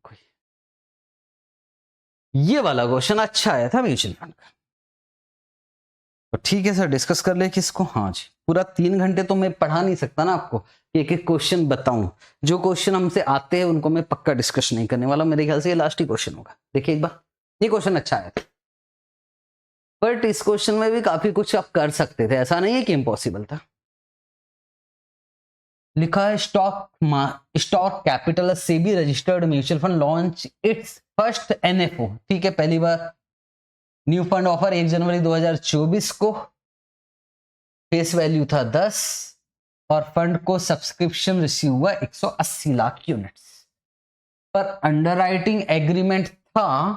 ये वाला क्वेश्चन अच्छा आया था म्यूचुअल फंड का। तो ठीक है सर, डिस्कस कर ले किसको। हाँ जी, पूरा 3 घंटे तो मैं पढ़ा नहीं सकता ना आपको, एक एक क्वेश्चन बताऊं, जो क्वेश्चन हमसे आते हैं उनको मैं पक्का डिस्कस नहीं करने वाला, मेरे ख्याल से ये लास्ट ही क्वेश्चन होगा। देखिए एक बार, ये क्वेश्चन अच्छा आया था, बट इस क्वेश्चन में भी काफी कुछ आप कर सकते थे, ऐसा नहीं है कि इम्पॉसिबल था। लिखा है stock capital SEBI registered mutual fund launch its first NFO, ठीक है, पहली बार न्यू फंड ऑफर 1 जनवरी 2024 को, फेस वैल्यू था 10 और फंड को सब्सक्रिप्शन रिसीव हुआ 180 लाख यूनिट्स। पर अंडरराइटिंग एग्रीमेंट था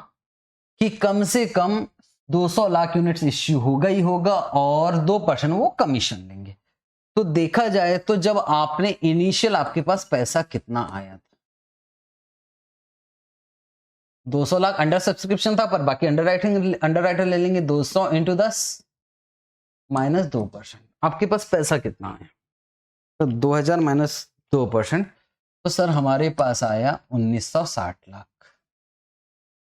कि कम से कम 200 लाख यूनिट्स इश्यू होगा ही होगा और 2% वो कमीशन लेंगे। तो देखा जाए तो जब आपने इनिशियल आपके पास पैसा कितना आया था, 200 लाख अंडर सब्सक्रिप्शन था, पर बाकी अंडरराइटर ले लेंगे 200 इंटू 10 माइनस 2%। आपके पास पैसा कितना आया? तो 2000 माइनस 2%, तो सर हमारे पास आया 1960 लाख।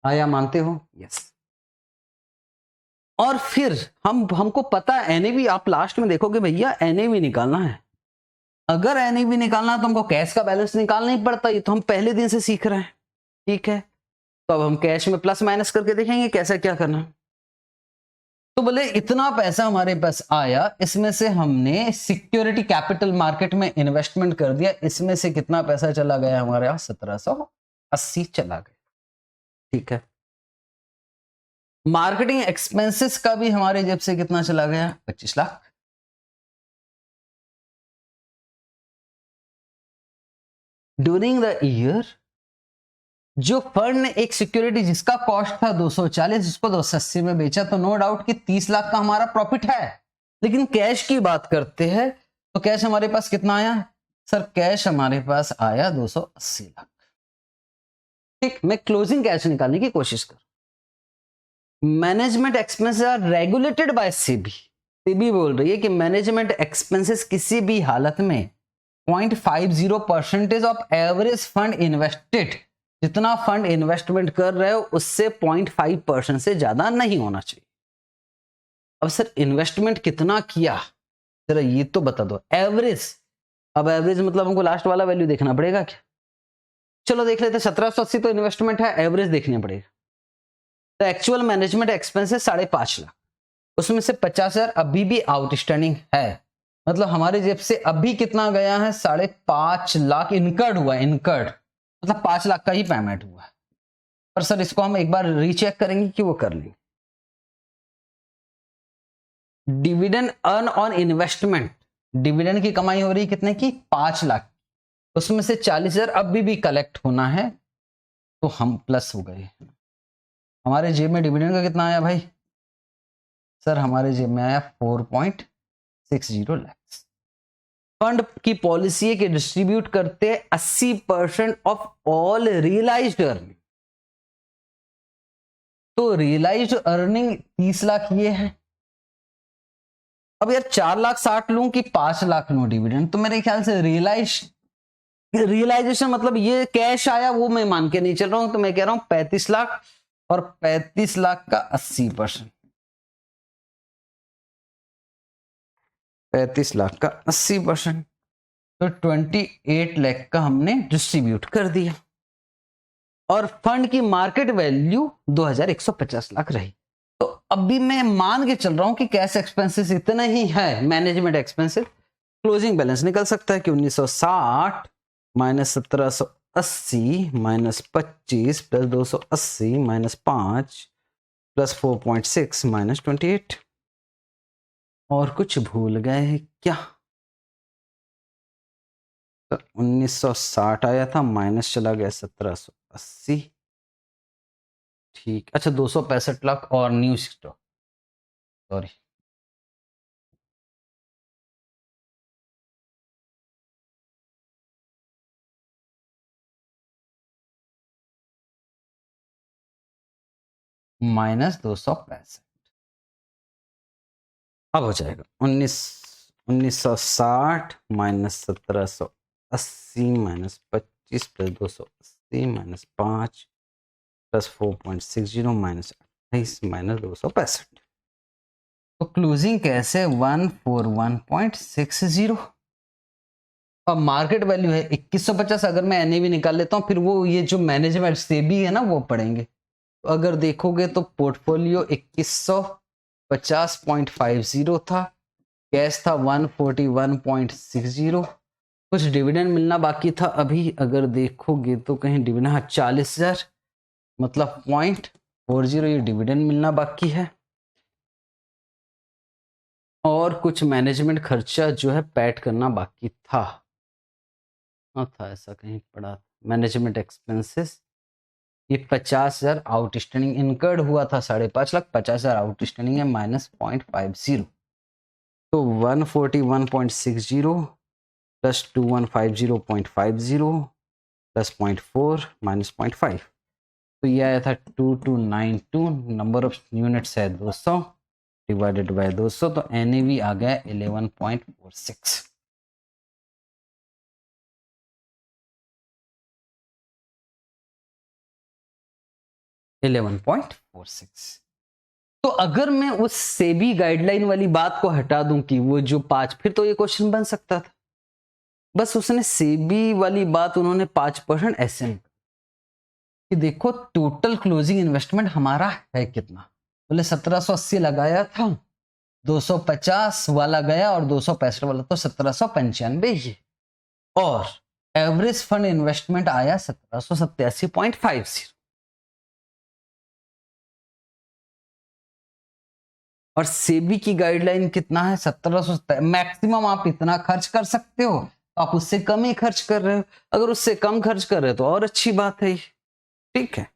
आया, मानते हो? यस। और फिर हमको पता है एनएवी, आप लास्ट में देखोगे भैया एनएवी निकालना है। अगर एनएवी निकालना है तो हमको कैश का बैलेंस निकालना ही पड़ता है, ये तो हम पहले दिन से सीख रहे हैं। ठीक है, तो अब हम कैश में प्लस माइनस करके देखेंगे कैसे क्या करना। तो बोले इतना पैसा हमारे पास आया, इसमें से हमने सिक्योरिटी कैपिटल मार्केट में इन्वेस्टमेंट कर दिया, इसमें से कितना पैसा चला गया हमारे यहाँ? 1780 चला गया। ठीक है, मार्केटिंग एक्सपेंसेस का भी हमारे जेब से कितना चला गया? 25 लाख। ड्यूरिंग द ईयर जो फंड ने एक सिक्योरिटी जिसका कॉस्ट था 240, जिसको 280 में बेचा, तो नो डाउट कि 30 लाख का हमारा प्रॉफिट है। लेकिन कैश की बात करते हैं तो कैश हमारे पास कितना आया? सर कैश हमारे पास आया 280 लाख। ठीक, मैं क्लोजिंग कैश निकालने की कोशिश कर। Management expenses are regulated by SEBI. SEBI बोल रही है कि मैनेजमेंट एक्सपेंसेस किसी भी हालत में 0.50% ऑफ एवरेज फंड इन्वेस्टेड, जितना फंड इन्वेस्टमेंट कर रहे हो उससे 0.5% से ज्यादा नहीं होना चाहिए। अब सर इन्वेस्टमेंट कितना किया, जरा ये तो बता दो। एवरेज, अब एवरेज मतलब हमको लास्ट वाला वैल्यू देखना पड़ेगा क्या? चलो देख लेते, 1780 तो इन्वेस्टमेंट है, एवरेज देखना पड़ेगा। तो एक्चुअल मैनेजमेंट एक्सपेंसेस 5.5 लाख, उसमें से 50,000 अभी भी आउटस्टैंडिंग है, मतलब हमारे जेब से अभी कितना गया है? 5.5 लाख इनकर्ड हुआ है, इनकर्ड मतलब 5 लाख का ही पेमेंट हुआ है। पर सर इसको हम एक बार रीचेक करेंगे कि वो कर लेंगे। Dividend earn on investment, dividend की कमाई हो रही है कितने की? 5 लाख, उसमें से 40,000 अभी भी कलेक्ट होना है, तो हम प्लस हो गए। हमारे जेब में डिविडेंड का कितना आया भाई? सर हमारे जेब में आया 4.60 लाख। फंड की पॉलिसी है कि डिस्ट्रीब्यूट करते हैं 80% ऑफ ऑल रियलाइज्ड अर्निंग। तो रियलाइज्ड अर्निंग 30 लाख ये है। अब यार 4,60,000 लूं कि 5 लाख लूं डिविडेंड? तो मेरे ख्याल से रियलाइजेशन मतलब ये कैश आया वो मैं मान के नहीं चल रहा हूं, तो मैं कह रहा हूं 35 लाख, और 35 लाख का 80%, 35 लाख का 80%, तो 28 लाख का हमने डिस्ट्रीब्यूट कर दिया। और फंड की मार्केट वैल्यू 2150 लाख रही। तो अभी मैं मान के चल रहा हूं कि कैश एक्सपेंसेस इतना ही है, मैनेजमेंट एक्सपेंसेस। क्लोजिंग बैलेंस निकल सकता है कि 1960 minus 1780 minus 25 plus 280 minus 5 plus 4.6 minus 28। और कुछ भूल गए हैं क्या? तो 1960 आया था, माइनस चला गया 1780। ठीक, अच्छा 265 लाख और न्यू स्टॉक, सॉरी माइनस 265। अब हो जाएगा 1960 minus 1780 minus 25 plus 280 minus 5 plus 4.60 minus 28 minus 265। तो क्लोजिंग कैसे? 141.60। अब मार्केट वैल्यू है 2150। अगर मैं एनएवी निकाल लेता हूं, फिर वो ये जो मैनेजमेंट सेबी है ना वो पढ़ेंगे। तो अगर देखोगे तो पोर्टफोलियो 2150.50 था, कैश था 141.60, कुछ डिविडेंड मिलना बाकी था अभी। अगर देखोगे तो कहीं डिविडेंड, हाँ 40,000, मतलब 0.40 ये डिविडेंड मिलना बाकी है। और कुछ मैनेजमेंट खर्चा जो है पैड करना बाकी था, हाँ था, ऐसा कहीं पड़ा था। मैनेजमेंट एक्सपेंसेस, ये 50,000 आउटस्टैंडिंग इनकर्ड हुआ था 5.5 लाख, 50,000 आउटस्टैंडिंग है -0.50, तो 141.60 प्लस 2150.50 प्लस 0.4 माइनस 0.5, तो ये आया था 2292। नंबर ऑफ यूनिट्स है 200 डिवाइडेड बाय 200, तो NAV आ गया 11.46। तो अगर मैं उस सेबी गाइडलाइन वाली बात को हटा दूं कि वो जो 5, फिर तो ये क्वेश्चन बन सकता था। बस उसने सेबी वाली बात उन्होंने 5% ऐसे कि देखो टोटल क्लोजिंग इन्वेस्टमेंट हमारा है कितना, बोले 1780 लगाया था, 250 वाला गया और 265 वाला, तो 1795 ही, और एवरेज फंड इन्वेस्टमेंट आया 1787.50, और सेबी की गाइडलाइन कितना है 1700, मैक्सिमम आप इतना खर्च कर सकते हो, आप उससे कम ही खर्च कर रहे हो, अगर उससे कम खर्च कर रहे हो तो और अच्छी बात है, ठीक है।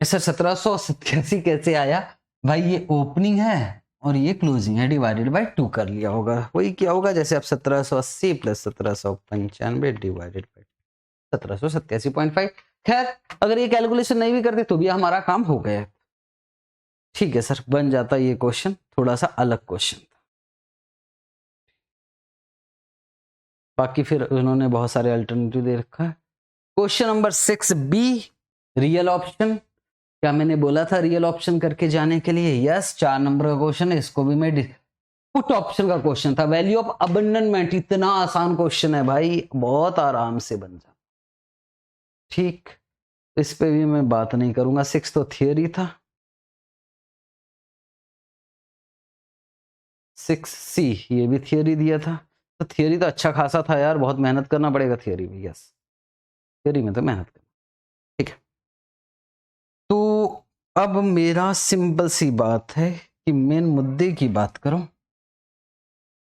सर 1787 कैसे आया भाई, ये ओपनिंग है और ये क्लोजिंग है, डिवाइडेड बाय 2 कर लिया होगा, वही क्या होगा जैसे आप 1780 प्लस 1795 डिवाइडेड बाय 1787.5। खैर अगर ये कैलकुलेशन नहीं भी करते तो भी हमारा काम हो गया, ठीक है सर, बन जाता ये क्वेश्चन, थोड़ा सा अलग क्वेश्चन था। बाकी फिर उन्होंने बहुत सारे अल्टरनेटिव दे रखा है। Question number 6B, real option, क्या मैंने बोला था रियल ऑप्शन करके जाने के लिए? यस, 4 नंबर का क्वेश्चन है, इसको भी मैं पुट ऑप्शन का क्वेश्चन था, वैल्यू ऑफ अबंडनमेंट, इतना आसान क्वेश्चन है भाई, बहुत आराम से बन जाता, ठीक, इस पे भी मैं बात नहीं करूंगा। 6 तो थियोरी था। 6C ये भी थियोरी दिया था, तो थियोरी तो अच्छा खासा था यार, बहुत मेहनत करना पड़ेगा थियोरी में, यस थियोरी में तो मेहनत करना, ठीक है। तो अब मेरा सिंपल सी बात है कि मेन मुद्दे की बात करूं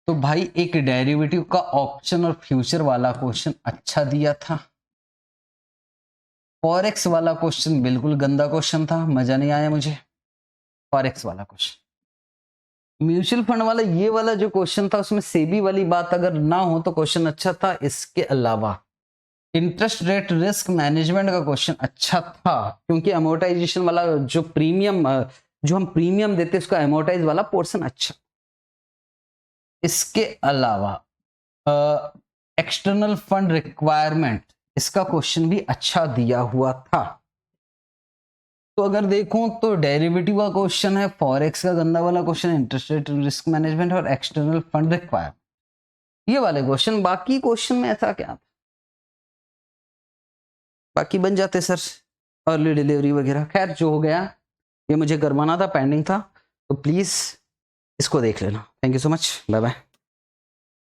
तो भाई एक डेरिवेटिव का ऑप्शन और फ्यूचर वाला क्वेश्चन अच्छा दिया था, फॉरेक्स वाला क्वेश्चन बिल्कुल गंदा क्वेश्चन था, मजा नहीं आया मुझे फॉरेक्स वाला क्वेश्चन। म्यूचुअल फंड वाला ये वाला जो क्वेश्चन था उसमें सेबी वाली बात अगर ना हो तो क्वेश्चन अच्छा था, इसके अलावा इंटरेस्ट रेट रिस्क मैनेजमेंट का क्वेश्चन अच्छा था, क्योंकि अमोर्टाइजेशन वाला जो प्रीमियम जो हम प्रीमियम देते हैं उसका अमोर्टाइज वाला पोर्शन अच्छा। इसके अलावा एक्सटर्नल फंड रिक्वायरमेंट, इसका क्वेश्चन भी अच्छा दिया हुआ था। तो अगर देखूं तो डेरिवेटिव का क्वेश्चन है, फॉरेक्स का गंदा वाला question, interest rate risk management और एक्सटर्नल फंड रिक्वायरमेंट, ये वाले क्वेश्चन। बाकी क्वेश्चन में ऐसा क्या था, बाकी बन जाते सर अर्ली डिलीवरी वगैरह, खैर जो हो गया, ये मुझे करवाना था, पेंडिंग था, तो प्लीज इसको देख लेना। Thank you so much, bye bye.